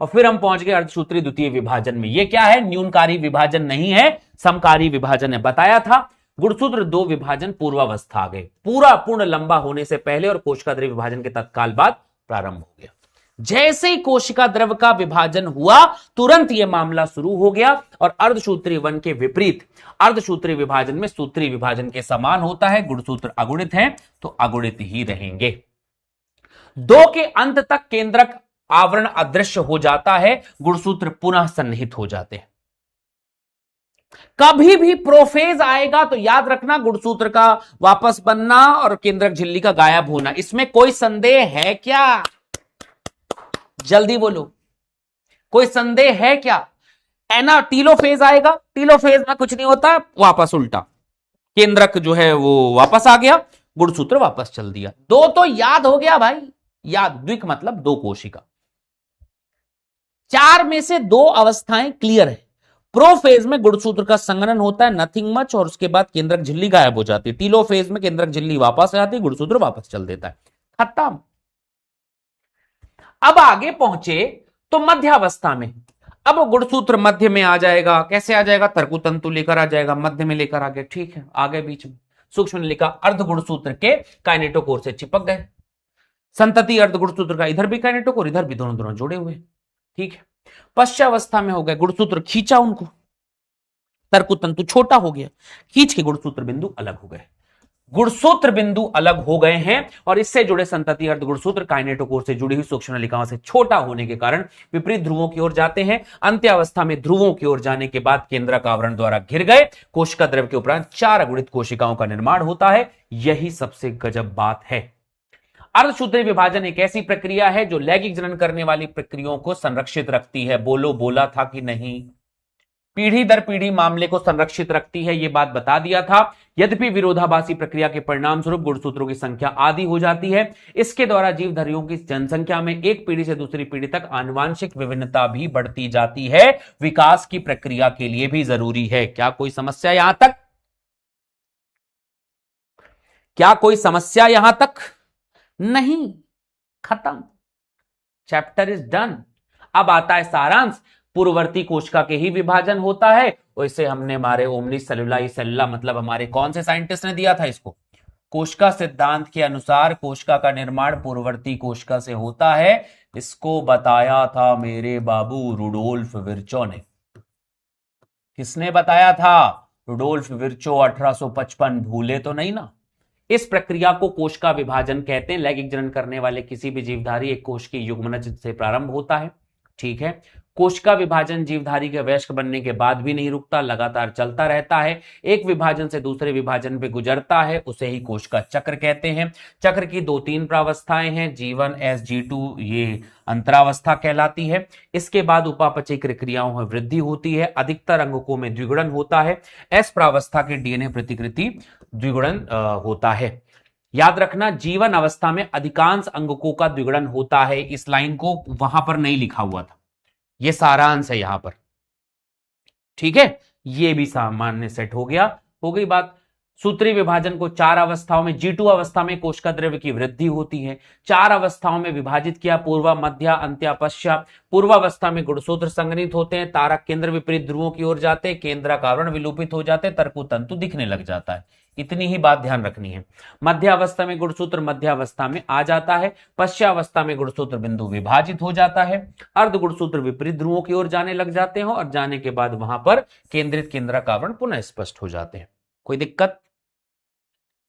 और फिर हम पहुंच गए अर्धसूत्री द्वितीय विभाजन में। यह क्या है? न्यूनकारी विभाजन नहीं है, समकारी विभाजन है। बताया था गुणसूत्र 2 विभाजन पूर्वावस्था आ गए, पूरा पूर्ण लंबा होने से पहले और कोशिका द्रव्य विभाजन के तत्काल बाद प्रारंभ हो गया। जैसे ही कोशिका द्रव्य का विभाजन हुआ, तुरंत यह मामला शुरू हो गया। और अर्धसूत्री 1 के विपरीत अर्धसूत्री विभाजन में सूत्री विभाजन के समान होता है। गुणसूत्र अगुणित है तो अगुणित ही रहेंगे। 2 के अंत तक केंद्रक आवरण अदृश्य हो जाता है, गुणसूत्र पुनः सन्निहित हो जाते हैं। कभी भी प्रोफेज आएगा तो याद रखना, गुणसूत्र का वापस बनना और केंद्रक झिल्ली का गायब होना। इसमें कोई संदेह है क्या? जल्दी बोलो, कोई संदेह है क्या? एना टीलोफेज आएगा, टीलोफेज में कुछ नहीं होता, वापस उल्टा, केंद्रक जो है वो वापस आ गया, गुणसूत्र वापस चल दिया। 2 तो याद हो गया भाई, याद, द्विक मतलब 2 कोशिका। 4 में से 2 अवस्थाएं क्लियर है। प्रोफेज में गुणसूत्र का संघनन होता है, नथिंग मच, और उसके बाद केंद्रक झिल्ली गायब हो जाती है। टीलोफेज में केंद्रक झिल्ली वापस आ जाती है, गुणसूत्र वापस चल देता है, खत्म। अब आगे पहुंचे तो मध्यावस्था में, अब गुणसूत्र मध्य में आ जाएगा। कैसे आ जाएगा? तर्कु तंतु लेकर आ जाएगा, मध्य में लेकर आ गया, ठीक है। आगे बीच में सूक्ष्म नलिका अर्ध गुणसूत्र के काइनेटोकोर से चिपक गए। संतति अर्ध गुणसूत्र का इधर भी काइनेटोकोर, इधर भी, दोनों दोनों जुड़े हुए, ठीक है। पश्चावस्था में हो गए, गुणसूत्र खींचा उनको, तर्कु तंतु छोटा हो गया, खींच के गुणसूत्र बिंदु अलग हो गए। गुणसूत्र बिंदु अलग हो गए हैं और इससे जुड़े संतति अर्ध गुणसूत्र काइनेटोकोर से जुड़ी हुई सूक्ष्म नलिकाओं से छोटा होने के कारण विपरीत ध्रुवों की ओर जाते हैं। अंत्यावस्था में ध्रुवों की ओर जाने के बाद केंद्रक आवरण द्वारा घिर गए। कोशिका द्रव्य के उपरांत 4 अगुणित कोशिकाओं का निर्माण होता है। यही सबसे गजब बात है। अर्धसूत्री विभाजन एक ऐसी प्रक्रिया है जो लैंगिक जनन करने वाली प्रक्रियाओं को संरक्षित रखती है। बोलो, बोला था कि नहीं? पीढ़ी दर पीढ़ी मामले को संरक्षित रखती है, यह बात बता दिया था। यद्यपि विरोधाभासी प्रक्रिया के परिणाम स्वरूप गुणसूत्रों की संख्या आधी हो जाती है। इसके द्वारा जीवधारियों की जनसंख्या में एक पीढ़ी से दूसरी पीढ़ी तक आनुवांशिक विभिन्नता भी बढ़ती जाती है। विकास की प्रक्रिया के लिए भी जरूरी है। क्या कोई समस्या यहां तक? क्या कोई समस्या यहां तक? नहीं, खत्म, चैप्टर इज डन। अब आता है सारांश। पूर्ववर्ती कोशिका के ही विभाजन होता है, वैसे हमने हमारे ओमनिस सेलुलाई सेल्युला, मतलब हमारे कौन से साइंटिस्ट ने दिया था इसको? कोशिका सिद्धांत के अनुसार कोशिका का निर्माण पूर्ववर्ती कोशिका से होता है। इसको बताया था मेरे बाबू रुडोल्फ विर्चो ने। किसने बताया था? Rudolf Virchow, 1855। भूले तो नहीं ना? इस प्रक्रिया को कोशिका विभाजन कहते हैं। लैंगिक जनन करने वाले किसी भी जीवधारी एक कोश की युग्मनज से प्रारंभ होता है, ठीक है। कोशिका विभाजन जीवधारी के वयस्क बनने के बाद भी नहीं रुकता, लगातार चलता रहता है, एक विभाजन से दूसरे विभाजन पे गुजरता है, उसे ही कोशिका चक्र कहते हैं। चक्र की 2-3 प्रावस्थाएं हैं, G1 S G2, ये अंतरावस्था कहलाती है। इसके बाद उपापचयी क्रियाओं में वृद्धि होती है, अधिकतर अंगकों में द्विगुणन होता है। एस प्रावस्था के डीएनए प्रतिकृति द्विगुणन होता है। याद रखना, जीवन अवस्था में अधिकांश अंगकों का द्विगुणन होता है। इस लाइन को वहां पर नहीं लिखा हुआ था, ये सारांश है यहां पर, ठीक है। ये भी सामान्य सेट हो गया, हो गई बात। सूत्री विभाजन को 4 अवस्थाओं में, G2 अवस्था में कोशिका द्रव्य की वृद्धि होती है। 4 अवस्थाओं में विभाजित किया, पूर्वा, मध्या, अंत्या, पश्चात। पूर्वावस्था में गुणसूत्र संग्रहित होते हैं, तारक केंद्र विपरीत ध्रुवों की ओर जाते हैं, केंद्रक आवरण विलोपित हो जाते हैं, तर्कु तंतु दिखने लग जाता है। इतनी ही बात ध्यान रखनी है। मध्यावस्था में गुणसूत्र मध्यावस्था में आ जाता है, पश्चावस्था में गुणसूत्र बिंदु विभाजित हो जाता है, अर्ध गुणसूत्र विपरीत ध्रुवों की ओर जाने लग जाते हैं और जाने के बाद वहां पर केंद्रित केंद्रक आवरण पुनः स्पष्ट हो जाते हैं। कोई दिक्कत?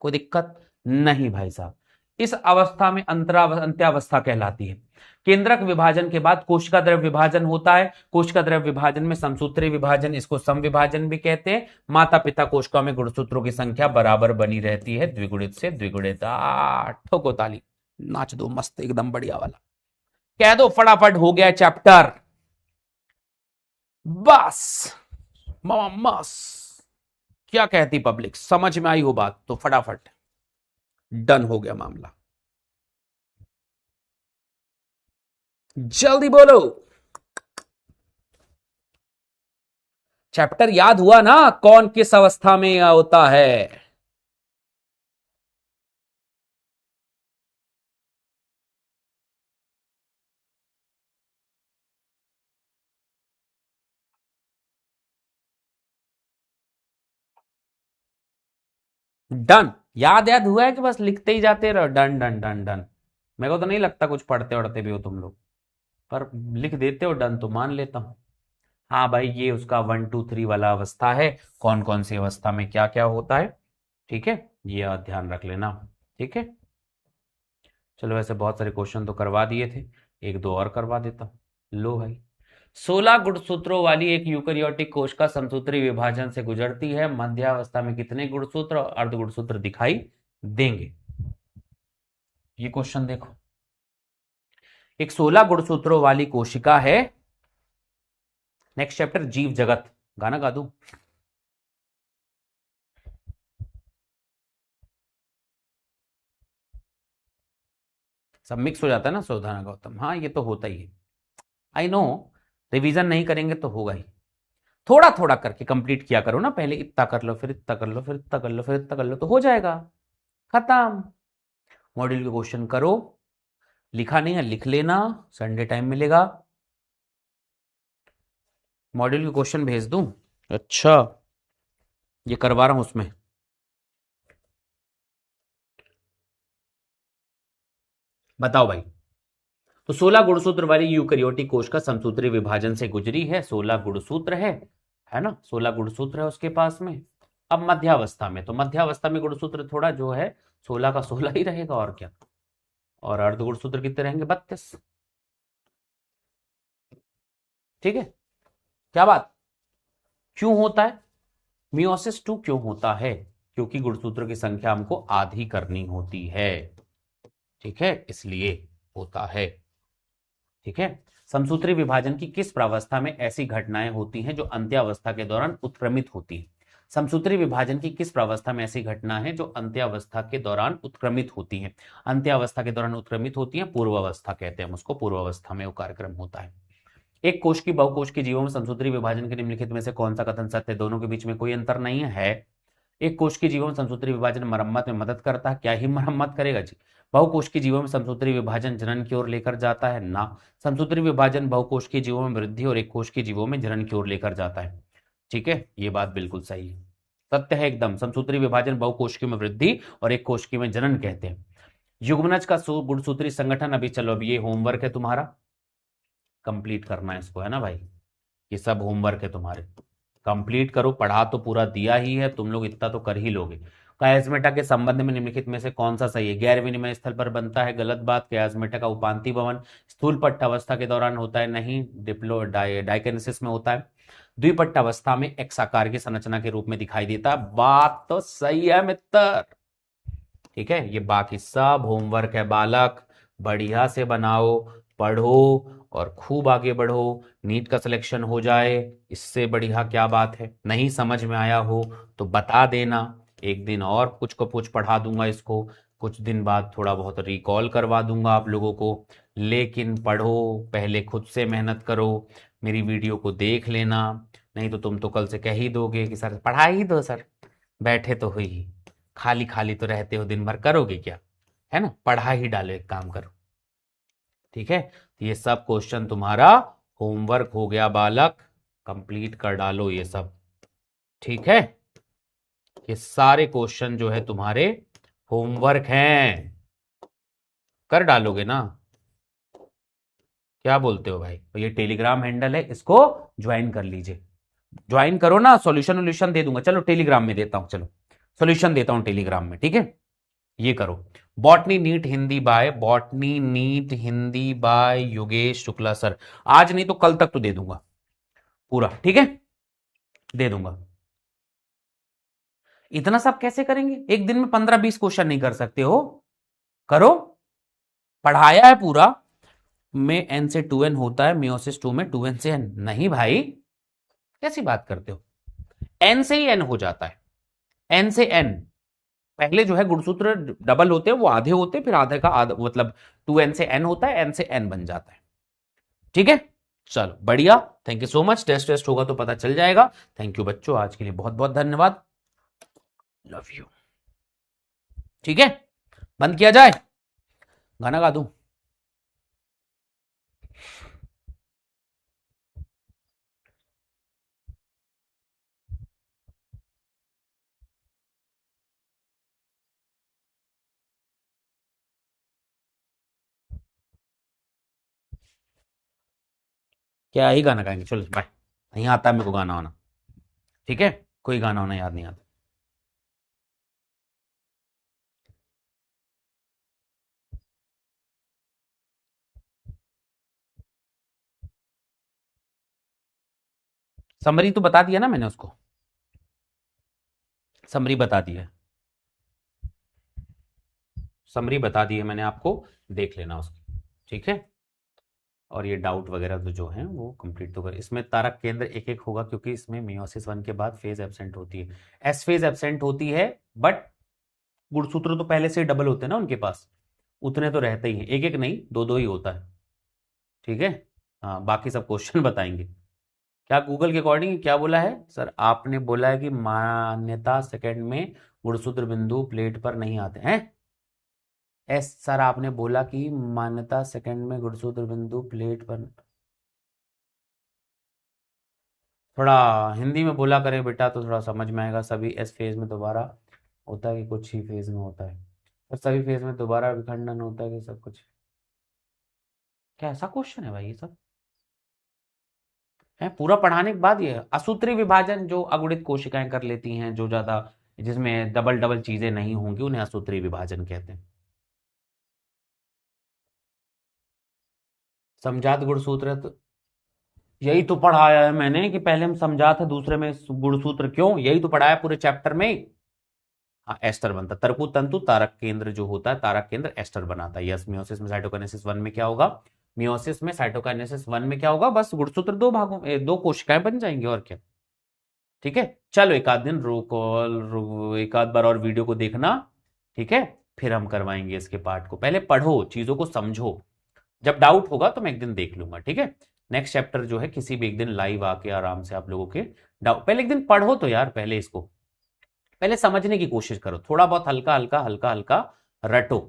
कोई दिक्कत नहीं भाई साहब। इस अवस्था में अंत्यावस्था कहलाती है। केंद्रक विभाजन के बाद कोशिका द्रव्य विभाजन होता है। कोशिका द्रव्य विभाजन में समसूत्री विभाजन, इसको समविभाजन भी कहते हैं। माता पिता कोशिका में गुणसूत्रों की संख्या बराबर बनी रहती है, द्विगुणित से द्विगुणित। ठोको ताली, नाच दो मस्त एकदम बढ़िया वाला, कह दो फटाफट हो गया चैप्टर, बस मस्त। क्या कहती पब्लिक, समझ में आई हो बात तो फटाफट डन हो गया मामला, जल्दी बोलो। चैप्टर याद हुआ ना, कौन किस अवस्था में होता है? डन, याद याद हुआ है कि बस लिखते ही जाते रहो? Done done done done. मेरे को तो नहीं लगता कुछ पढ़ते वढ़ते भी हो तुम लोग, पर लिख देते हो डन तो मान लेता हूं। हाँ भाई, ये उसका 1 2 3 वाला अवस्था है, कौन कौन सी अवस्था में क्या क्या होता है, ठीक है, ये ध्यान रख लेना, ठीक है। चलो, वैसे बहुत सारे क्वेश्चन तो करवा दिए थे, एक दो और करवा देता हूं। लो भाई, 16 गुणसूत्रों वाली एक यूकेरियोटिक कोशिका समसूत्री विभाजन से गुजरती है, मध्यावस्था में कितने गुणसूत्र और अर्ध गुणसूत्र दिखाई देंगे? ये क्वेश्चन देखो, एक 16 गुणसूत्रों वाली कोशिका है। नेक्स्ट चैप्टर जीव जगत, गाना गा दूं? सब मिक्स हो जाता है ना शोधाना गौतम, हाँ ये तो होता ही है, आई नो। रिवीजन नहीं करेंगे तो होगा ही, थोड़ा थोड़ा करके कंप्लीट किया करो ना, पहले इतना कर लो, फिर इतना कर लो, फिर इतना कर लो, फिर इतना कर लो, तो हो जाएगा, खत्म। मॉड्यूल के क्वेश्चन करो, लिखा नहीं है लिख लेना, संडे टाइम मिलेगा। मॉड्यूल के क्वेश्चन भेज दूं? अच्छा, ये करवा रहा हूं उसमें। बताओ भाई, तो 16 गुणसूत्र वाली यूकेरियोटिक कोशिका समसूत्री विभाजन से गुजरी है, 16 गुणसूत्र है ना, 16 गुणसूत्र है उसके पास में। अब मध्यावस्था में, तो मध्यावस्था में गुणसूत्र थोड़ा जो है 16 का 16 ही रहेगा, और क्या। और अर्ध गुणसूत्र कितने रहेंगे? 32, ठीक है। क्या बात, क्यों होता है मियोसिस 2? क्यों होता है? क्योंकि गुणसूत्रों की संख्या हमको आधी करनी होती है, ठीक है, इसलिए होता है, ठीक है। समसूत्री विभाजन की किस प्रावस्था में ऐसी घटनाएं होती हैं जो अंत्यावस्था के दौरान उत्क्रमित होती हैं? समसूत्री विभाजन की किस प्रावस्था में ऐसी घटना है जो अंत्यावस्था के दौरान उत्क्रमित होती है? अंत्यावस्था के दौरान उत्क्रमित होती है, पूर्वावस्था कहते हैं हम उसको, पूर्वावस्था में वो कार्यक्रम होता है। एक कोश की बहुकोश के जीवों में समसूत्री विभाजन के निम्नलिखित में से कौन सा कथन सत्य है? दोनों के बीच में कोई अंतर नहीं है। एक कोश के जीवों में समसूत्री विभाजन मरम्मत में मदद करता है, क्या ही मरम्मत करेगा जी। बहुकोश के जीवों में समसूत्री विभाजन जनन की ओर लेकर जाता है ना, समसूत्री विभाजन बहुकोश के जीवों में वृद्धि और एक कोश के जीवों में जनन की ओर लेकर जाता है, ठीक है, ये बात बिल्कुल सही है, सत्य है एकदम। समसूत्री विभाजन बहुकोशिकी में वृद्धि और एक कोशिकी में जनन कहते हैं। युग्मनज का गुणसूत्री संगठन, अभी चलो, अभी ये होमवर्क है तुम्हारा, कंप्लीट करना है इसको, है ना भाई, ये सब होमवर्क है तुम्हारे, कंप्लीट करो। पढ़ा तो पूरा दिया ही है, तुम लोग इतना तो कर ही लोगे। कयाज्मेटा के संबंध में निम्नलिखित में से कौन सा सही है? गैर विनिमय स्थल पर बनता है, गलत बात। कयाज्मेटा का उपांती भवन स्थूल पट्टावस्था के दौरान होता है, नहीं। डिप्लो डाइकेनेसिस में होता है। द्विपट्टावस्था में एक्स आकार की संरचना के रूप में दिखाई देता है। बात तो सही है मित्र। ठीक है, ये बाकी सब होमवर्क है बालक, बढ़िया से बनाओ, पढ़ो और खूब आगे बढ़ो, नीट का सिलेक्शन हो जाए, इससे बढ़िया क्या बात है। नहीं समझ में आया हो तो बता देना, एक दिन और कुछ को कुछ पढ़ा दूंगा इसको, कुछ दिन बाद थोड़ा बहुत रिकॉल करवा दूंगा आप लोगों को। लेकिन पढ़ो, पहले खुद से मेहनत करो, मेरी वीडियो को देख लेना, नहीं तो तुम तो कल से कह ही दोगे कि सर पढ़ा ही दो सर, बैठे तो हुई ही, खाली खाली तो रहते हो दिन भर, करोगे क्या, है ना? पढ़ा ही डालो, एक काम करो। ठीक है, तो ये सब क्वेश्चन तुम्हारा होमवर्क हो गया बालक, कंप्लीट कर डालो ये सब। ठीक है, ये सारे क्वेश्चन जो है तुम्हारे होमवर्क हैं, कर डालोगे ना? क्या बोलते हो भाई? तो ये टेलीग्राम हैंडल है, इसको ज्वाइन कर लीजिए। ज्वाइन करो ना, सॉल्यूशन वोल्यूशन दे दूंगा। चलो टेलीग्राम में देता हूं, चलो सॉल्यूशन देता हूं टेलीग्राम में। ठीक है, ये करो। Botany NEET Hindi by Yogesh Shukla sir. आज नहीं तो कल तक तो दे दूंगा पूरा। ठीक है, दे दूंगा। इतना सब कैसे करेंगे? एक दिन में 15-20 क्वेश्चन नहीं कर सकते हो? करो, पढ़ाया है पूरा। में एन से 2n होता है, मियोसिस 2 में 2n से n। नहीं भाई, कैसी बात करते हो? n से ही n हो जाता है, n से n। पहले जो है गुणसूत्र डबल होते हैं, वो आधे होते हैं, फिर आधे का आधा मतलब 2n से n होता है, n से n बन जाता है। ठीक है, चलो बढ़िया, thank you so much. Test test होगा तो पता चल जाएगा। थैंक यू बच्चों, आज के लिए बहुत बहुत धन्यवाद, लव यू। ठीक है, बंद किया जाए, गाना गा दूं? क्या ही गाना गाएंगे, चलो बाय। नहीं आता मेरे को गाना वाना। ठीक है, कोई गाना वाना याद नहीं आता। समरी तो बता दिया ना मैंने उसको, समरी बता दी है, समरी बता दी है मैंने आपको, देख लेना उसकी। ठीक है, और ये डाउट वगैरह तो जो है वो कंप्लीट तो कर। इसमें तारक केंद्र एक एक होगा, क्योंकि इसमें मियोसिस 1 के बाद फेज एब्सेंट होती है, एस फेज एब्सेंट होती है, बट गुणसूत्र तो पहले से डबल होते हैं ना उनके पास, उतने तो रहते ही हैं, एक एक नहीं, दो दो ही होता है। ठीक है, हाँ बाकी सब क्वेश्चन बताएंगे। क्या गूगल के अकॉर्डिंग क्या बोला है सर? आपने बोला है कि मान्यता सेकंड में गुणसूत्र बिंदु प्लेट पर नहीं आते हैं। एस सर, आपने बोला कि मान्यता सेकंड में गुणसूत्र बिंदु प्लेट पर। थोड़ा हिंदी में बोला करे बेटा तो थोड़ा समझ में आएगा। सभी एस फेज में दोबारा होता है कि कुछ ही फेज में होता है? और सभी फेज में दोबारा विखंडन होता है कि सब कुछ? क्या ऐसा क्वेश्चन है भाई ये सब? है पूरा पढ़ाने के बाद ये असूत्री विभाजन जो अगुणित कोशिकाएं कर लेती हैं, जो ज्यादा जिसमें डबल डबल चीजें नहीं होंगी, उन्हें असूत्री विभाजन कहते हैं। समजात गुणसूत्र है तो यही तो पढ़ाया है मैंने कि पहले हम समझाते दूसरे में गुणसूत्र क्यों, यही तो पढ़ाया पूरे चैप्टर में। हाँ एस्टर बनता, तरकु तंतु तारक केंद्र जो होता है, तारक केंद्र एस्टर बनाता है। यस, मियोसिस में साइटोकाइनेसिस 1 में क्या होगा? मियोसिस में साइटोकाइनेसिस 1 में क्या होगा? बस गुणसूत्र दो भागों दो कोशिकाएं बन जाएंगे, और क्या। ठीक है, चलो एक आध दिन एक आध बार और वीडियो को देखना। ठीक है, फिर हम करवाएंगे इसके पार्ट को। पहले पढ़ो, चीजों को समझो, जब डाउट होगा तो मैं एक दिन देख लूंगा। ठीक है, नेक्स्ट चैप्टर जो है किसी भी एक दिन लाइव आके आराम से आप लोगों के डाउट, पहले एक दिन पढ़ो तो यार, पहले इसको पहले समझने की कोशिश करो, थोड़ा बहुत हल्का हल्का हल्का हल्का रटो,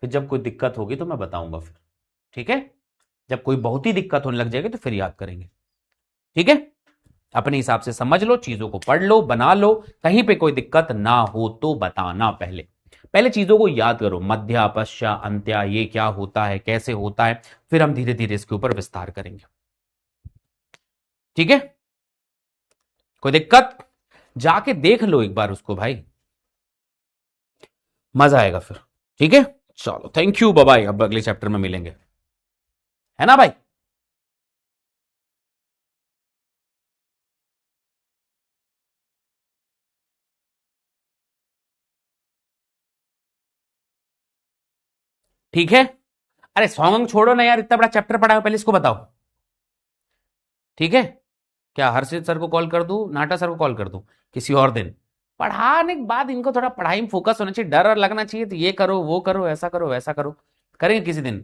फिर जब कोई दिक्कत होगी तो मैं बताऊंगा फिर। ठीक है, जब कोई बहुत ही दिक्कत होने लग जाएगी तो फिर याद करेंगे। ठीक है, अपने हिसाब से समझ लो, चीजों को पढ़ लो, बना लो, कहीं पे कोई दिक्कत ना हो तो बताना। पहले पहले चीजों को याद करो, मध्य पश्चा अंत्या ये क्या होता है, कैसे होता है, फिर हम धीरे धीरे इसके ऊपर विस्तार करेंगे। ठीक है, कोई दिक्कत? जाके देख लो एक बार उसको भाई। मजा आएगा फिर। ठीक है, चलो थैंक यू, बाय बाय, अब अगले चैप्टर में मिलेंगे, है ना भाई। ठीक है, अरे सॉन्ग छोड़ो ना यार, इतना बड़ा चैप्टर पढ़ा है, पहले इसको बताओ। ठीक है, क्या हर्षित सर को कॉल कर दूं, नाटा सर को कॉल कर दूं किसी और दिन? पढ़ाने के बाद इनको थोड़ा पढ़ाई में फोकस होना चाहिए, डर और लगना चाहिए तो ये करो वो करो ऐसा करो वैसा करो, करेंगे किसी दिन।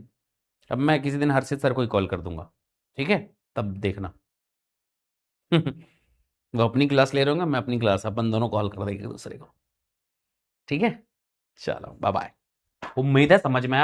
अब मैं किसी दिन हर्षित सर को ही कॉल कर दूंगा, ठीक है, तब देखना। वो अपनी क्लास ले रहे होंगे, मैं अपनी क्लास, अपन दोनों कॉल कर देंगे एक दूसरे को। ठीक है, चलो बाय बाय। उम्मीद है समझ में आया।